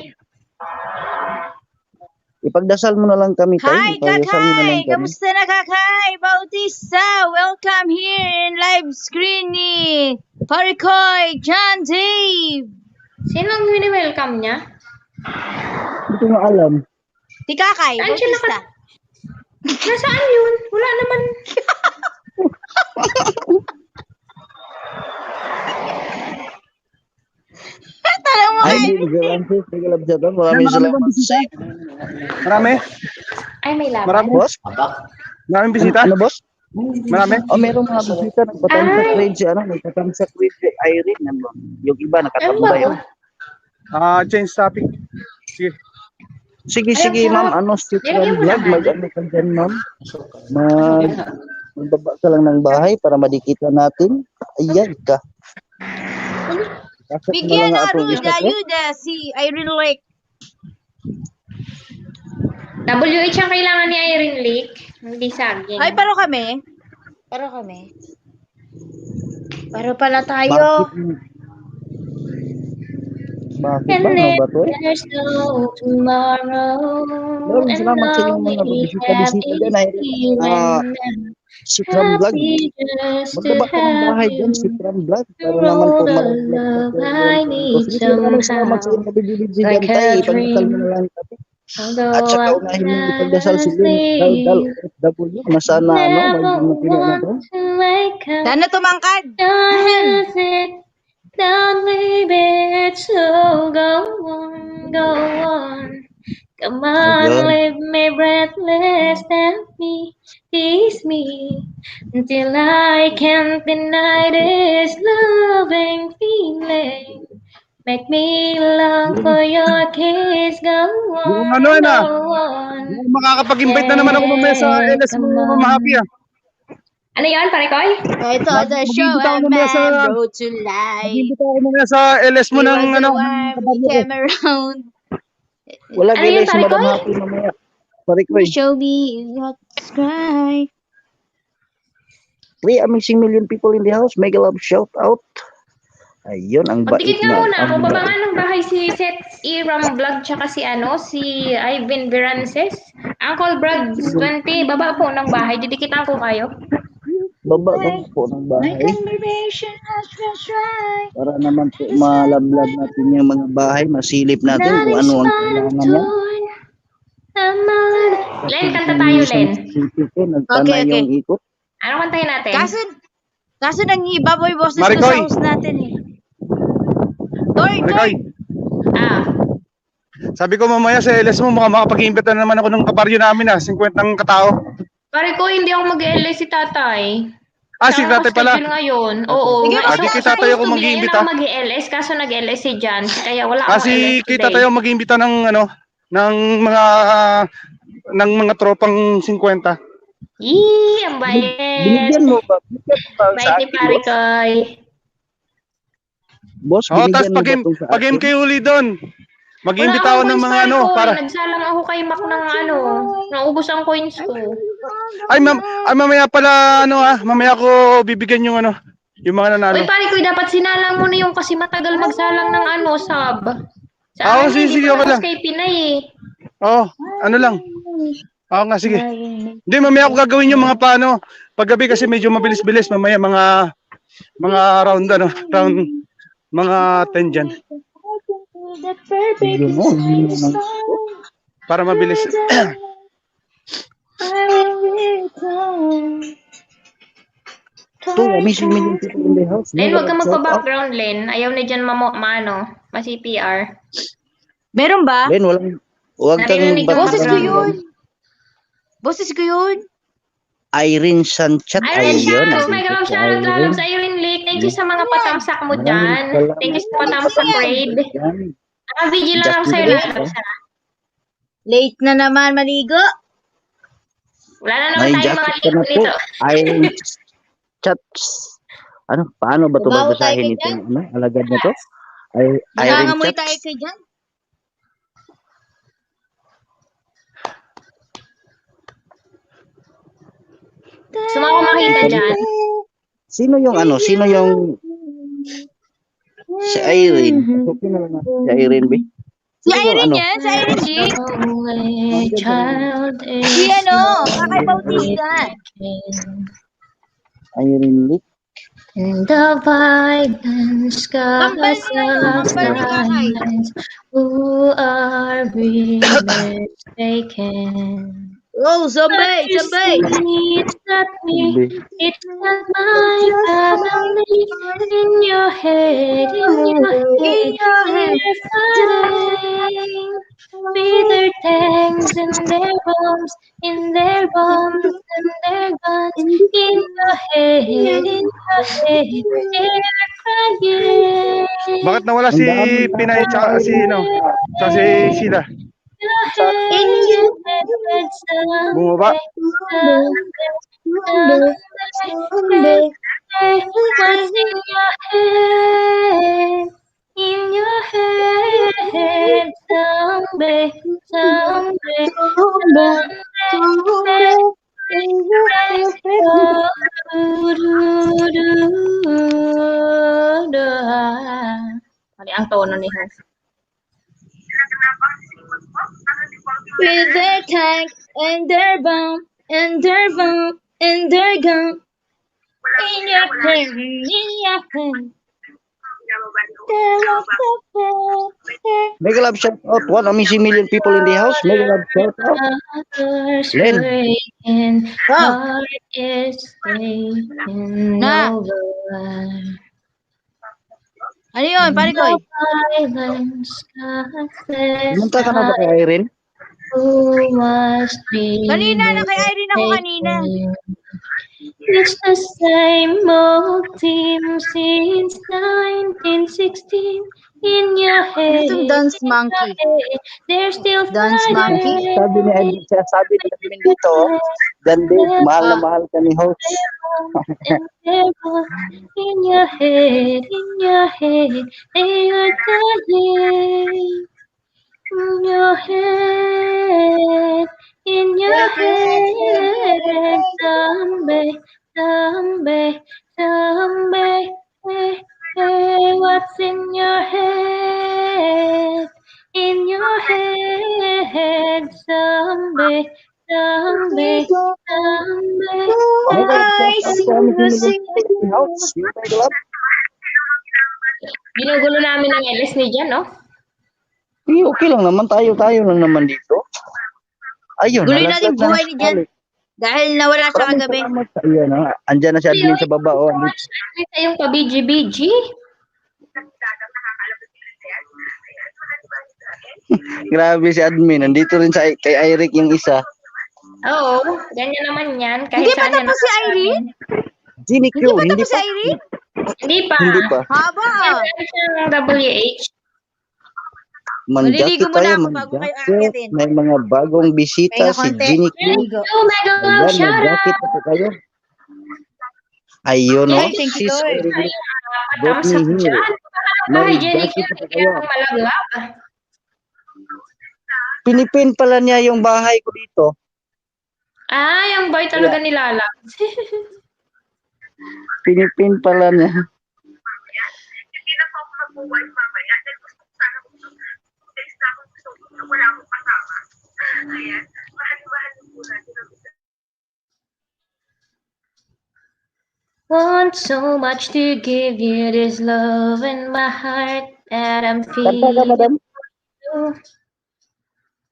Ipagdasal mo na lang kami, tayo. Hi, Ipagdasal mo na lang Kakay! kami. Kamusta na, Kakay? Bautista! Welcome here in live screen ni Parikoy, John Dave! Sinong wini-welcome niya? Hindi ko nga alam. Si Kakay, Saan siya Bautista. Nasaan yun? Wala naman. Tanong mo Ay, nga. hindi ko alam. Sige, love chat. Maraming salamat sa Marami? Ay, may laban. Marami? boss. Maraming bisita? Ano, boss? Marami? Oh, meron mga bisita nagpatamsak rin si ano, nagpatamsak rin si Irene. Ano? Yung iba Ano ba? nakatambay. Oh. Change topic. Sige. Sige, ma'am. Ano, strip Lagyan mo vlog. naman. Mag-ano ka dyan, ma'am. Magbaba ka lang ng bahay para madikita natin. Ayan ka. Kasap mo Bigyan lang na atong isa, pre. ayuda si Irene Lake. WH ang kailangan ni Irene Leak. Hindi saging. Ay, paro kami. Paro pala tayo. Bakit ba? Ano ba to? There's no tomorrow. Maraming salamat sa inyong mga bisita-bisita dyan, Irene. Si Fram Vlog. Magbaba ka ng bahay dyan, si Fram Vlog. Para naman po mag-vlog. Maraming salamat sa inyong nabibibidyo dyan, tayo. Ipagdasal mo na lang kami. At saka unahin mo ipagdasal si Dal OFW na sana maging matila na to. Sana tumangkad. Don't leave it, so go on, go on. Come on, Ayun. leave me breathless, help me, tease me, until I can't deny this loving feeling. Make me long for your kiss, go Yung on, ano, na? go on. Makakapag-invite na naman ako mamaya sa LS mo, Mama Happy. Ano yan, Parikoy? Ito the show, Mag-imbita ako a mamaya man sa- brought to life. Mag-invite ako mamaya sa LS mo He ng was ano. the one we came around. Wala Ano gilay yun, si Madam Parikoy? Happy mamaya. Parikoy. Show me what's right. 3 amazing million people in the house. Mega love shout out. Ayun, ang bait Magdikit nga na. muna. ang Baba bait. nga ng bahay si Seth Iram Vlog tsaka si Ivan Verances. Uncle Brad 20. Baba po ng bahay. Didikitan ko kayo. Baba lang po ng My bahay. conversation has just right. Para naman po malablag natin yung mga bahay. Masilip natin kung ano ang kailangan niya. Len, kanta tayo, Len. City ko, nagtanay Okay. yung ikot. Ano kantahin natin? Kaso nangibaboy boses na Maricoy. sa house natin eh. Toy! Marikoy, Ah, sabi ko mamaya sa LS mo, mukhang makapag-invite na naman ako ng kabaryo namin 50 ng katao. Parikoy, hindi ako mag-LA si tatay. Si Siya ang tatay pala. nakaschedule ngayon. Oo. Sige, di kay tatay ako mag-iimbita. Ako mag-LS, kaso nag-LS si Jan. Kaya wala akong Kasi LS kita today. tayo mag-iimbita ng mga tropang 50. Yee, ang bayet. Binigyan mo ba? Binigyan mo ba sa Bayet ni akin, boss? Parikoy. Boss, Tapos binigyan mo ba itong sa pag akin? MK uli doon, mag-iimbita ako ng mga Nagsalang ako kay Mac ng naubos ang coins ko. Ay, mamaya pala, mamaya ko bibigyan yung yung mga nanalo. Uy, Parikoy, dapat sinalang mo na yung kasi matagal magsalang ng sub. Oo, sige, okay lang. Kay Pinay eh. Lang. Oo nga, sige. Hindi, mamaya ako gagawin yung mga paano. Paggabi kasi medyo mabilis-bilis. Mamaya mga round mga 10 dyan. Ayun mo, yun ang- Para mabilis. missing million people in the house. Len, Mega huwag ka love shout out. magpa-background, Len. Ayaw na dyan ma-CPR. Meron ba? Len, huwag kang Narinig ko Boses ko background. yun. Boses ko yun. Irene Sanchat. Irene Ayun. Shouts, my God, shoutout lalabs sa Irene Lake. Thank you sa mga patamsak mo dyan. Thank you sa patamsak raid. Nakabigil lang ako sa'yo lalabs. ha? Late na naman maligo. Wala na naman May tayo mga jacket ka ligo na po. dito. Irene Chats. Ano? Paano ba ito Babaw tayo babasahin kay itong alagad na to? Irene Nangangamoy tayo Chats. kay dyan. Gusto mo ako makita dyan? Sino yung Sino yung si Irene? Okay na lang natin si Irene, B. Si Irene yan, si Irene G. Si kakaibautisan. Irene Lee. In the violent skies Kambal niya yun, of kambal ni Kakay. silence, who are we mistaken? Oh, zombie, zombie. It's not me, B. it's not my family. In your head, they're fighting. With their tanks and their bombs, in their bombs and their guns. In your head, they're crying. Bakit nawala si Pinay tsaka si tsaka si Sila? In your head, Bumaba. what's in your head? In your head, someday, someday, Mali ang tono ni Hans. With their tank and their bomb and their bomb and their gun. In your hand, in your hand. Mega love shout out. 1 missing million people in the house. Mega love shout out. Others Len. breaking, Oh. heart is taking Na. over. Ano yun, pare ko? Violence causes Pumunta ka na ba kay Irene? who must be Kanina, na kay Irene ako kanina. mistaken. It's the same old team since 1916. In your head, Itong dance monkey. they're still Dance monkey? Sabi ni Edwin, sabi ni Edwin dito, Gandhi, mahal na mahal ka ni host. In your head, they are dying. In your head, someday, hey, what's in your head? In your head, someday. Mega love shout out. 1 missing million people in the house. Mega love. Ginugulo namin ng LS ni Jan, no? Okay lang naman. Tayo lang naman dito. Ayun. Guloy nalaslat natin na buhay ng ni Jan. salik. Dahil nawala siya Maraming kagabi. salamat sa iyo. Andyan na si admin sa baba. Oh, Kita yung pa-BG-BG. grabe si admin. Nandito rin kay Eric yung isa. Oo, ganyan naman yan. Kahit Hindi pa saan yan tapos si Irene? Ginny Q. Hindi pa Hindi tapos si pa. Irene? Hindi pa. Hindi pa. Haba. Yan siya ng WH. Manjakit Maliligo muna tayo. ako bago kayo Manjakit. aakitin. May mga bagong bisita Pahinga si konti. Ginny Q. Ligo. Oh my God, Ayan, shout out! manjakit na po kayo. Ayun, no? Yay, thank you, Sis Lord. Eric. Patamsak Botany dyan. Hill. Bahay Jenny Manjakit na po kaya kayo. malaglag. Pinipin pala niya yung bahay ko dito. Ah, yung boy talaga nilalang. Pinipin pala niya. Want so much to give you this love in my heart that I'm Kanta ka, feeling. madam?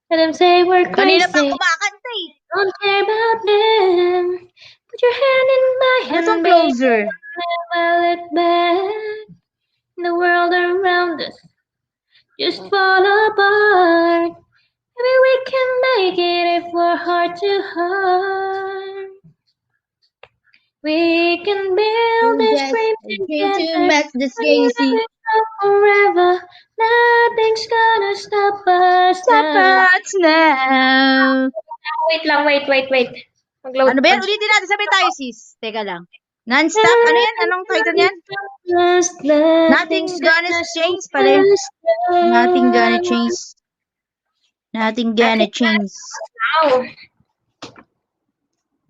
Let them say we're Kanina pa crazy. kumakanta eh. Don't care about them. Put your hand in my Ano tong hand, baby. closer? I look back, the world around us just fall apart. Maybe we can make it if we're heart to heart. We can build this Just dream a dream to together. match the sky you see. Forever, nothing's gonna stop us Stop now. us now. Wait lang, wait. Mag-load Ano ba yan? pa. Ulitin natin, sabay tayo, sis. Teka lang. Non-stop? Ano yan? Anong title niyan? Nothing's gonna change pala. Nothing gonna change. Nothing gonna change. Wow.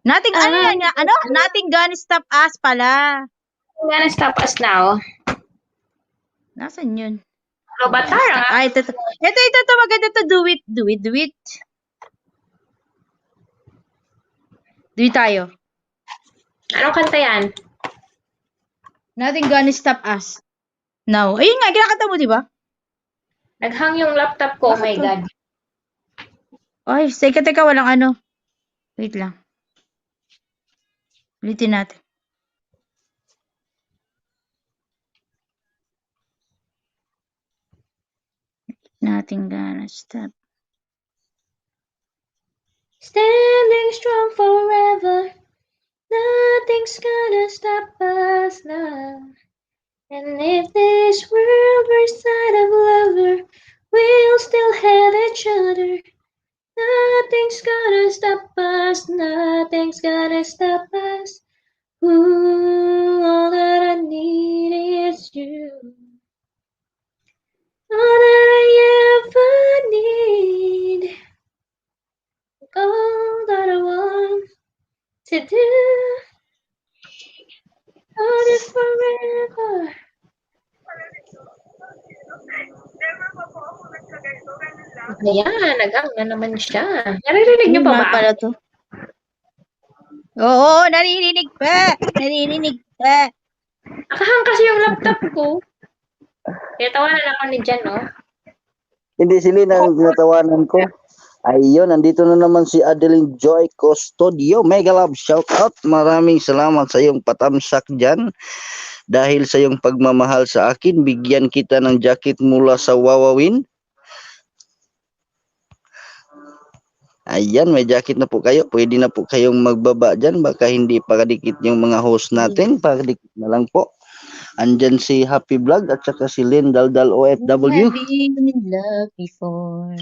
Nothing, ano yan? Ano? Nothing gonna stop us pala. Gonna stop us now. Nasaan yun? Robatara nga. Ito. Maganda to. Do it. Do it tayo. Anong kanta yan? Nothing gonna stop us. Now. Ayun nga, kinakanta mo, di ba? Naghang yung laptop ko. Oh my God. Ay, teka, walang ano. Wait lang. Ulitin natin. Nothing gonna stop. Standing strong forever. Nothing's gonna stop us now. And if this world were side of lover, we'll still have each other. Nothing's gonna stop us. Nothing's gonna stop us. Ooh, all that I need is you. All that I ever need. All that I want to do. Hold it forever. Ayan, nagang na naman siya. Naririnig niyo pa ba? Pala to. Oo, naririnig pa. Nakahang kasi yung laptop ko. Kaya tawanan ako ni Jan, no? Hindi sila ang tinatawanan ko. Ayun, nandito na naman si Adeline Joy Custodio. Mega love shout out. Maraming salamat sa iyong patamsak dyan. Dahil sa iyong pagmamahal sa akin, bigyan kita ng jacket mula sa Wawawin. Ayan, may jacket na po kayo. Pwede na po kayong magbaba dyan. Baka hindi pakadikit yung mga host natin. Pakadikit na lang po. Andyan si Happy Vlog at saka si Lynn Daldal OFW. Never been in love before.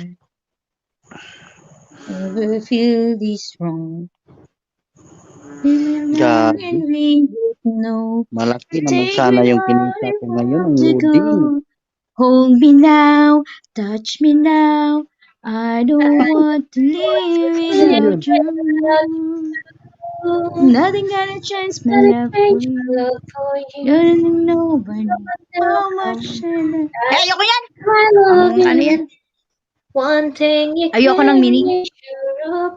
Never feel this wrong. Grabe. And we both know. Malaki naman sana yung kinita ko ngayon. Ang To go. loading. Hold me now, touch me now. I don't want to live without you. Nothing gonna change my love for you. You don't know by now how much I love. Ayoko yan! I love Ano you. yan? One thing you Ayoko ng can mini. be sure of.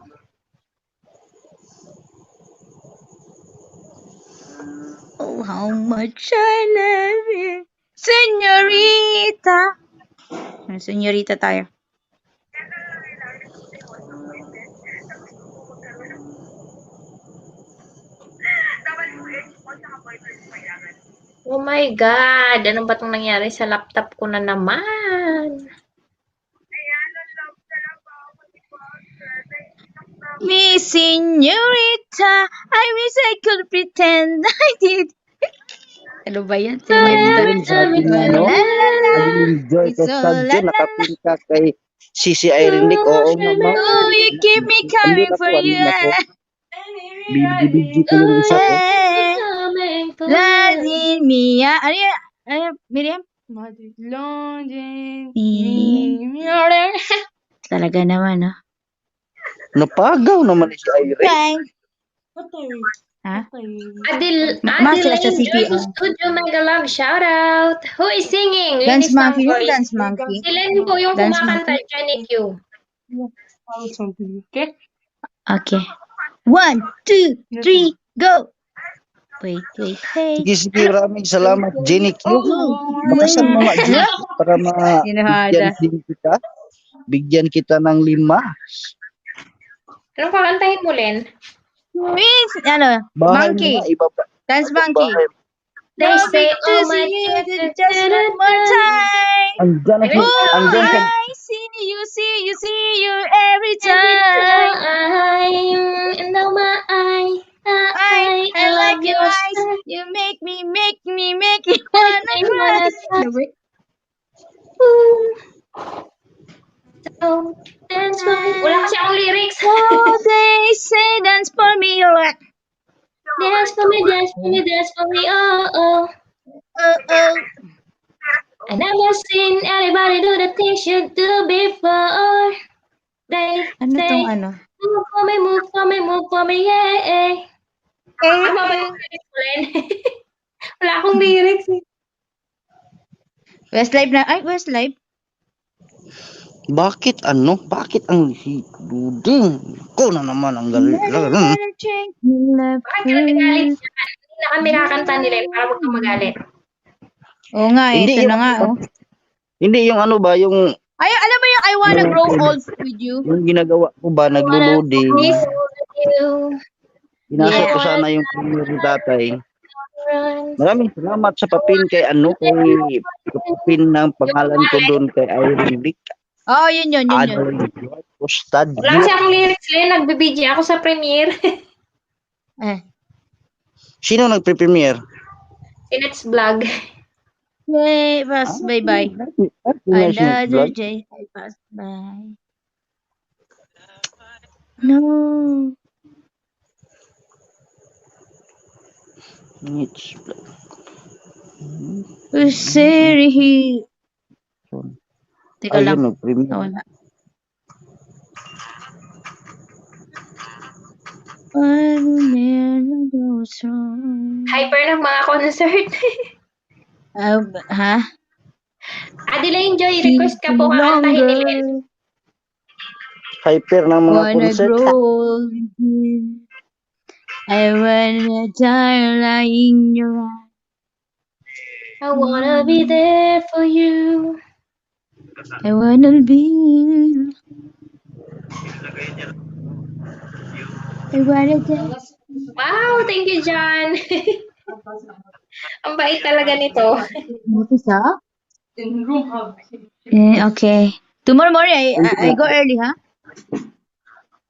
Oh, how much I love you. Señorita. Señorita tayo. Oh my God! Ano ba itong nangyari sa laptop ko na naman? Miss Señorita, I wish I could pretend I did. Ano ba yan? Ayun, sabi nga, no? La, la, la. Adeline Joy It's all Custodio, la, la, la. nakapinka kay Sisi Irene Dick. Oo nga, ma'am. Oh, you keep me coming for you. Bibidi ko yung isa ko. Coming for Lazin Mia. Ano yan? Ano yan, Miriam? Talaga naman, no? Napagaw naman si Irene. Bye. Ha? Masaya siya Adeline si Joy Pia. Studio Mega Love shout out. Who is singing? Dance Ladies monkey. ng Yung voice. dance monkey. Si Len po yung Dance kumakanta, Jenny Q. Okay. 1, 2, 3, go! Wait, hey. Sige, sige, maraming salamat, Jenny Q. Bakasan mo nga, Jenny, para mabigyan din kita. Bigyan kita ng 5. Anong kakantahin mo, Len? Miss, ano? Bahay Monkey. mo nga, ibaba. Dance monkey. Bahay. They Love say, it to oh my see you just one more time. Andyan na si, Oh, andyan sa, I see you every every time. time, and now my I I like love your your eyes. style. You make me wanna I cry. wanna touch No, wait. you. So, dance for me. Wala kasi akong lyrics. Oh, they say dance for me. Alright. Dance for me, dance for me, dance for me, oh, oh. Oh. I never seen anybody do the things you do before. They Ano tong say, ano? move for me, move for me, move for me, yeah. Ano ba yung lyrics ko rin? Wala akong lyrics. Westlife na. Ay, Westlife. bakit bakit ang duding ko na naman ang galit. Bakit ka nagalit siya? Hindi na kami kakanta nila yun para huwag kang magalit. Oo nga, Hindi ito yung, na nga. Oh. hindi yung ano ba, yung Ay, alam mo yung I wanna grow old with you? yung ginagawa ko ba, nagluludi. Please. You Pinasok Yeah. ko sana yung premier ni tatay. run. Maraming salamat sa papin kay kay papin ng pangalan ko doon kay Irene Vic. Oh, yun. Adeline Ustad. Wala kasi akong lyrics rin. Nagbibidyo ako sa premiere. Eh. Sino nagpre-premiere? Sinets vlog. Yay, pass bye-bye. Another day I pass by. No. It's Usiri. Teka lang. ayun, nagpre-premiere. Nawala. I will never go strong. Hyper ng mga concert. Ha? Adeline Joy, request ka po kakantahin ni Len. Hyper ng mga Wanna concert. grow old with you. I wanna die lying in your arms. I wanna be there for you. I wanna be. I wanna dance. Wow, thank you, John. Ang bait talaga nito. Isa? Okay. Tomorrow morning, I go early, ha?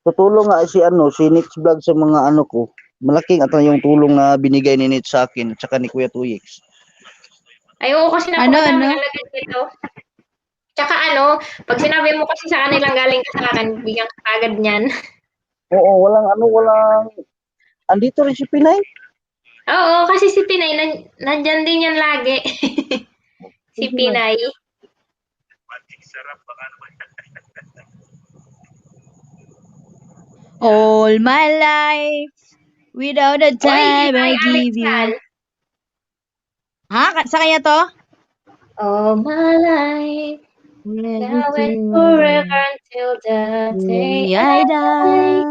Tutulong nga si Nitz Vlog sa mga ko. Malaking yung tulong na binigay ni Nitz sa akin at saka ni Kuya Tuyix. Ayoko kasi napakadami halaga nito. Tsaka pag sinabi mo kasi sa kanilang galing ka sa akin, bigyan ka agad niyan. Oo, walang andito rin si Pinay. Oo, kasi si Pinay, nandyan din yan lagi. Si Pinay. All my life, without a time I give you. Ha? Sa kanya to? All my life, now and forever until the day I die.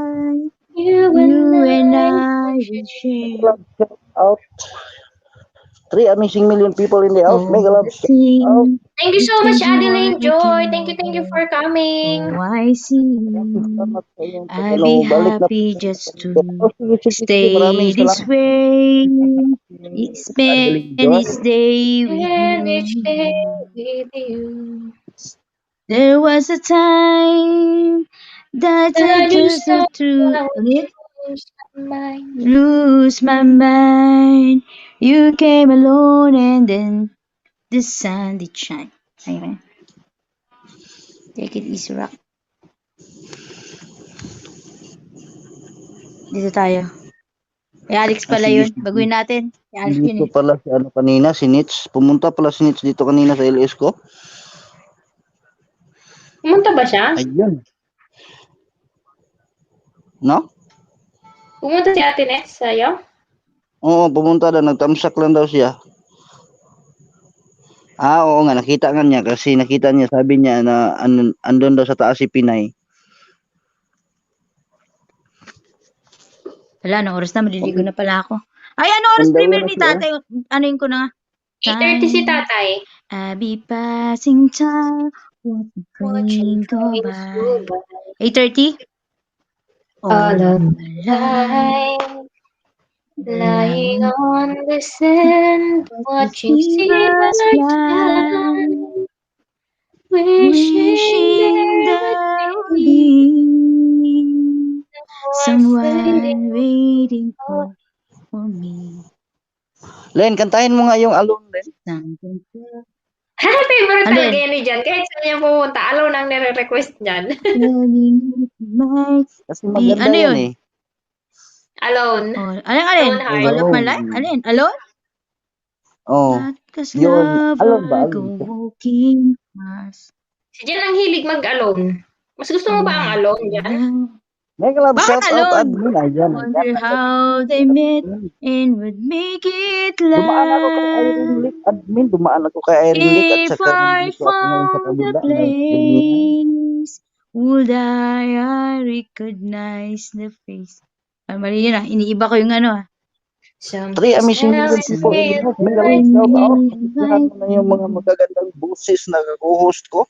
You and I will share. Out. 3 amazing million people in the house. Mega love. Thank you so much, Adeline Joy. Thank you for coming. Oh, I see. I'll be happy just to stay this way. Spend this day And each with day you. with you. There was a time that I just had to lose my mind. You came alone and then the sun did shine. Ayun. Take it easy, rock. Dito tayo. Alex pala yun. Baguhin natin. Alex yun Dito pala si kanina, si Nitz. Pumunta pala si Nitz dito kanina sa LS ko. Pumunta ba siya? Ayun. No? Pumunta si Ate Nets sa'yo? Oo, pumunta daw. Nagtamsak lang daw siya. Oo nga, nakita nga niya kasi nakita niya, sabi niya na andun daw sa taas si Pinay. Wala, anong oras na? Maliligo na pala ako. Ay, anong oras premiere ni tatay? Ano yung ko na? 8:30 si tatay. I'll be passing time. Watching go by. 8:30? All of my life. Lying on the sand, watching Seagulls seabirds fly, fly, wishing wishing there there would would be be someone someone waiting for. for me. Len, kantahin mo nga yung alone, Len. Something to Favorite Alin? talaga yan ni Jan. Kahit saan niya pumunta, alone ang nire-request niyan. telling me tonight. Kasi maganda Ano yan yun? eh. Alone. Oh, alin? Alone heart. All of my life? Alin? Alone? Oh, Not 'cause yun. Alone ba? lover go Alone ka? walking past. Si Jan ang hilig mag-alone. Mas gusto mo ba ang alone, Jan? Mega love, Bakit shout out alone? admin. Ayan. Wonder how they met and would make it Dumaan ako kay Irene last. Lick, admin. Dumaan ako kay Irene Lick at If saka I nandito ako ngayon sa found the kabila. place, would I recognize the face? Ay, mali yun ah. Iniiba ko yung ano ah. Three amazing million people in the house. Mega love, shout out. Isihan mo na yung mga magagandang boses na co-host ko.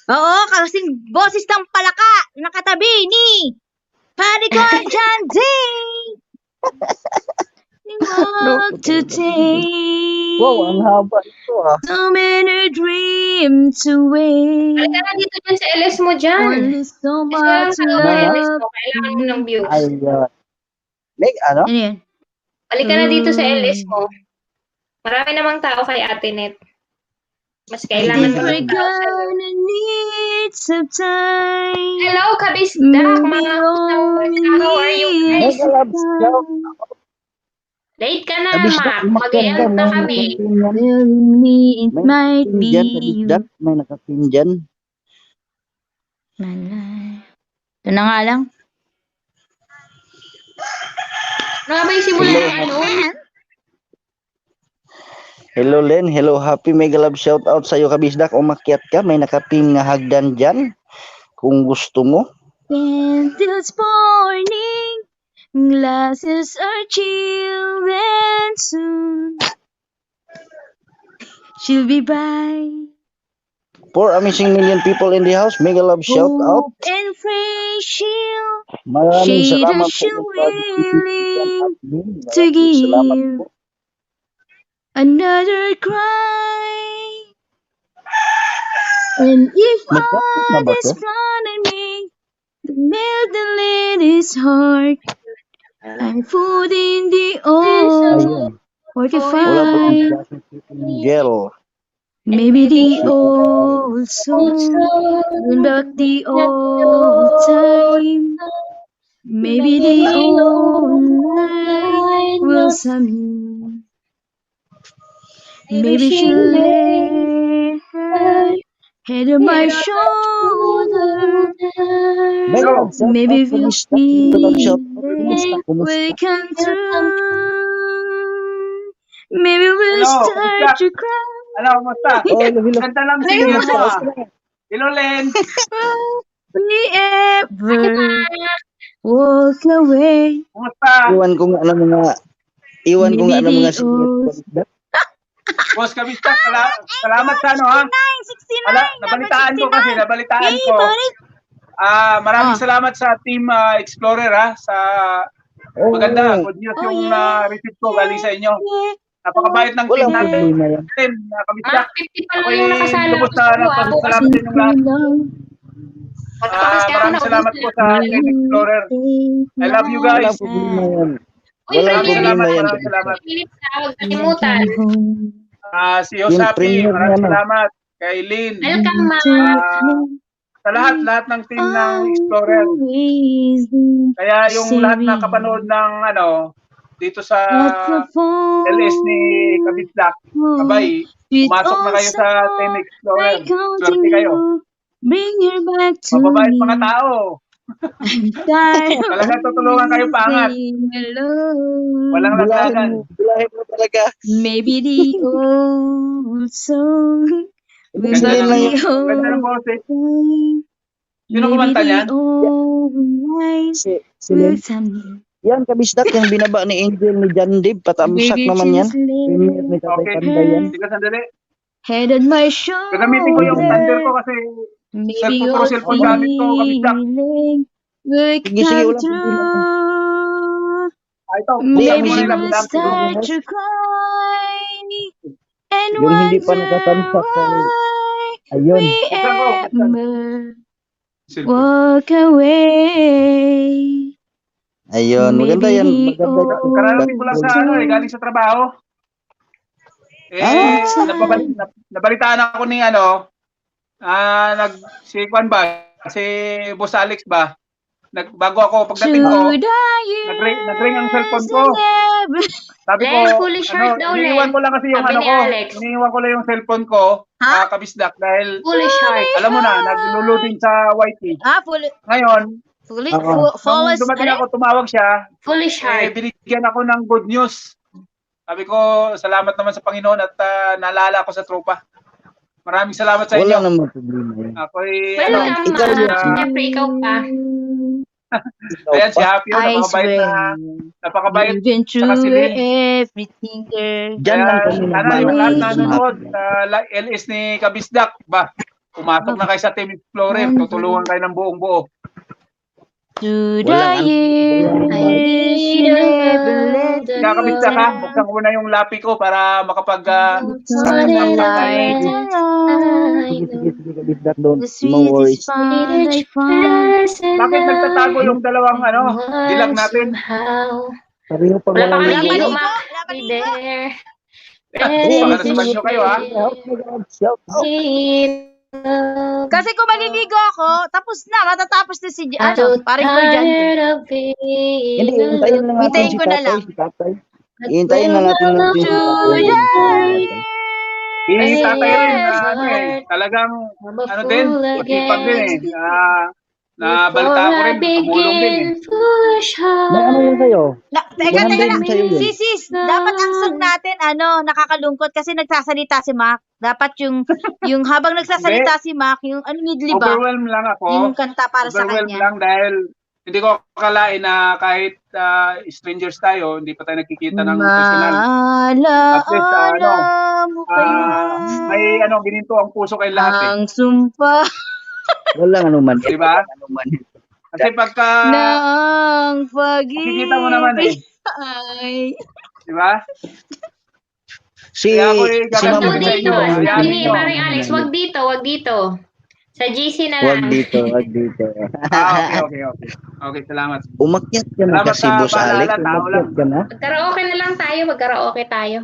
Oo, kasing boses ng palaka nakatabi ni Panigon Jandi. Walk to take Wow, ang haba ito ah. so many dreams away. Halika na dito dyan sa LS mo, Jan. Only so Kasi much ang sa LS love. mo, kailangan mo ng views. Ayan. Meg, ano? Ano yan? Halika na dito sa LS mo. Marami namang tao kay Ate Net. Mas I kailangan think mo we're ng tao sa'yo. gonna need some time. Hello, kabisdak! Maybe Mga only how are you guys? Mega love, shout out. Late ka na, Kabisdak, Mac. Mag-e-end na kami. telling me it May might be nakapin dyan, you. kabisdak. May nakapin dyan. Malay. Ito na nga lang. Ano nga ba yung simula ng ano? Hello Len, hello happy mega love shout out sa iyo kabisdak. Umakyat ka, may nakapin nga hagdan dyan. Kung gusto mo. Candles burning, glasses are chilled, and soon she'll be bright. 4 amazing million people in the house. Mega love shout out. Hope and friendship, Maraming shade salamat of she po. willing to Maraming salamat give po. another cry. And if Magkapit na all ba is to? front of me, the melt the lid is hard. I put in the old Ayun. Wala pa yung 45. Jason gel. Maybe the old song, bring back the old time. Maybe the old light will someday. Maybe she'll lay her head on my shoulder. Mega love shout Maybe out we'll kabisdak. Mega love shout out. feel Kumusta? we come through. Maybe we'll Hello, start to cry. Ano, kumusta? Oh, hello, hello. Ganda lang Ayun. singin mo ah. Hello, Len. We ever walk away. Kumusta? Iwan ko nga ng mga Maybe the singit old kabisdak. Boss Kabistak, salamat sa ano ha. 69, Nabalitaan ko kasi, nabalitaan Hey, ko. buddy. Maraming Ah. salamat sa Team Explorer ha. Sa Oh, maganda, good news Oh, yung yeah. receipt ko galing sa inyo. Yeah. Napakabait ng team walang natin. problema yan. Kabistak. Mga 50 pa lang Ako'y yung nakasala lubos ko na sa buwa. Bukas nagpasalamat sa inyong lahat. Maraming salamat po sa Team Explorer. I love you guys. Walang problema yan. Uy, Walang Premier, problema yan. maraming salamat. Philip, huwag kalimutan. Si Yosapi, premier maraming naman. salamat. Kay Lynn. Welcome, Ma. Sa lahat ng team ng Explorer. Kaya yung lahat na kapanood ng dito sa LS ni Kabisdak, abay, pumasok na kayo sa Team Explorer. Swerte kayo. Bring her back to Mababait me. mga tao. I'm tired Talaga of tutulungan kayo paangat. being alone. Walang laglagan. Bulahin mo talaga. Maybe the old song will Ganda Ganda lang be yun. Ganda ng old boses. time. Sino Maybe kumanta the niyan? old lights Si will Len. someday. Yan kabisdak yung binaba ni Angel ni John Dave. Patamsak Maybe naman yan. just Premier ni lay Tatay Okay. Panda yan. Sige, sandali. head on my shoulder. Gagamitin ko yung thunder ko kasi Maybe Puro your cellphone gamit ko, Kabisdak. feeling will Sige, sige, come wala problema. through. ito, Maybe buksan mo na yung Maybe we'll laptop. start to cry and Yung hindi pa wonder nakatamsak sa... why Ayun. we Buksan ko, buksan. ever Cellphone. walk away. Ayun. Maganda yan. Maybe the Maganda yan. Kararating ko lang sa old galing sa trabaho. Ah. Nabalitaan ako ni si Juan ba, si Boss Alex ba, bago ako pagdating ko, should I nag-ring ang cellphone ko. never... Sabi ko, Len, fully short daw, Len. iniiwan ko lang kasi yung Sabi ni Alex. iniiwan ko lang yung cellphone ko, Ha? kabisdak, dahil, Fully short. alam mo na, nagluludin sa YT. Fully, Ngayon, Oo. flawless, nung dumating ano? ako, tumawag siya, Fully short. binigyan ako ng good news. Sabi ko, salamat naman sa Panginoon at naalala ako sa tropa. Maraming salamat sa Wala inyo. namang problema yan. Ako'y, Welcome, ikaw yun. Siyempre, ikaw pa. ayan, si Happy, I napakabait swear. napakabait. Even Saka si through Lynn. everything, girl. Diyan lang kami Sana yung lahat nagmamahal. na nanonood sa LS ni Kabisdak, ba? Pumasok na kayo sa Team Explorer, tutulungan kayo ng buong buo. To the Walang years never let Kaya Kabisdak ha, buksan ko na yung lapi ko para makapag light Sige, kabisdak doon. The No worries. sweetest fun I find. Bakit nagtatago yung dalawang dilag natin? Pareho pag Wala pa walang kami ligo. ligo, Mac. Wala Be there. Baka nasa banyo kayo ha. Shout out. Kasi kung maliligo ako, tapos na, matatapos na si parang ko dyan. Hindi, hintayin lang natin Hintayin si ko na tatay. lang. Si tatay. Hintayin na natin si tatay. Si tatay rin, talagang, din, masipag din Nabalita ko rin, tumulong din May ano yun sa'yo? Teka Maganda lang. yun sa'yo yun. Sis, dapat ang song natin, nakakalungkot kasi nagsasalita si Mac. Dapat yung habang nagsasalita si Mac, yung midli ba? Overwhelmed lang ako. Yung kanta para sa Overwhelmed kanya. lang dahil hindi ko akalain na kahit strangers tayo, hindi pa tayo nagkikita ng personal. At least, Maalaala mo kaya may gininto ang puso kay lahat ang sumpa Walang anuman. Diba? Walang anuman. Kasi pagka na ang makikita mo naman pag-ibig ay... diba? Si Kaya ako si Ma'am Wag Sa dito. inyo, Sabi ayan ni nyo. Maring Alex, wag dito. Sa GC na Wag lang. dito, wag dito. Okay. Okay, salamat. Umakyat ka na Salamat kasi, sa Boss Alex. paalala, tao lang. Umakyat ka na. Magkaraoke na lang tayo. Magkaraoke tayo.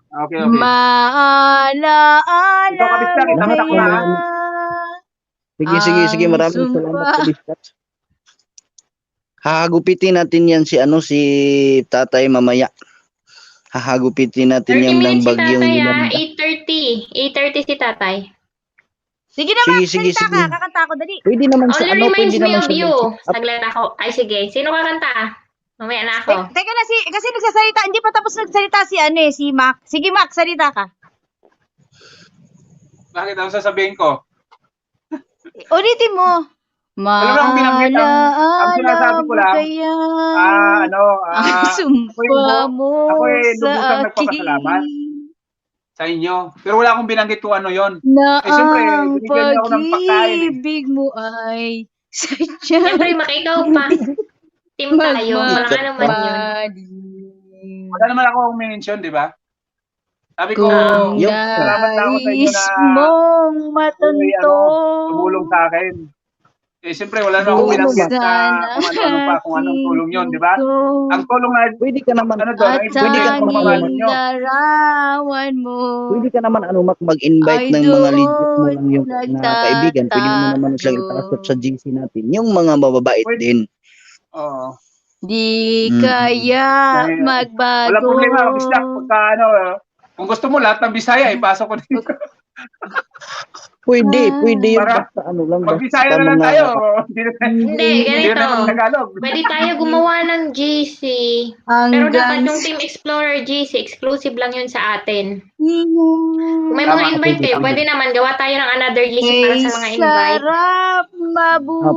Okay. Maalaala Ikaw, Kabisdak, mo isang takbo kaya na, Sige, maraming sumpa. salamat, Kabisdak. Hahagupitin natin yan si tatay mamaya. Hahagupitin natin 30 yan ng minutes si bagyong tatay Yolanda. 8:30 si tatay. Sige na, Mac. Sige. Salita ka. Kakanta ako, dali. Pwede naman sa Only reminds pwede me naman of sa you. up. Saglit ako. Ay, sige. Sino kakanta? Mamaya na ako. Teka na, kasi nagsasalita. Hindi pa tapos nagsalita si Mac. Sige, Mac, salita ka. Bakit ang sasabihin ko? Ulitin mo. Alam mo ang binanggit, ang sinasabi ko lang, kaya ang sumpa mo ako'y sa lubusang nagpapasalamat akin sa inyo. Pero wala akong binanggit kung ano yon. na siyempre, ang binigyan niyo ako ng pagkain pag-ibig mo ay sadya Siyempre, ikaw pa. Team tayo. Walang ano man yun. magmahal. Wala naman ako mention, di ba? Sabi ko, Kung salamat na ako sa inyo nais na mong matanto tumulong sa akin. Siyempre, wala naman akong binanggit na kung anong tulong yon, di ba? Ang tulong na, Pwede ka naman At pwede ka tanging pamamahal nyo. larawan mo Pwede ka naman mag-invite Ay, ng mga legit mo doon lang yung na kaibigan. Pwede mo naman silang itakasot sa GC natin. Yung mga mababait Pwede. din. Oo. Di kaya Dahil, magbago. Wala problema, Kabisdak. Pagka kung gusto mo lahat ng Bisaya, ipasok ko dito. Pwede yung Para basta lang. Mag-Bisaya basta na lang mga- tayo. Hindi, Hindi na ganito. Tagalog. Pwede tayo gumawa ng GC. Pero dapat Hanggang yung Team Explorer GC, exclusive lang yun sa atin. sino Kung may mga Tama, invite kayo, pwede naman gawa tayo ng another GC para ay sa mga invite. sarap mabuhay.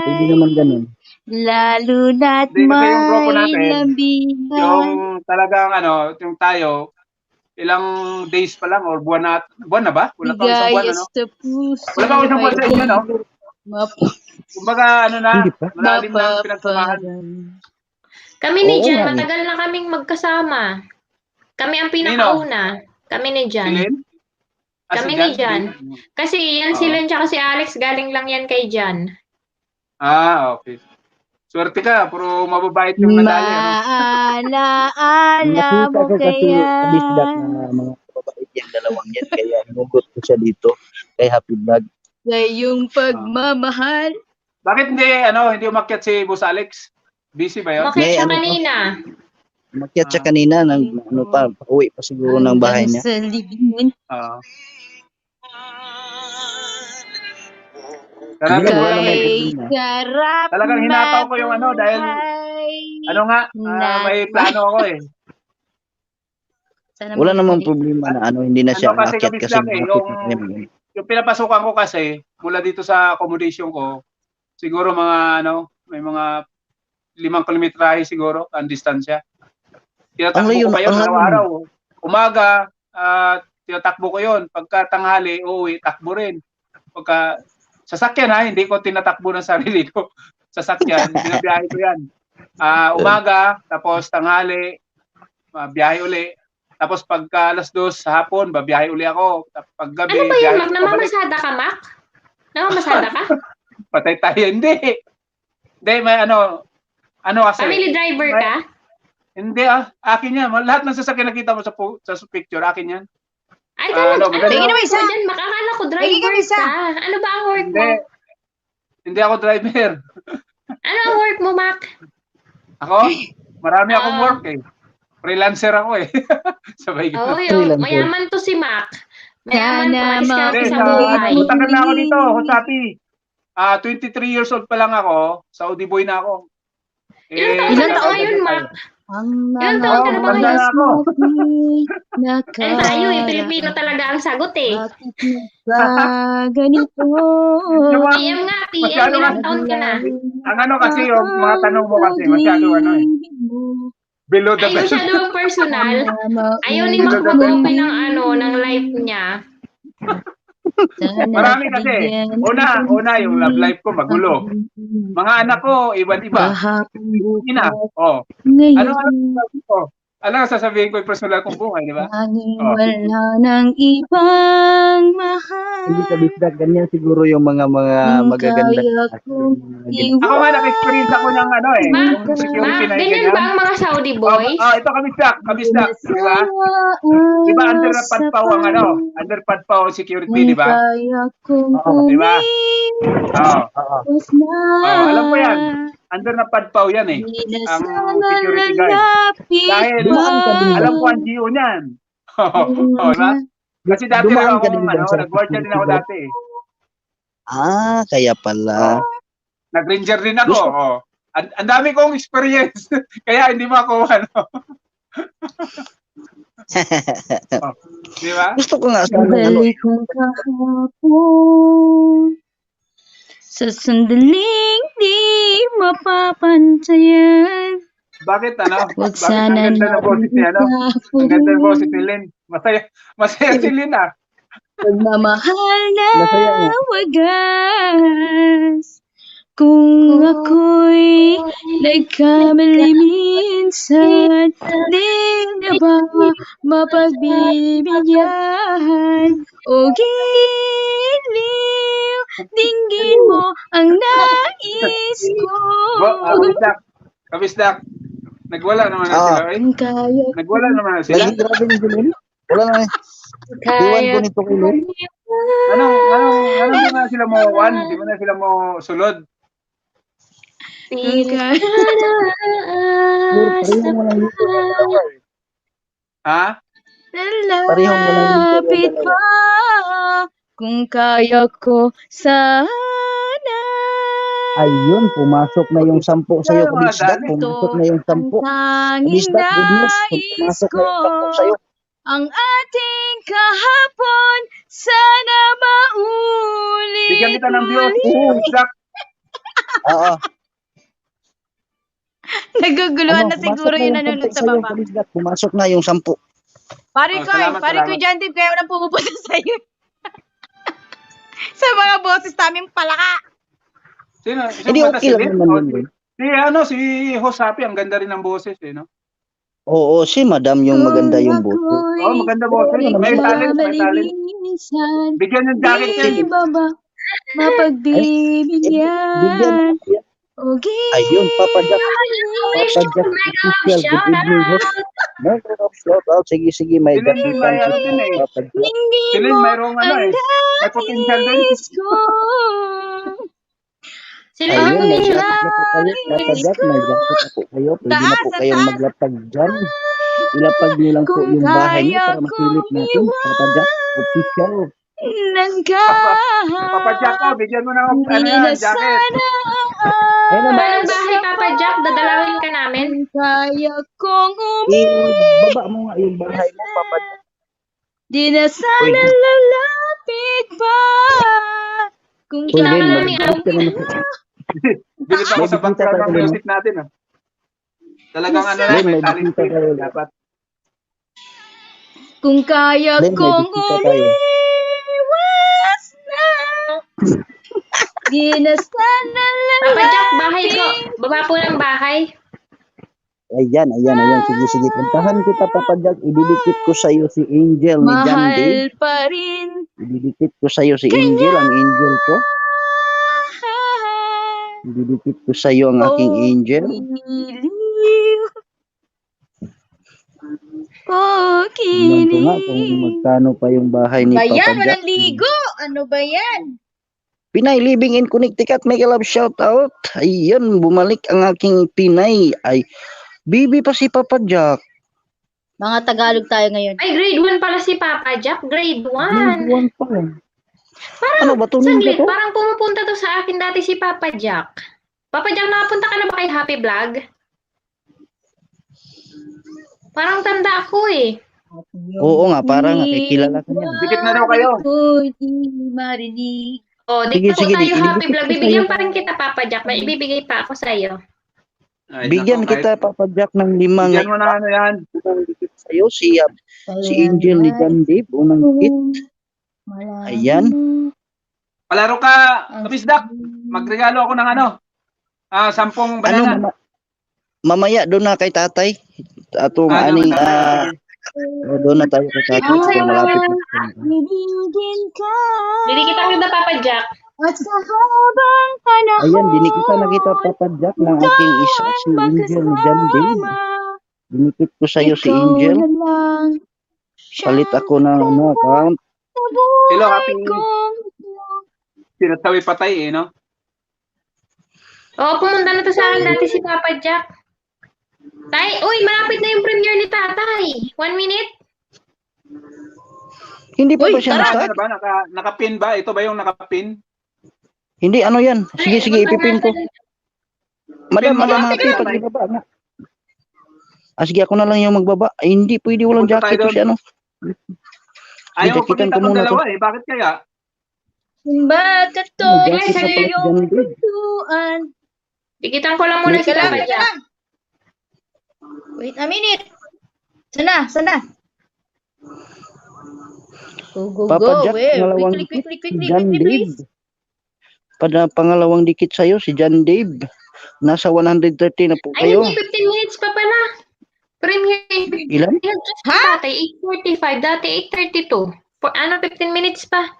Pwede naman ganun. Lalo na't Hindi, kasi yung grupo may natin, lambihan. Yung talagang yung tayo, ilang days pa lang or buwan na ba? Wala pa isang buwan, Bigayas sa puso. Wala pa isang buwan sa inyo, no? Kumbaga, Hindi pa. malalim na ang pinagsamahan. Kami ni Oo Jan, nga eh. matagal na kaming magkasama. Kami ang pinakauna. Kami ni Si Jan. Lynn? Ah, Kami si ni Jan? Jan. Kasi yan si Oo. Len tsaka si Alex, galing lang yan kay Jan. Ah, okay. Swerte ka, puro mababait yung nadali, ano? Maalaala Nakita mo ko kasi kaya. kabisdak na mga kababait yung dalawang yan. Kaya hinugot ko siya dito kay Happy Vlog. Ngayong pagmamahal. Bakit hindi umakyat si Boss Alex? Busy ba yun? Umakyat May siya ano pa? kanina. Umakyat siya kanina, ano pa, pauwi pa siguro ng bahay niya. Sa libingan Oo. Grabe, Hindi, wala wala naman may... kay problema. sarap Talagang hinataw ko yung dahil may plano ako eh. Sana Wala namang mabalik. problema na hindi na siya Kasi aakyat kasi kabisdak eh, malapit na kami mag- yung pinapasukan ko kasi, mula dito sa accommodation ko, siguro may mga 5 kilometrahe siguro ang distansya. Tinatakbo Ang layo ko na- pa yun ang layo. araw-araw. Umaga, tinatakbo ko yun. Pagka tanghali, uuwi, takbo rin. Pagka sasakyan hindi ko tinatakbo ng sarili ko. Sasakyan, binabiyahe ko yan. Umaga, tapos tanghali, biyahe uli. Tapos pagka alas 2 sa hapon, babiyahe uli ako. Paggabi, Ano ba yun, biyahe Mac? pabalik. Namamasada ka, Mac? Namamasada ka? Patay tayo. Hindi, may kasi. Family driver ka? Hindi akin yan. Lahat ng sasakyan nakita mo sa picture, akin yan. Ay, talaga. maganda. Tingin naman isa. Dyan, makakala ko Tingin driver kami isa. ka. Ano ba ang work mo? Hindi ako driver. Ano ang work mo, Mac? Ako? Marami akong Oo. work eh. Freelancer ako eh. Sabay Oh, ganun. mayaman to si Mac. Mayaman Sana po, diskarte Hindi, sa Ay, buhay. matagal na ako dito, Hotapi. 23 years old pa lang ako. Saudi boy na ako. Ilang taon ka na ngayon, Mac? Ang Ilang mga taon ka na ba ngayon? oras mo'y Eh, tayo Pilipino talaga ang sagot eh. Bakit ba ganito? PM nga, PM. Masyado Ilang nga. taon ka na? Ang kasi, yung mga tanong mo kasi, masyado below the Ay, belt. masyado ang personal. Ayaw ni Mac mag-open ng life niya. Marami kasi. Una, yung love life ko magulo. Mga anak ko, iba't-iba. Ina, ano ang sasabihin ko yung personal kong buhay, di ba? Wala ng ibang mahal. Hindi kabisdak, ganyan siguro yung mga magaganda. Ako nga, naka-experience ako ng Mac, yung security na ganyan ba ang mga Saudi boys? Ito kabisdak, di ba? Di ba under padpaw ang under padpaw security, di ba? Di ba? Alam ko yan. Under na padpaw yan eh. Ang security guard. Dahil alam ko ang GO niyan. Diba? Kasi dati Dumaan ka ako, din dyan sa nag-guardia din ako dati eh. Kaya pala. Nag-ranger din ako. Ang dami kong experience. Kaya hindi mo ako Di ba? Gusto ko nga sana Balik ang kahapon sa sandaling di mapapantayan. Bakit Huwag Bakit sana ang ganda ng boses ni Ang ganda ng boses ni Lynn. Masaya si Lynn Pagmamahal na Masaya nga. wagas. Kung ako'y nagkamali minsan, di na ba mapagbibigyan? O giliw, dinggin mo ang nais ko. Kabisdak. Nagwala naman na sila. Kung kaya Nagwala naman na sila. Lagi grabe ni Julen. Wala na Iwan ko nito kay Lynn. Di mo na sila mo Di mo na sila mo sulod. Parehong walang dito. Ha? Parehong walang dito. Lapit pa kung kaya ko sana. Ayun, pumasok na yung 10 sa'yo, kabisdak. Pumasok na yung 10. Tanging Kabisdak, good news. nais Pumasok na yung 10 sa'yo. ang ating kahapon sana maulit. Bigyan kita ng views. Kabisdak. Oo. Naguguluhan na Pumasok siguro yung na nanonood 10 sa sa'yo, baba. kabisdak. Pumasok na yung 10. Pare ko, salamat. John Dave, kaya walang pumupunta sa'yo. Sa mga boses namin palaka. Sino Hindi, ba okay si lang Lynn? naman yun. Si Host Happy, ang ganda rin ng boses eh, no? Oo, si Madam yung maganda yung boses. Oo, maganda boses. May talent, may talent. Bigyan ng jacket niya. Di ba ba mapagbibigyan? Ayun, Papa Jack. Wish Papa Jack mega official. Good shout evening, host. out. Mega shout out. Sige, may Sila din, dakitan may ano din eh. Papa Jack. Hindi Sila mo mayroong ano ang eh. May potential din. nais ko. Sila Ayun, yung may wish jacket na po kayo. Papa Jack, may jacket na po kayo. Pwede na po Taas, kayong taas. maglapag dyan. Ilapag niyo lang po Kung yung bahay niyo kaya para masilip kong natin. Papa Jack, official. iwanan ka. Papa Jack ko, bigyan mo ng ano Hindi yan, na jacket. sana Ayun na, Paano bahay, Papa Jack? Dadalawin ka namin? kung kaya kong umuwi. ibaba mo nga yung bahay mo, Papa Jack. Di na sana Pwede. lalapit pa. Kung Pwede, Ikaw kaya lang ni mag-ibig ka naman. Bilit ako sa May background bisita ng tayo, music natin. Ah. Talagang ano Len, lang, may may talent bisita din. tayo. Dapat. Kung kaya Len, may kong bisita tayo. umiwas na. Di na sana Papa Jack, bahay ko. lalapit. Baba po ng bahay. Ayan. Sige. Puntahan kita, Papa Jack. Ididikit ko sa iyo si Angel ni John Day. Mahal pa rin. Ididikit ko sa iyo si Angel, ang angel ko. Ididikit ko sa iyo ang aking angel. Iliw. Tingnan ko nga kung magkano pa yung bahay ni Ba yan? Papa Jack. Walang ligo. Ano ba yan? Pinay Living in Connecticut, make a love shout out. Ayun, bumalik ang aking Pinay. Ay, bibi pa si Papa Jack. Mga Tagalog tayo ngayon. Ay, grade 1 pala si Papa Jack. Grade 1. Buwan pa lang. Parang, Ano ba, tuloy saglit, ba to? parang pumupunta to sa akin dati si Papa Jack. Papa Jack, nakapunta ka na ba kay Happy Vlog? Parang tanda ako eh. Oo nga, parang nakikilala ka niya. Dikit na daw kayo. Di marinig. O, Sige, dito sige, tayo di- Happy idikit Vlog. ko Bibigyan sa'yo. pa rin kita, Papa Jack. May ibibigay pa ako sa'yo. Ay, Bigyan nako, kita, Papa Jack, ng 5 Bigyan mo na ano yan. Unang dikit sa'yo, si Angel ni John Dave. Unang dikit. Ayan. Palaro ka, Kapis Dak. Magregalo ako ng ano. 10 Ano, banana. mamaya doon na kay tatay. Atong aning, doon na tayo kay tatay. Ay, Malapit ay, na. Ibigin ka. Didikita kita, Papa Jack. At sa habang panahon. Ayan, dinikita na kita, Papa Jack, ng aking isa, si Angel ni John Dave. Dinikit ko sa'yo si Angel. Palit ako ng account. Hello, Happy. Sinatawi patay eh, no? Oo, pumunta na to sa akin dati si Papa Jack. Tay, uy, malapit na yung premiere ni Tatay. 1 minute? Hindi pa ba siya Ano na-start? ba? Nakapin ba? Ito ba yung nakapin? Hindi, ano yan? Sige, ipipin ko. Madam, happy, Pin mo. pag ibaba nga. Sige, ako na lang yung magbaba. Ay, hindi, pwede walang Punta jacket tayo to si ano. Ayaw mo jaketan pakita ko ng muna to. dalawa eh. Bakit kaya? Bakit to Ano, ay jacket sa na pala si iyong John Dave. pintuan? Dikitan ko lang muna si Teka lang, Papa teka Jack. lang. Wait a minute. Sana. Go. Papa Jack, Wait, pangalawang quickly, si John please. Dave. Pangalawang dikit sa'yo, si John Dave. Nasa 130 na po Ay, kayo. hindi, 15 minutes pa pala. Premiere. Ilan? Just Tatay, 8:45. Dati 8:32. 15 minutes pa.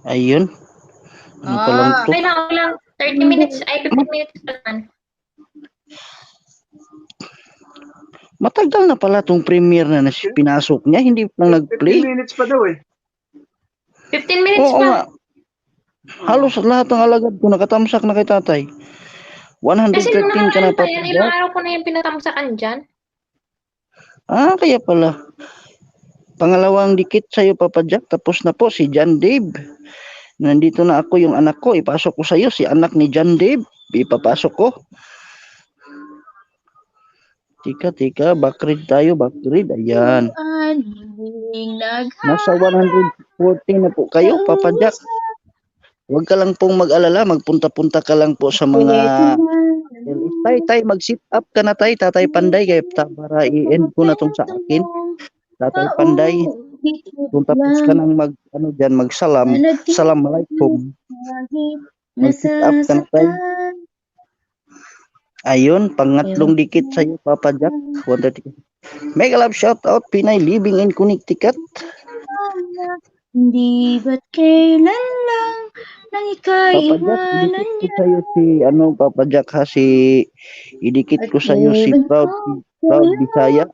Ayun. Ano pa lang to? Okay lang. 30 minutes. Ay, 15 minutes pa naman. Matagal na pala tong premiere na pinasok niya. Hindi pa lang 15 nag-play. minutes pa daw eh. 15 minutes Oo pa. nga. Halos lahat ng alagad ko nakatamsak na kay tatay. Kasi 113 nung ka na nakaraan pa yan, Papa ilang Jack. araw ko na yung pinatamsakan dyan. Kaya pala. Pangalawang dikit sa'yo, Papa Jack. Tapos na po si John Dave. Nandito na ako yung anak ko. Ipasok ko sa'yo si anak ni John Dave. Ipapasok ko. Tika. Backread tayo. Ayan. Nasa 140 na po kayo, Papa Jack. Huwag ka lang pong mag-alala. Magpunta-punta ka lang po sa mga... Tay, mag-sit up ka na tay. Tatay Panday. Para i-end ko na tong sa akin. Tatay Panday. Kung tapos ka nang magsalam. Assalamualaikum. Mag-sit up ka na tay. nasasaktan. Ayun, pangatlong dikit sa'yo, Papa Jack. 130. Mega love shout out, Pinay living in Connecticut. Hindi ba't kailan lang nang ika'y Papa Jack, iwanan idikit ko niya. sa'yo Papa Jack ha, idikit At ko sa'yo si ewan Proud, ko Proud sa'yo Bisaya.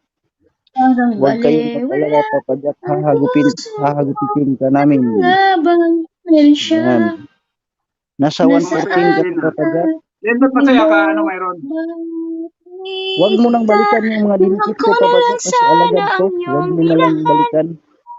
hanggang Huwag kayong baliwala magpalala, Papa Jack, ang puso hahagupitin ka namin. laban Yan. dahil siya Nasa 114 ka nasaan Papa Jack. Lindot masaya ka, ano mayroon? Huwag mo nang balikan yung mga dinikit ko, Papa Jack, kasi alagad ko. Huwag mo na lang balikan.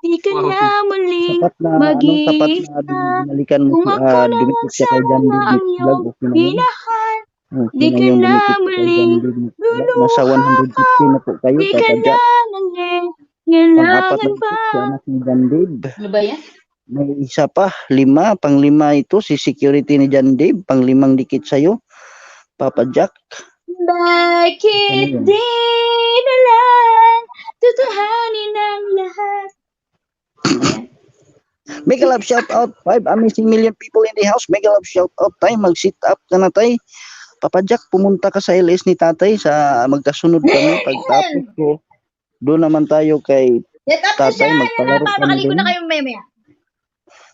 Di ka Wow. na muling Sapat na mag-iisa. binalikan mo Kung ako na lang dumikit siya kay John sana David ang vlog, iyong okay na yun. minahal. Okay Di na ka yung na dumikit siya kay muling John David vlog. Nasa luluha 150 na po kayo, Di ka Papa na Jack. Pang-apat nangangailangan na pa. dikit si anak ni John Dave. Ano ba yan? May isa pa, 5. Pang-5 ito, si security ni John Dave. Pang-5 dikit sa'yo, Papa Jack. Bakit Ano yun? di na lang tutuhanin ang lahat? Mega love shout out, 5 amazing million people in the house. Mega love shout out tayo, mag-sit up ka na tayo. Papa Jack, pumunta ka sa LS ni tatay, sa magkasunod kami. Pagtapos ko, doon naman tayo kay Set up na tatay, siya. magpalaro kami Napapakaligo na din. kayo maya.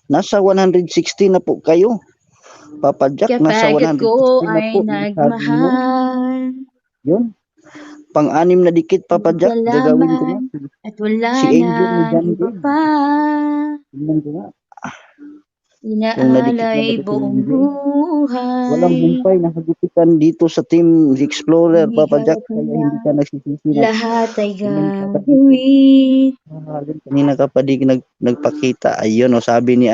Nasa 160 na po kayo. Papa Jack, nasa Kapag 160 ako na ay po. Sabi mo, nagmahal, yun. Pang-6 na dikit, Papa Jack, gagawin ko na. at wala Si Angel ni na John iba Dave. pa. Tingnan ko nga. Kung nadikit na Inaalay ba si buong Angel? Walang buhay. humpay na kagupitan dito sa Team Explorer, Papa Jack. Hirap Kaya na hindi ka nagsisisi na. lahat ay Tingnan ka pa dito. gagawin. Kanina ka pa di nagpakita. Ayun, o, sabi ni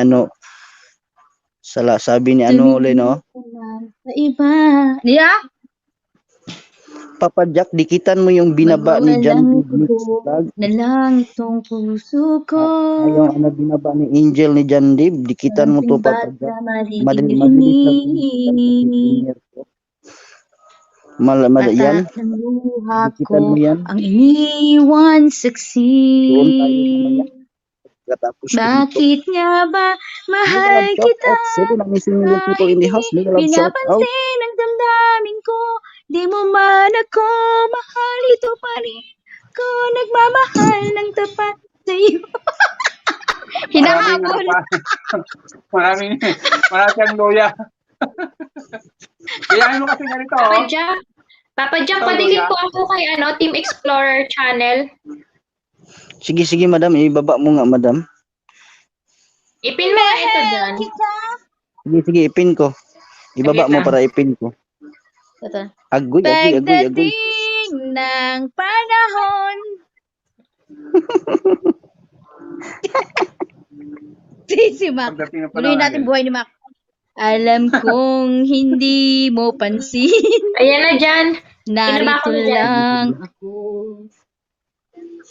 sabi ni ulit, no? Sa iba. Yeah? Papa Jack, dikitan mo yung binaba ni John Dave Mix Vlog. Na lang itong puso ko. Yung binaba ni Angel ni John Dave, dikitan mo to, Papa Jack. Mabilis lang Maririnig yan. mata ng luha Dikitan mo ko yan. ang iniwan Doon tayo saksi. mamaya. Katapos ko dito. Bakit nga ba mahal Mega love shout kita? out. 7 amazing million people in the house. Mega love shout out. Pinapansin ang damdamin ko. Di mo man ako mahal, ito pa rin ko nagmamahal ng tapat sa'yo. Hinahabol. Maraming siyang loya. Kaya mo kasi ganito, Papa Jack, padikit po ako kay Team Explorer channel. Sige, madam. Ibaba mo nga, madam. Ipin mo nga ito dyan. Sige, ipin ko. Ibaba mo para ipin ko. Ito. Agoy. Pagdating ng panahon. Si Mac. Pagdating ng Tuloy panahon, natin buhay ni Mac. Alam kong hindi mo pansin. Ayan na dyan. Narito ko na dyan. lang ako.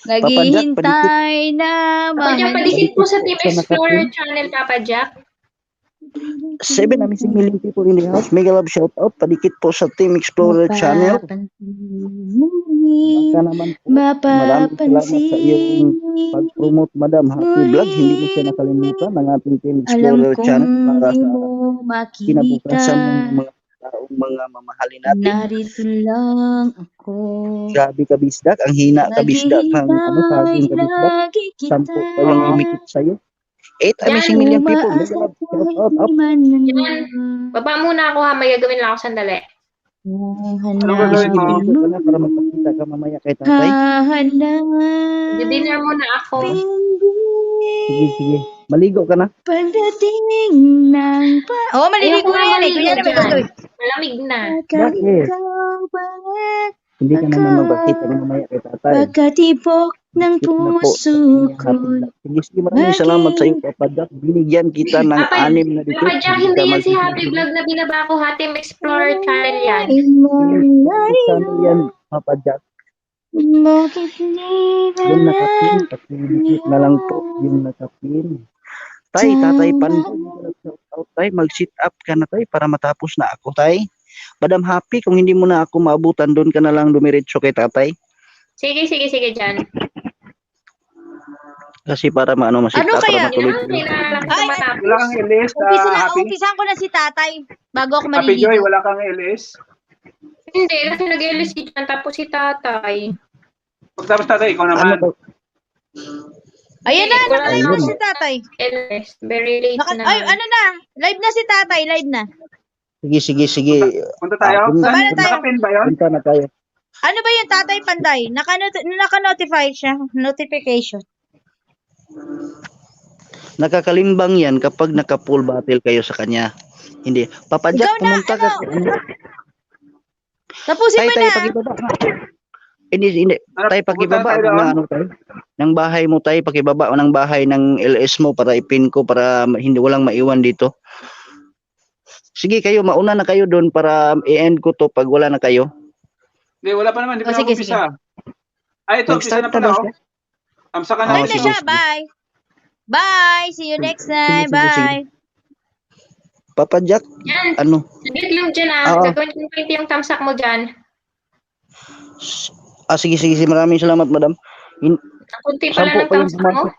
Jack, Naghihintay na Papa Jack, mahal. padikit po sa Team Sa Explorer channel, Papa Jack. 7 amazing million people in the house. Mega love shout out. Padikit po sa Team Explorer channel. Baka naman po. Maraming salamat sa iyong pag-promote, madam. Happy vlog. Hindi mo siya nakalimutan ng ating Team Alam Explorer kong channel para di sa mo makita. kinabukasan ng mga taong mga mamahalin natin. Narito lang ako. Grabe ka, Bisdak. Ang hina ka, Bisdak. Saging ka, Bisdak. Lagi kita. 10 pa yung lumikit sa'yo. 8 amazing million people. Mega love shout out. Up. Baba muna ako ha, may gagawin lang ako sandali. Ano gagawin mo? Dito ka na para magpakita ka mamaya kay tatay. Di-dinner muna ako. Sige. Maligo ka na. Pagdating ng maliligo Ayoko na yan eh. maligo Kuya, dyan. Malamig na. Bakit? Hindi ka naman magpakita ka mamaya kay tatay. Pagkatibok ng Cute na po. puso ko. Sige, maraming salamat sa iyo, Papa Jack. Binigyan kita ng Papa- 6 na dikit. Papa Jack, hindi yan si Happy Vlog na binaba ko ha. Team Explorer channel yan. Channel yan, Papa Jack. Bakit hindi ba Yung nakapin, pakidikit na lang po yung nakapin. Tatay, tay, mag-sit up ka na, tay, para matapos na ako, tay. Madam Happy, kung hindi mo na ako maabutan, doon ka na lang dumiretso kay tatay. Sige dyan. Kasi para maano masita Ano kaya? para matuloy. Kailangan lang Ay, matapos. Wala kang LS, Happy? Umpisahan ko na si tatay bago ako Happy Joy, maliligo. wala kang LS? Hindi, kasi nag-LS si Jan, tapos si tatay. Pagtapos tatay, ikaw Ano naman. ba? Ayan na, Wala naka-live na Ayun. si tatay. LS, very late na. Ay, ano na? Live na si tatay, live na. Sige. Punta tayo? Punta na tayo. Nakapin ba yun? Punta na tayo. Ano ba yung tatay Panday? Naka-notify siya. Notification. Nakakalimbang yan kapag naka-full battle kayo sa kanya. Hindi. Papa Jack, Ikaw na, pumunta ka. Tapusin mo Tay, na. pakibaba. Hindi. Ano, Tay, pakibaba pupunta tayo ng doon? ano tayo. Ng bahay mo tay, pakibaba ng bahay ng LS mo para ipin ko para hindi walang maiwan dito. Sige kayo, mauna na kayo doon para i-end ko to pag wala na kayo. Hindi, wala pa naman. Hindi pa Sige, umpisa. Ay, ito, umpisa na Nag-start pala. na Oh. siya? Amsa ka na. Live na sige, siya. sige. Bye. Bye. See you next time. Sige. Bye. Papa Jack, Yan, ano? saglit lang dyan Oo. Gagawin ko 20 yung tamsak mo dyan. Sige. Maraming salamat, madam. Ang kunti pala Sampu ng pa yung tamsak mo. pumasok.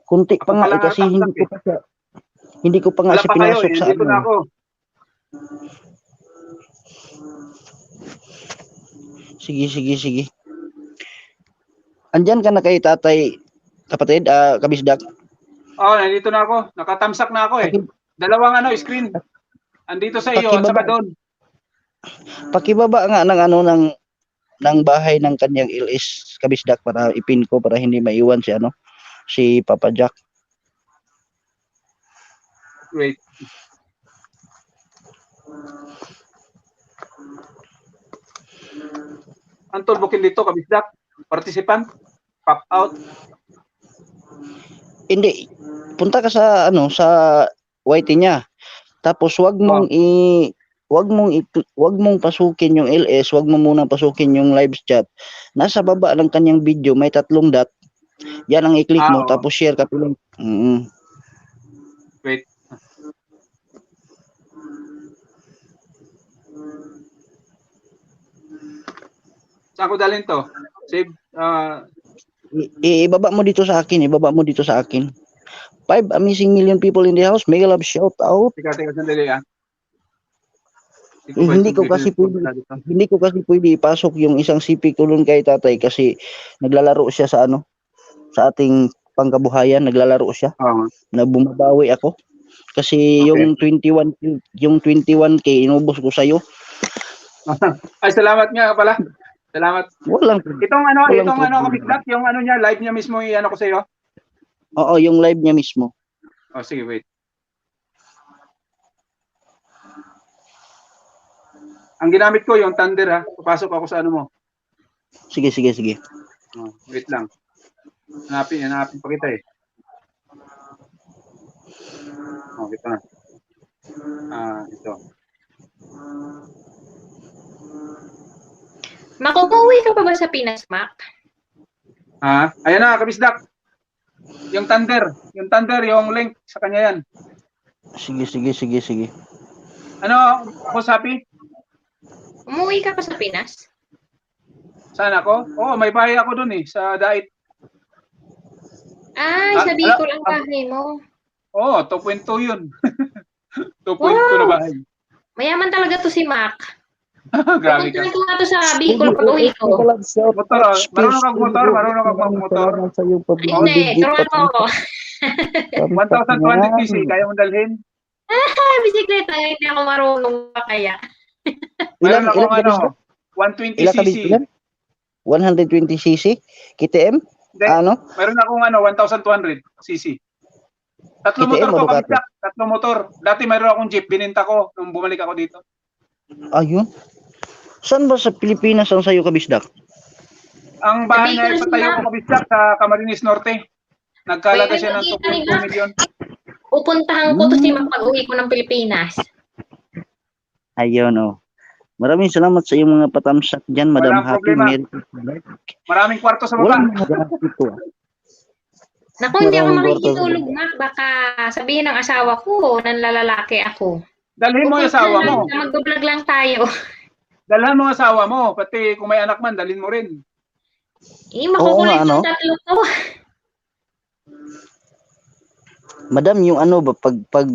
Kunti pa nga Ako pala kasi nga hindi ko pa nga Wala siya pa kayo. pinasok sa Dito na ano. ako. Sige. Andyan ka na kay tatay, kapatid, kabisdak. Oh, nandito na ako. Nakatamsak na ako eh. Dalawang screen. Andito sa iyo at Pakibaba. saka doon. Pakibaba nga ng ano ng bahay ng kanyang LS kabisdak para ipin ko para hindi maiwan si Papa Jack. Wait. Ang tulbukin dito, kabisdak. Participant. Pop out. Hindi, punta ka sa sa YT niya. Tapos wag mong pasukin yung LS, wag mo muna pasukin yung live chat. Nasa baba ng kanyang video may 3 dot. Yan ang i-click mo Oo. tapos share ka lang. Wait. Saan ko dalhin to? Save. Ibaba mo dito sa akin, 5 amazing million people in the house. Mega love shout out. Teka, sandali ah. Hindi ko kasi pwede ipasok yung isang CP ko doon kay tatay kasi naglalaro siya sa sa ating pangkabuhayan, naglalaro siya. Oo. Na bumabawi ako. Kasi Okay. yung 21k inubos ko sa iyo. Ay, salamat nga pala. Salamat. Walang Itong problema. kabisdak, yung niya, live niya mismo yung ko sa iyo. Oo, yung live niya mismo. Oh, sige, wait. Ang ginamit ko yung Thunder ha. Papasok ako sa mo. Sige. Oh, wait lang. Hanapin pa kita eh. Oh, ito na. Ito. Makukuwi ka pa ba sa Pinas, Mac? Ayan na, kabisdak. Yung Thunder, yung link sa kanya yan. Sige. Ano, Boss Happy? Umuwi ka pa sa Pinas? Saan ako? Oo, may bahay ako dun eh, sa Dait. Ay, sabi ko lang bahay mo. Oo, 2.2 yun. 2.2 na bahay. Mayaman talaga to si Mac. Grabe ka. Pupuntahan ko nga to sa Bicol pag uwi ko. Motor, marunong kang motor. Hindi, turuan mo ako. 1,200 cc, kaya mo dalhin? Bisikleta, hindi ako marunong pa kaya. Mayroon akong Ilan 120 cc. 120cc? KTM? Hindi, mayroon akong 1,200 cc. Tatlong KTM motor o ko, Ducati? kabisdak. Tatlong motor. Dati mayroon akong jeep, bininta ko nung bumalik ako dito. Ayun. Saan ba sa Pilipinas ang sayo kabisdak? Ang bahay na Bicol ipatayo sila. ko, kabisdak, sa Camarines Norte. Nagkalaga Pwede siya ng magkita 2.2 rin, million. Pupuntahan ko to si Mac pag uwi ko ng Pilipinas. Ayun Maraming salamat sa iyong mga patamsak dyan, Madam Walang Happy. problema. Merry Christmas. Maraming kwarto sa baba. Walang mga dito. Naku, hindi ako Maraming makikitulog, Mac. Baka sabihin ng asawa ko, nanlalalaki ako. Dalhin mo yung asawa mo. Mag-vlog lang tayo. Dalhan mo ang asawa mo. Pati kung may anak man, dalhin mo rin. Makukulit Oo nga, yung tatlo ko. Madam, yung ano ba, pag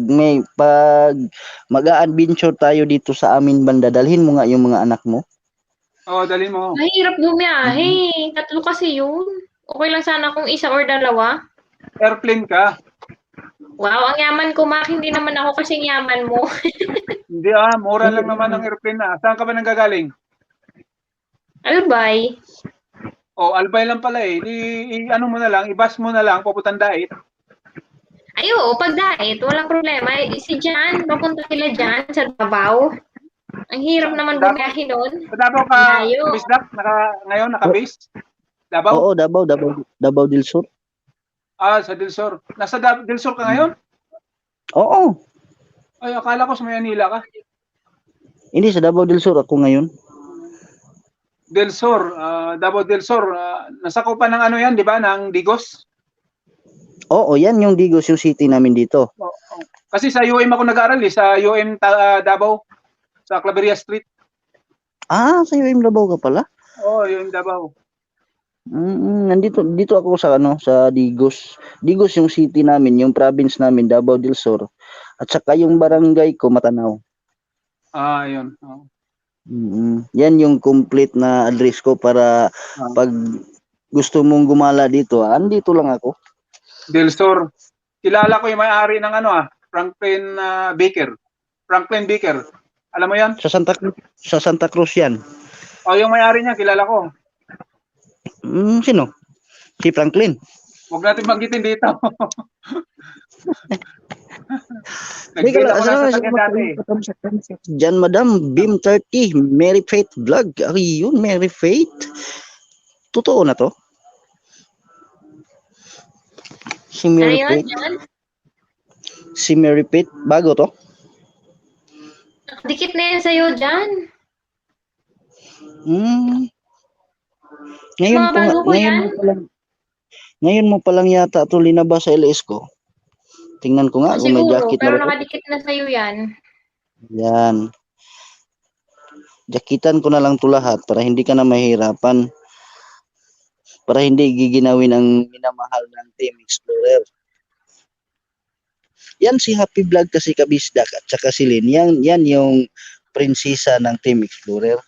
mag-a-adventure tayo dito sa amin banda, dalhin mo nga yung mga anak mo. Oo, dali mo. Mahirap bumiyahe. 3 kasi yun. Okay lang sana kung 1 or 2. Airplane ka. Wow, ang yaman ko, Mak. Hindi naman ako kasing yaman mo. Hindi mura lang naman ang airplane na. Saan ka ba nanggagaling? Albay. Oh, Albay lang pala eh. Ano mo na lang, i-bus mo na lang, papuntang Dait. Ay, oo, pag diet, walang problema. Si Jan, papunta sila dyan sa Davao. Ang hirap naman bumiyahe doon. Sa Davao ka, Layo. Bisdak, ngayon naka-base? Davao? Oo, Davao del Sur. Sa Del Sur. Nasa Del Sur ka ngayon? Oo. Ay, akala ko sa Maynila ka. Hindi, sa Davao del Sur ako ngayon. Del Sur, Davao del Sur. Nasakupan ng ano yan, di ba? Ng Digos? Oo, yan yung Digos, yung city namin dito. Kasi sa UM ako nag-aaral sa UM Davao. Sa Claveria Street. Sa UM Davao ka pala? Oo, UM Davao. Dito ako sa sa Digos. Digos yung city namin, yung province namin, Davao del Sur. At saka yung barangay ko, Matanaw. Yun. Yan yung complete na address ko para pag gusto mong gumala dito, andito lang ako. Del Sur. Kilala ko yung may-ari ng Franklin Baker. Franklin Baker. Alam mo yan? Sa Santa Cruz yan. Yung may-ari niya, kilala ko. Sino? Si Franklin. Huwag natin banggitin dito. Nagbila ko lang sa kanya dati. Diyan, Madam, Beam 30, Mary Faith Vlog. Ayun, Mary Faith. Totoo na to? Si Mary Faith. Si Mary Faith, bago to? Dikit na yan sa'yo dyan. Ngayon mo palang yata ito linabas sa LS ko. Tingnan ko nga kung may Siguro, jacket pero na. nakadikit na sa'yo yan. Yan. Jakitan ko na lang ito lahat para hindi ka na mahirapan. Para hindi giginawin ang minamahal ng Team Explorer. Yan si Happy Vlog kasi Kabisdak at saka si Lynn. Yan yung prinsesa ng Team Explorer.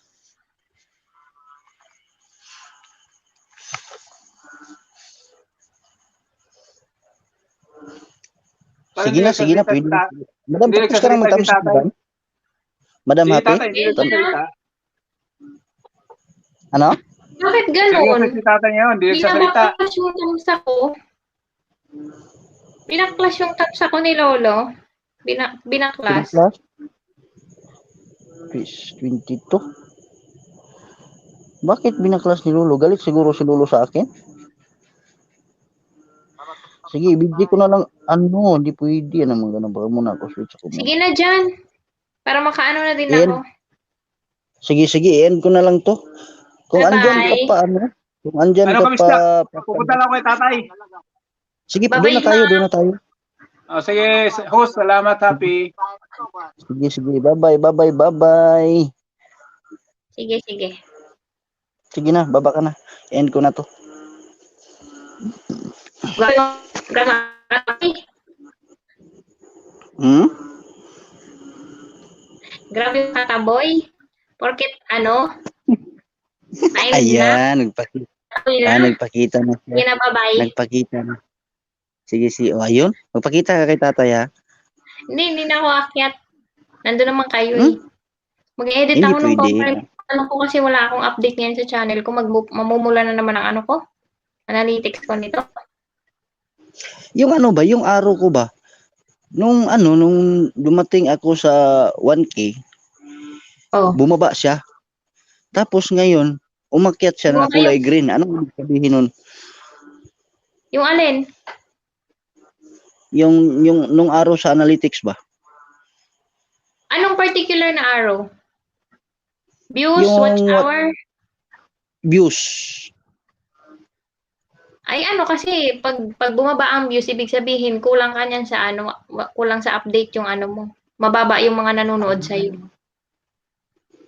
Sige na, pwede. Madam, tapos ka na matapos na ba? Madam Happy? Ano? Bakit gano'n? Si tatay ngayon, hindi nagsasalita. Pinaklas yung tamsa ko. Pinaklas yung tamsa ko ni Lolo. Binaklas. Peace 22. Bakit binaklas ni Lolo? Galit siguro si Lolo sa akin? Sige, ibigay ko na lang. Hindi pwede. Ano mga ganun. Baka muna ako switch ako. Sige na dyan. Para makaano na din ako. Sige, end ko na lang to. Kung andyan ka pa, Kung andyan ka pa. Pupunta lang kay tatay. Sige, doon na tayo. Sige, host, salamat, Happy. Sige. Bye-bye. Sige. Sige na, baba ka na. End ko na to. Grabe yung kataboy. Porket Ayan, nagpakita na siya. Nagpakita na. Sige. Ayun. Magpakita ka kay tatay, ha? Hindi na ako akyat. Nandun naman kayo eh. Mag-edit ako ng conference. Ko kasi wala akong update ngayon sa channel ko. Mamumula na naman ang analytics ko nito. Yung yung araw ko ba? Nung dumating ako sa 1K, bumaba siya. Tapos ngayon, umakyat siya na kulay green. Anong ibig sabihin nun? Yung alin? Yung nung araw sa analytics ba? Anong particular na arrow? Views, watch hour? Views. Ay kasi pag bumaba ang views, ibig sabihin kulang ka niyan sa kulang sa update yung mo. Mababa yung mga nanonood sa iyo.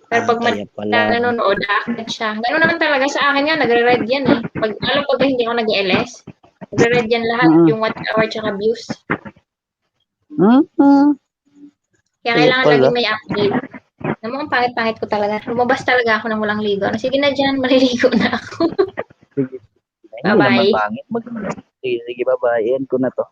Pero pag nanonood, akit siya. Ganoon naman talaga sa akin nga, nagre-red yan eh. Pag hindi ako nag-LS, Nagre-read yan lahat, Mm. yung watch hour tsaka views. Mm-mm. Kaya Kaya kailangan pala. lagi may update. Alam mo, ang pangit-pangit ko talaga. Lumabas talaga ako nang walang ligo. Ano, sige na dyan, maliligo na ako. Sige. Hindi Bye-bye. naman pangit. Sige, bye-bye. End ko na to.